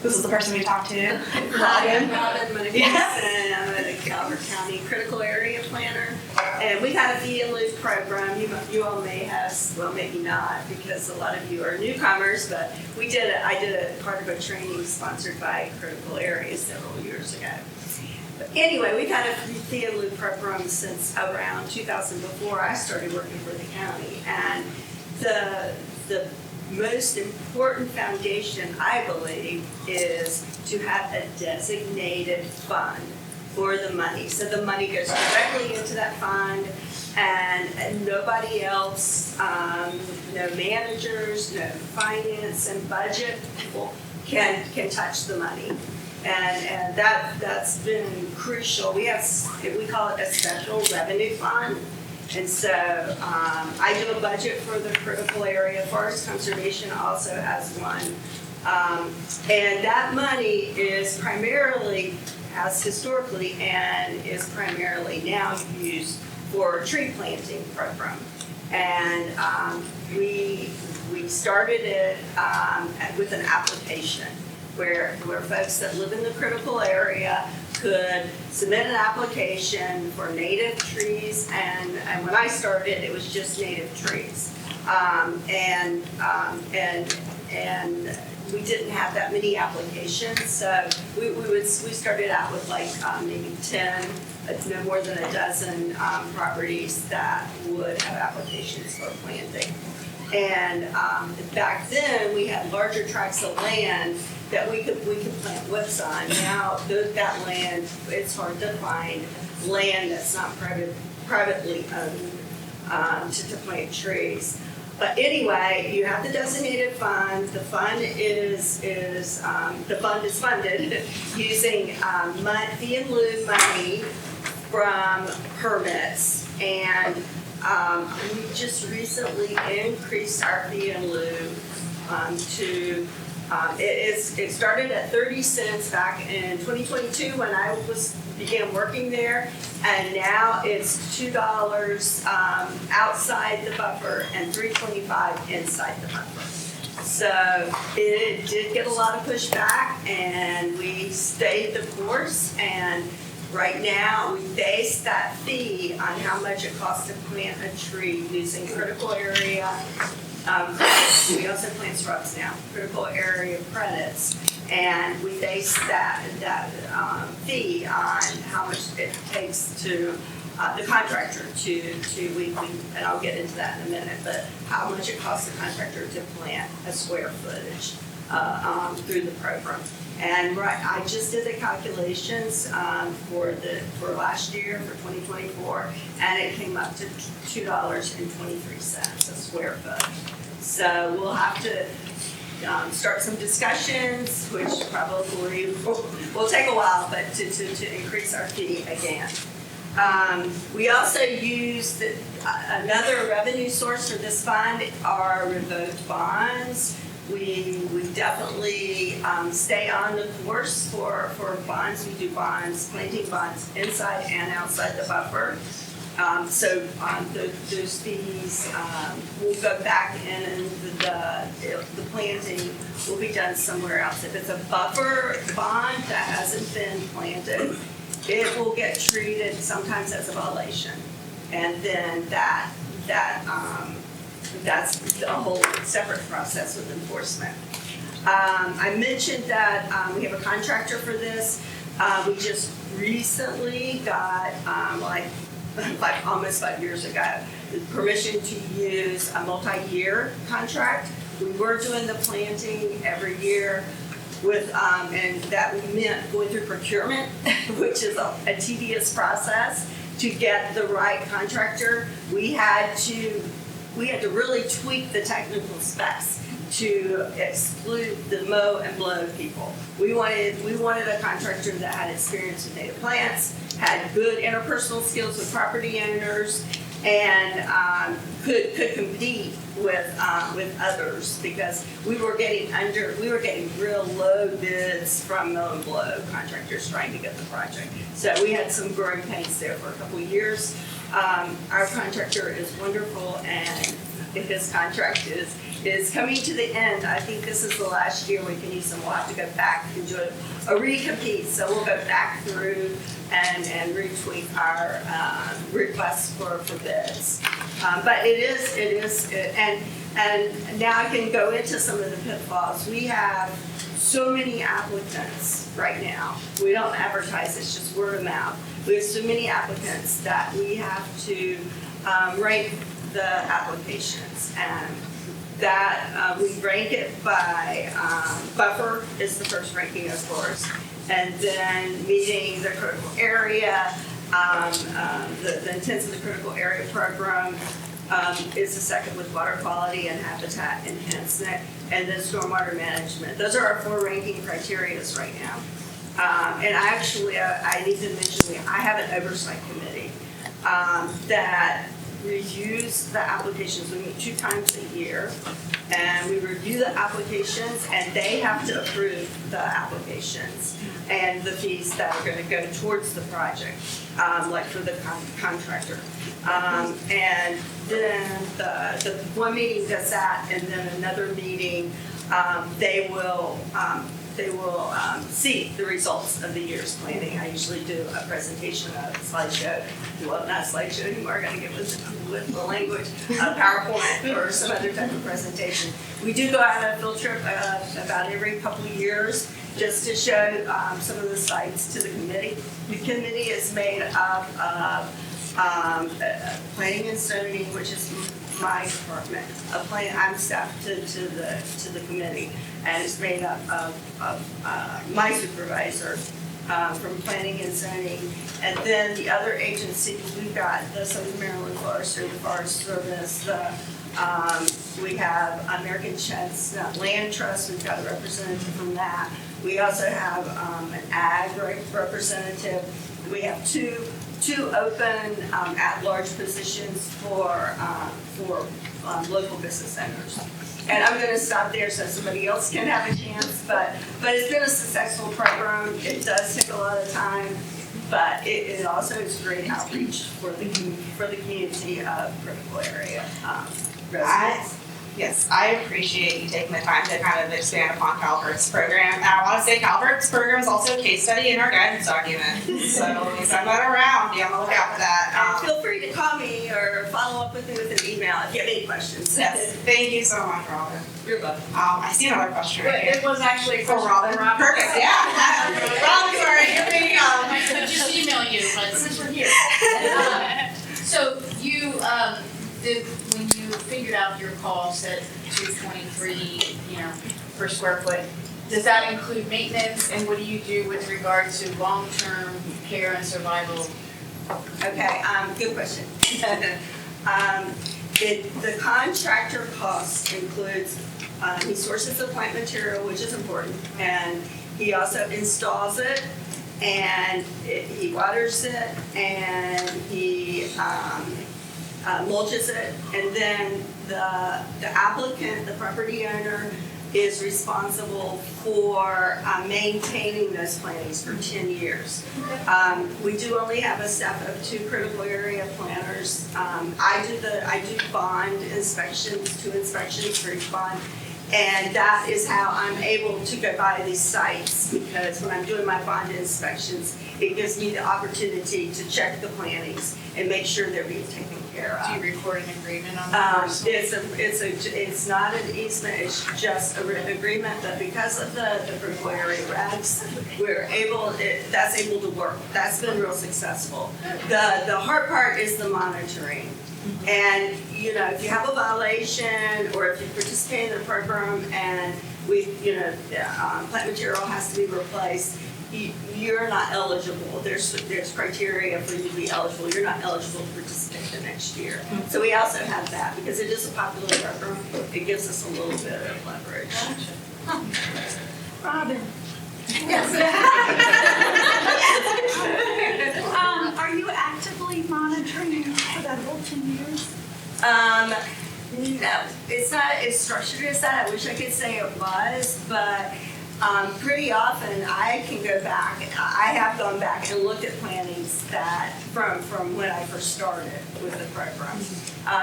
This is the person we talked to. Hi, I'm Robin Mitigation, and I'm a Calvert County Critical Area Planner. And we've had a fee and lieu program. You all may have, well, maybe not, because a lot of you are newcomers. But I did a part of a training sponsored by Critical Area several years ago. But anyway, we've had a fee and lieu program since around 2000, before I started working for the county. And the most important foundation, I believe, is to have a designated fund for the money. So the money goes directly into that fund, and nobody else, no managers, no finance and budget people can touch the money. And that's been crucial. We call it a special revenue fund. And so I do a budget for the critical area. Forest Conservation also has one. And that money is primarily, has historically, and is primarily now used for tree planting program. And we started it with an application where folks that live in the critical area could submit an application for native trees, and when I started, it was just native trees, and we didn't have that many applications, so we started out with like maybe 10, no more than a dozen properties that would have applications for planting, and back then we had larger tracts of land that we could plant woods on. Now that land, it's hard to find land that's not privately owned to plant trees. But anyway, you have the designated fund. The fund is funded using fee and lieu money from permits, and we just recently increased our fee and lieu it started at 30 cents back in 2022 when I began working there, and now it's $2 outside the buffer and $3.25 inside the buffer. So it did get a lot of pushback, and we stayed the course, and right now we base that fee on how much it costs to plant a tree using critical area credits. We also plant shrubs now, critical area credits, and we base that fee on how much it takes to the contractor and I'll get into that in a minute, but how much it costs the contractor to plant a square footage through the program. And I just did the calculations for last year, for 2024, and it came up to $2.23 a square foot. So we'll have to start some discussions, which probably will take a while, but to increase our fee again. We also use another revenue source for this fund are revoked bonds. We definitely stay on the course for bonds. We do bonds, planting bonds inside and outside the buffer. So those fees will go back in, and the planting will be done somewhere else. If it's a buffer bond that hasn't been planted, it will get treated sometimes as a violation, and then that's a whole separate process with enforcement. I mentioned that we have a contractor for this. We just recently got, like almost 5 years ago, permission to use a multi-year contract. We were doing the planting every year with, and that meant going through procurement, which is a tedious process to get the right contractor. We had to really tweak the technical specs to exclude the mow and blow people. We wanted a contractor that had experience with native plants, had good interpersonal skills with property owners, and could compete with others, because we were getting real low bids from mow and blow contractors trying to get the project. So we had some growing pains there for a couple of years. Our contractor is wonderful, and his contract is coming to the end. I think this is the last year we can use them. We'll have to go back and do a recompete. So we'll go back through and retweak our requests for bids. But it is, and now I can go into some of the pitfalls. We have so many applicants right now. We don't advertise, it's just word of mouth. We have so many applicants that we have to rank the applications, and that we rank it by buffer is the first ranking, of course, and then meeting the critical area, the intents of the critical area program is the second, with water quality and habitat enhancement, and then stormwater management. Those are our 4 ranking criteria right now. And I need to mention, I have an oversight committee that reviews the applications. We meet 2 times a year, and we review the applications, and they have to approve the applications and the fees that are going to go towards the project, like for the contractor. And then the one meeting does that, and then another meeting they will see the results of the year's planning. I usually do a presentation, a slideshow. Well, not a slideshow anymore. I got to get with the language, a PowerPoint or some other type of presentation. We do go out on a field trip about every couple of years, just to show some of the sites to the committee. The committee is made up of planning and zoning, which is my department. I'm staff to the committee, and it's made up of my supervisor, from planning and zoning. And then the other agencies, we've got the Southern Maryland Forestry, the Forest Service, we have American Chestnut Land Trust, we've got a representative from that. We also have an ag representative. We have two open at-large positions for local business owners. And I'm going to stop there so somebody else can have a chance. But it's been a successful program. It does take a lot of time, but it also is great outreach for the community of critical area residents. Yes, I appreciate you taking the time to kind of expand upon Calvert's program. And I want to say Calvert's program is also a case study in our guidance document. So we send that around. Be on the lookout for that. And feel free to call me or follow up with me with an email if you have any questions. Yes, thank you so much, Robin. You're welcome. I see another question right here. It was actually a for question Robin. Perfect, yeah. Robin, sorry, you're being I could just email you, but since we're here. So you when you figured out your cost at $223, per square foot, does that include maintenance, and what do you do with regard to long-term care and survival? Okay, good question. The contractor cost includes, he sources the plant material, which is important, and he also installs it, and he waters it, and he mulches it, and then the applicant, the property owner, is responsible for maintaining those plantings for 10 years. We do only have a staff of 2 critical area planners. I do bond inspections, 2 inspections for each bond. And that is how I'm able to go by these sites, because when I'm doing my bond inspections, it gives me the opportunity to check the plantings and make sure they're being taken care of. Do you record an agreement on that? It's not an easement, it's just an agreement that because of the critical area regs, that's able to work. That's been real successful. The hard part is the monitoring. And if you have a violation or if you participate in the program and plant material has to be replaced, you're not eligible. There's criteria for you to be eligible. You're not eligible to participate the next year. So we also have that because it is a popular program. It gives us a little bit of leverage. Robin. Yes. Are you actively monitoring for that whole 10 years? No, it's not as structured as that. I wish I could say it was, but pretty often I can go back. I have gone back and looked at plantings that from when I first started with the program.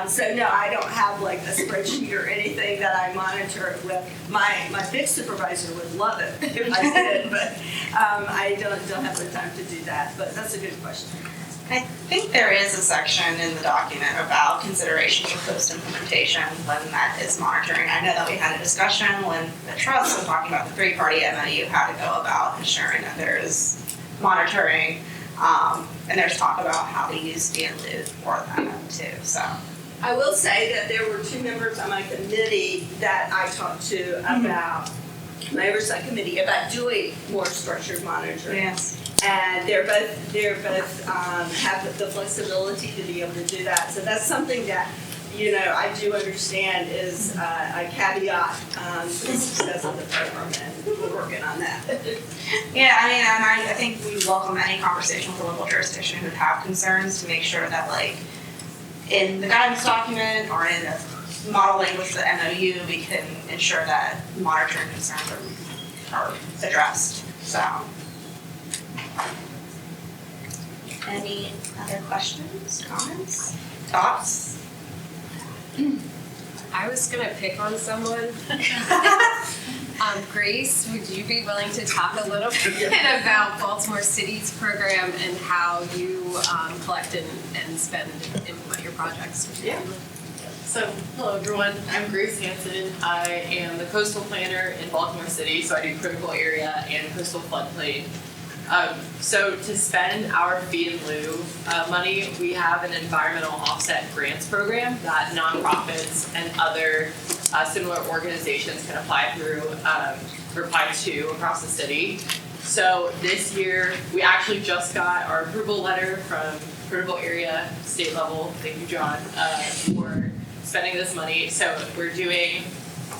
So no, I don't have like a spreadsheet or anything that I monitor it with. My big supervisor would love it if I did, but I don't have the time to do that. But that's a good question. I think there is a section in the document about considerations of post-implementation when that is monitoring. I know that we had a discussion when the trust was talking about the 3-party MOU, how to go about ensuring that there is monitoring, and there's talk about how to use the Lieu for that too. So I will say that there were 2 members on my committee that I talked to about my oversight committee about doing more structured monitoring. Yes. And they're both have the flexibility to be able to do that. So that's something that I do understand is a caveat to the success of the program, and we're working on that. Yeah, I think we welcome any conversation with a local jurisdiction who have concerns to make sure that in the guidance document or in the model language, the MOU, we can ensure that monitoring concerns are addressed. So. Any other questions, comments, thoughts? I was gonna pick on someone. Grace, would you be willing to talk a little bit about Baltimore City's program and how you collect and spend and implement your projects? Yeah. So, hello everyone, I'm Grace Hansen. I am the coastal planner in Baltimore City, so I do critical area and coastal floodplain. So to spend our fee in lieu money, we have an environmental offset grants program that nonprofits and other similar organizations can apply to across the city. So this year, we actually just got our approval letter from critical area state level, thank you, John, for spending this money. So we're doing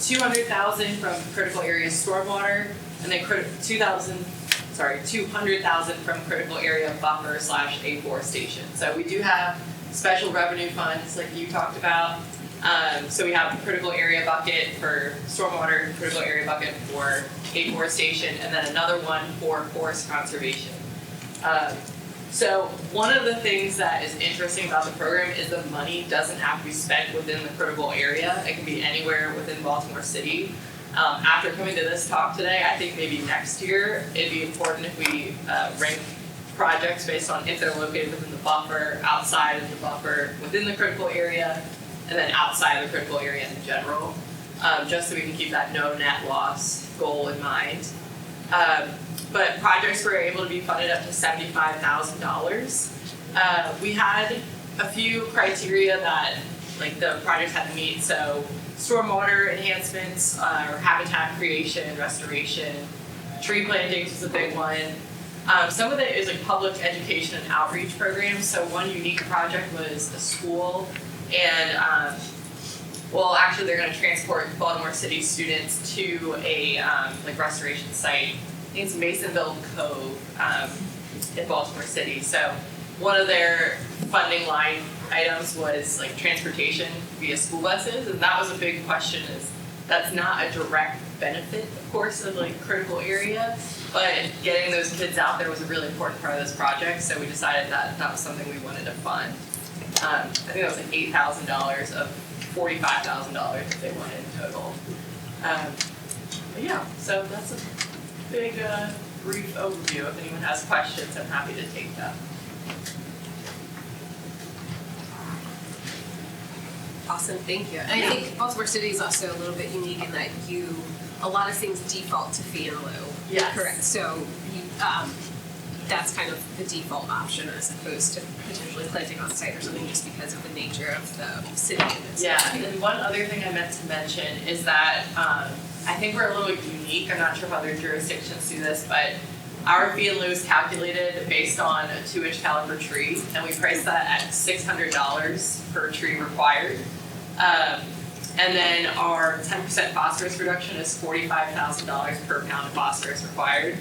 200,000 from critical area stormwater, and then 200,000 from critical area buffer / afforestation. So we do have special revenue funds like you talked about. So we have the critical area bucket for stormwater, critical area bucket for afforestation, and then another one for forest conservation. So one of the things that is interesting about the program is the money doesn't have to be spent within the critical area. It can be anywhere within Baltimore City. After coming to this talk today, I think maybe next year it'd be important if we rank projects based on if they're located within the buffer, outside of the buffer, within the critical area, and then outside of the critical area in general, just so we can keep that no net loss goal in mind. But projects were able to be funded up to $75,000. We had a few criteria that like the projects had to meet, so stormwater enhancements, or habitat creation, restoration, tree plantings was a big one. Some of it is like public education and outreach programs. So one unique project was a school, and well, actually they're going to transport Baltimore City students to a like restoration site. I think it's Masonville Cove in Baltimore City. So one of their funding line items was like transportation via school buses, and that was a big question. Is that's not a direct benefit, of course, of like critical area, but getting those kids out there was a really important part of this project. So we decided that that was something we wanted to fund. I think that was like $8,000 of $45,000 that they wanted in total. But yeah, so that's a big brief overview. If anyone has questions, I'm happy to take them. Awesome, thank you. And I think Baltimore City is also a little bit unique in that a lot of things default to fee and lieu. Yes. Correct. So that's kind of the default option as opposed to potentially planting on site or something just because of the nature of the city. Yeah, and one other thing I meant to mention is that I think we're a little unique. I'm not sure if other jurisdictions do this, but our fee and lieu is calculated based on a 2-inch caliber tree, and we price that at $600 per tree required. And then our 10% phosphorus reduction is $45,000 per pound of phosphorus required.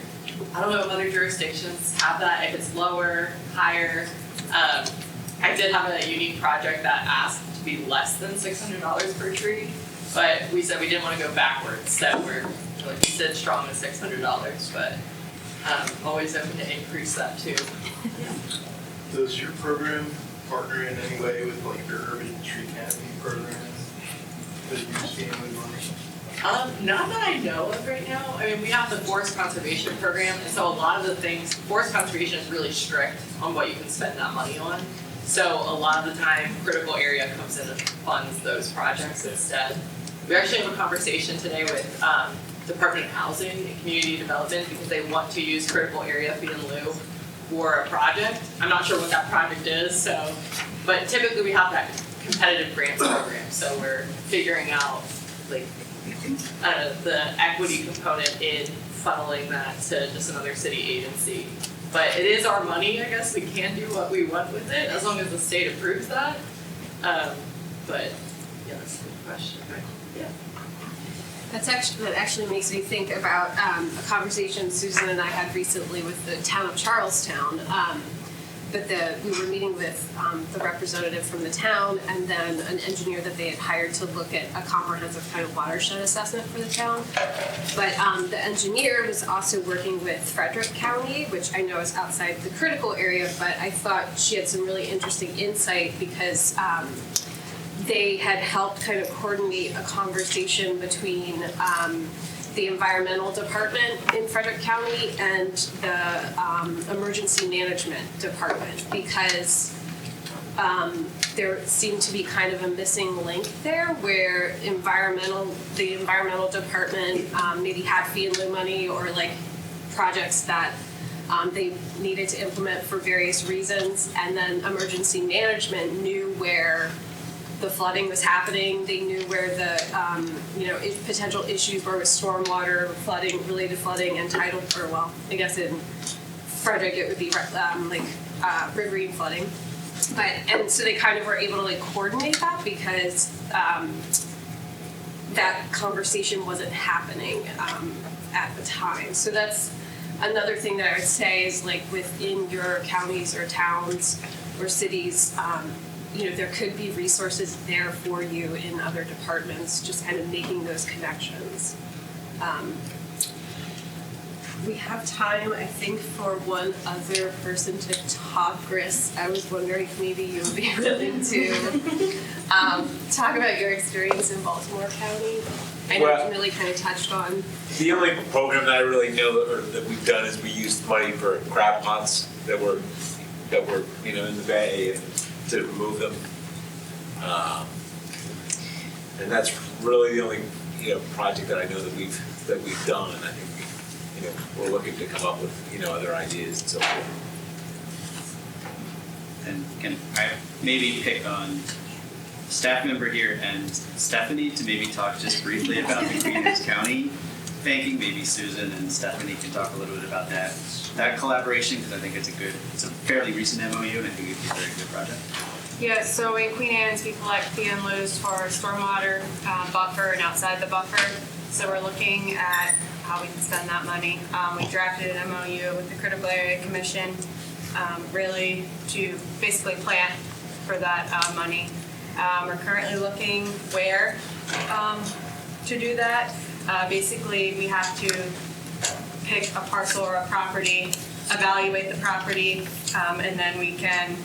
I don't know if other jurisdictions have that, if it's lower, higher. I did have a unique project that asked to be less than $600 per tree, but we said we didn't want to go backwards, so we're like we said strong at $600, but always open to increase that too. Does your program partner in any way with like your urban tree canopy programs that you use family money? Not that I know of right now. I mean, we have the forest conservation program, and so a lot of the things, forest conservation is really strict on what you can spend that money on. So a lot of the time, critical area comes in and funds those projects instead. We actually have a conversation today with Department of Housing and Community Development because they want to use critical area fee and lieu for a project. I'm not sure what that project is, but typically we have that competitive grants program, so we're figuring out like the equity component in funneling that to just another city agency. But it is our money, I guess. We can do what we want with it as long as the state approves that. But yeah, that's a good question. Yeah. That actually makes me think about a conversation Susan and I had recently with the town of Charlestown. We were meeting with the representative from the town and then an engineer that they had hired to look at a comprehensive kind of watershed assessment for the town. But the engineer was also working with Frederick County, which I know is outside the critical area, but I thought she had some really interesting insight because they had helped kind of coordinate a conversation between the environmental department in Frederick County and the emergency management department because there seemed to be kind of a missing link there where the environmental department maybe had fee and lieu money or like projects that they needed to implement for various reasons, and then emergency management knew where the flooding was happening. They knew where the potential issues were with stormwater, flooding, related flooding, and tidal, or well, I guess in Frederick it would be riverine flooding. And so they kind of were able to like coordinate that because that conversation wasn't happening at the time. So that's another thing that I would say is like within your counties or towns or cities, there could be resources there for you in other departments, just kind of making those connections. We have time, I think, for one other person to talk. Chris, I was wondering if maybe you would be willing to talk about your experience in Baltimore County. I know you really kind of touched on. The only program that I really know that we've done is we used money for crab pots that were in the bay and to remove them, and that's really the only project that I know that we've done. I think we're looking to come up with other ideas and so forth. And can I maybe pick on staff member here and Stephanie to maybe talk just briefly about the Queen Anne's County banking? Maybe Susan and Stephanie can talk a little bit about that collaboration, because I think it's a fairly recent MOU, and I think it'd be a very good project. Yeah, so in Queen Anne's, we collect fee and lieu for stormwater, buffer, and outside the buffer. So we're looking at how we can spend that money. We drafted an MOU with the Critical Area Commission, really to basically plan for that money. We're currently looking where to do that. Basically, we have to pick a parcel or a property, evaluate the property, and then we can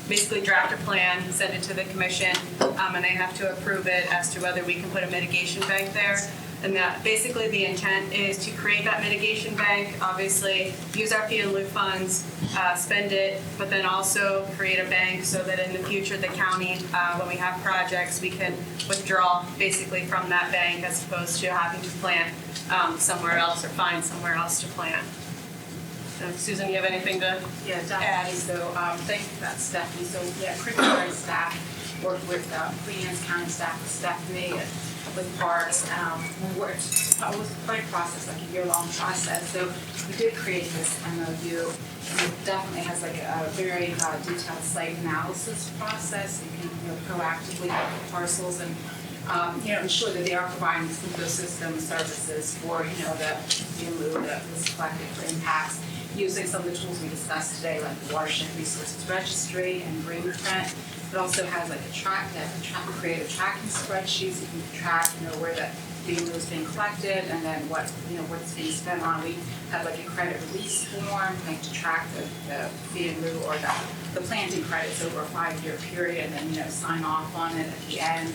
basically draft a plan, send it to the commission, and they have to approve it as to whether we can put a mitigation bank there. And that basically the intent is to create that mitigation bank, obviously use our fee and lieu funds, spend it, but then also create a bank so that in the future the county, when we have projects, we can withdraw basically from that bank as opposed to having to plant somewhere else or find somewhere else to plant. So Susan, you have anything to add? Definitely. So thank you for that, Stephanie. So critical area staff worked with Queen Anne's County staff, with Stephanie, with parks. We worked, it was quite a process, like a year-long process. So we did create this MOU, and it definitely has like a very detailed site analysis process. You can proactively look at parcels and ensure that they are providing ecosystem services for the fee and lieu that was collected for impacts, using some of the tools we discussed today, like the Watershed Resources Registry and Greenprint. It also has like creative tracking spreadsheets. You can track, where that fee and lieu is being collected, and then what it's being spent on. We have like a credit release form, to track the fee and lieu or the planting credits over a 5-year period, and then sign off on it at the end.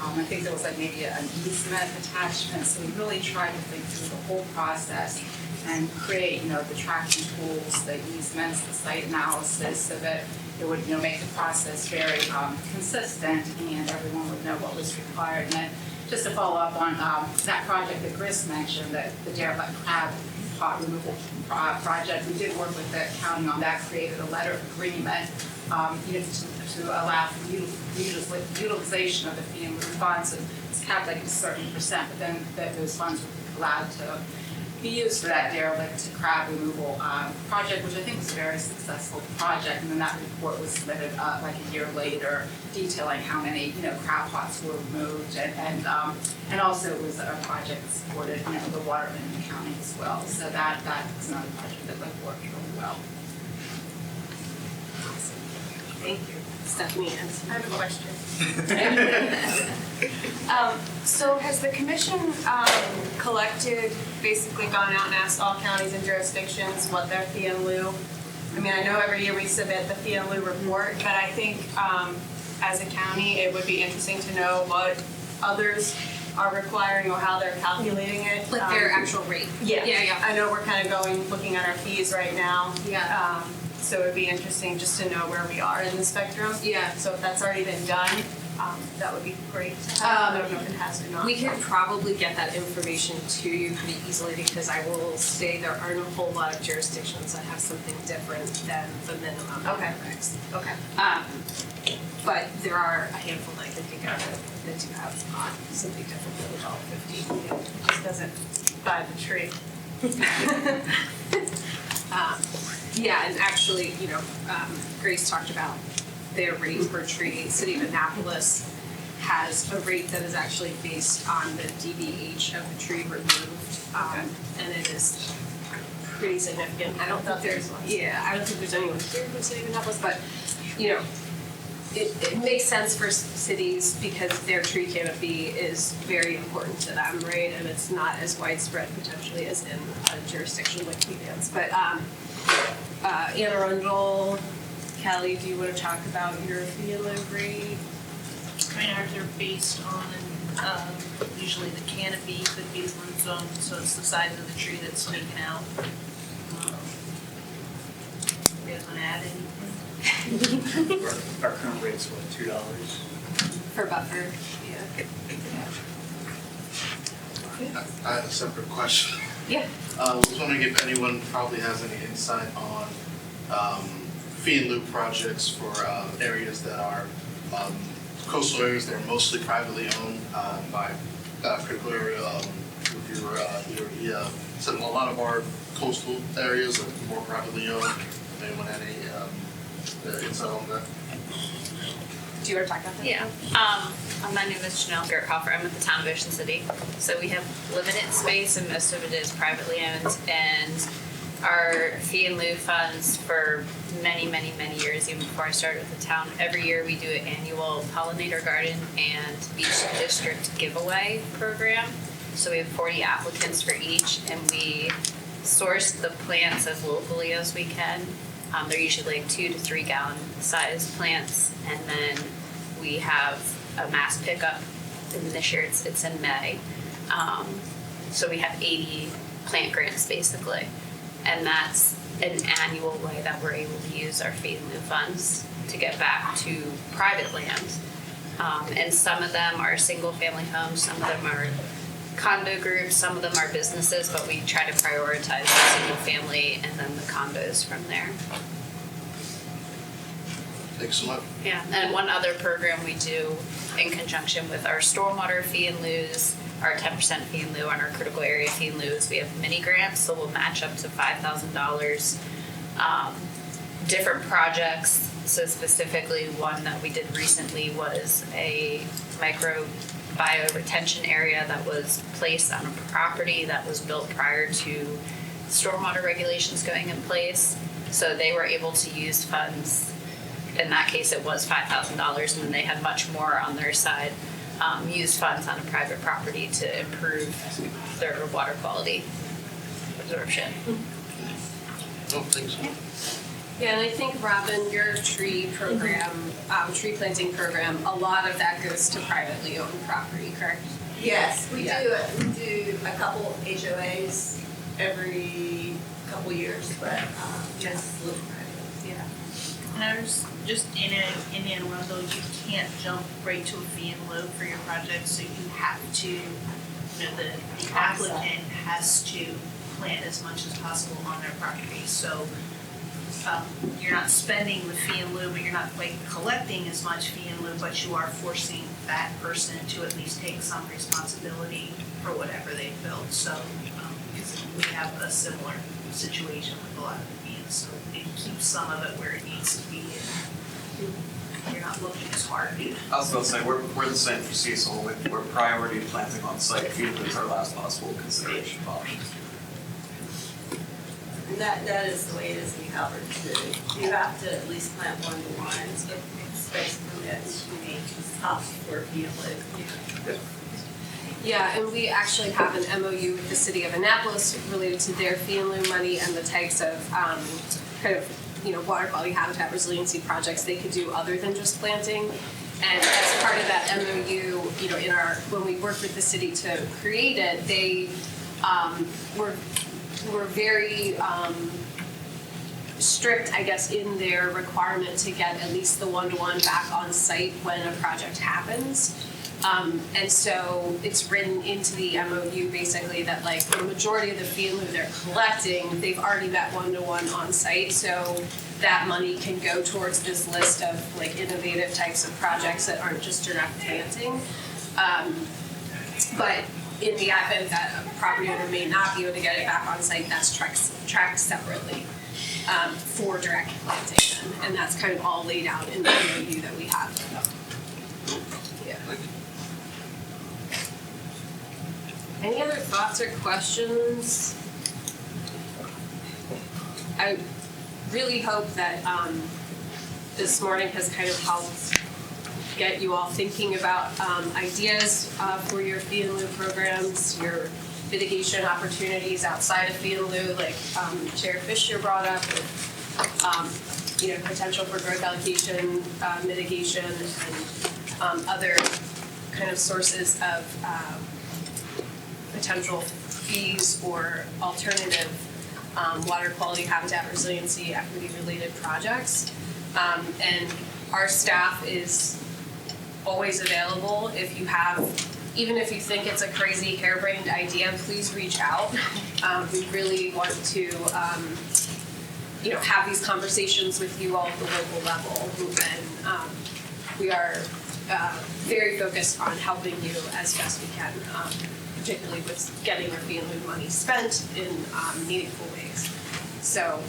I think there was like maybe an easement attachment. So we really tried to think through the whole process and create, the tracking tools, the easements, the site analysis, so that it would, make the process very consistent and everyone would know what was required. And then just to follow up on that project that Chris mentioned, the derelict crab pot removal project, we did work with the county on that, created a letter of agreement, to allow for utilization of the fee and lieu funds. And it's capped like a certain percent, but then those funds were allowed to be used for that derelict crab removal project, which I think was a very successful project. And then that report was submitted like a year later, detailing how many crab pots were removed, and also it was a project that supported the water in the county as well. So that's another project that worked really well. Thank you. Stephanie, I have a question. So has the commission basically gone out and asked all counties and jurisdictions what their fee and lieu? I mean, I know every year we submit the fee and lieu report, but I think as a county, it would be interesting to know what others are requiring or how they're calculating it. Like their actual rate. Yeah. I know we're kind of looking at our fees right now. Yeah. So it'd be interesting just to know where we are in the spectrum. Yeah. So if that's already been done, that would be great to have. I don't know if it has or not. We could probably get that information to you pretty easily, because I will say there aren't a whole lot of jurisdictions that have something different than the minimum. Okay. Okay. But there are a handful that I can think of that do have something different than $1.50. It just doesn't buy the tree. Yeah, and actually, Grace talked about their rate per tree. City of Annapolis has a rate that is actually based on the DBH of the tree removed, and it is pretty significant. I don't think there's anyone here from City of Annapolis, but it makes sense for cities because their tree canopy is very important to them, right? And it's not as widespread potentially as in a jurisdiction like Queen Anne's. But Anne Arundel, Kelly, do you want to talk about your fee and lieu rate? I mean, ours are based on usually the canopy could be the root zone, so it's the size of the tree that's taken out. You guys want to add anything? Our current rate's what, $2? For buffer, I have a separate question. Yeah. I was wondering if anyone probably has any insight on fee and lieu projects for areas that are coastal areas that are mostly privately owned by critical area. So a lot of our coastal areas are more privately owned. If anyone had any insight on that? Do you want to talk about that? Yeah. My name is Jamileh. I'm with the town of Ocean City. So we have limited space and most of it is privately owned. And our fee and lieu funds for many, many, many years, even before I started with the town, every year we do an annual pollinator garden and beach district giveaway program. So we have 40 applicants for each and we source the plants as locally as we can. They're usually like 2 to 3 gallon size plants, and then we have a mass pickup. And this year it's in May, so we have 80 plant grants basically, and that's an annual way that we're able to use our fee and lieu funds to get back to private land. And some of them are single family homes, some of them are condo groups, some of them are businesses, but we try to prioritize the single family and then the condos from there. Thanks so much. Yeah, and one other program we do in conjunction with our stormwater fee and lieu's, our 10% fee and lieu on our critical area fee and lieu's, we have mini grants, so we'll match up to $5,000. Different projects, so specifically one that we did recently was a micro bio-retention area that was placed on a property that was built prior to stormwater regulations going in place. So they were able to use funds. In that case, it was $5,000, and then they had much more on their side, use funds on a private property to improve their water quality absorption. Oh, thanks. Yeah, and I think, Robin, your tree program, tree planting program, a lot of that goes to privately owned property, correct? Yes, we do a couple HOAs every couple years, but just a little private. Yeah. And I was just in Anne Arundel, you can't jump right to a fee and lieu for your project, so you have to, the applicant has to plant as much as possible on their property. So you're not spending the fee and lieu, but you're not quite collecting as much fee and lieu, but you are forcing that person to at least take some responsibility for whatever they've built. So we have a similar situation with a lot of the fees, so it keeps some of it where it needs to be, and you're not looking as hard. I was going to say, we're the same for Cecil. We're priority planting on site. Fee and lieu is our last possible consideration of options. And that is the way it is in Calvert too. You have to at least plant 1-to-1s if space permits. You need top for fee and lieu. Yeah, and we actually have an MOU with the City of Annapolis related to their fee and lieu money and the types of water quality habitat resiliency projects they could do other than just planting. And as part of that MOU, when we worked with the city to create it, they were very strict, I guess, in their requirement to get at least the 1-to-1 back on site when a project happens. And so it's written into the MOU basically that like the majority of the fee in lieu they're collecting, they've already met one-to-one on site. So that money can go towards this list of like innovative types of projects that aren't just direct planting. But in the event that a property owner may not be able to get it back on site, that's tracked separately for direct planting. And that's kind of all laid out in the MOU that we have. Yeah. Any other thoughts or questions? I really hope that this morning has kind of helped get you all thinking about ideas for your fee in lieu programs, your mitigation opportunities outside of fee in lieu, like Chair Fisher brought up, with, potential for growth allocation, mitigation, and other kind of sources of potential fees or alternative water quality, habitat resiliency, equity-related projects. And our staff is always available. If you have, even if you think it's a crazy harebrained idea, please reach out. We really want to, have these conversations with you all at the local level. And we are very focused on helping you as best we can, particularly with getting our fee in lieu money spent in meaningful ways. So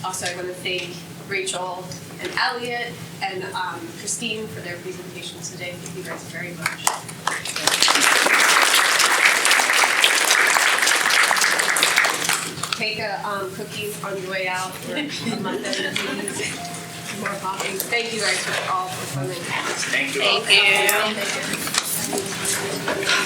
also I want to thank Rachel and Elliott and Christine for their presentations today. Thank you guys very much. Take a cookie on your way out or a Monday, please. More coffee. Thank you guys all for coming. Thank you. Thank you.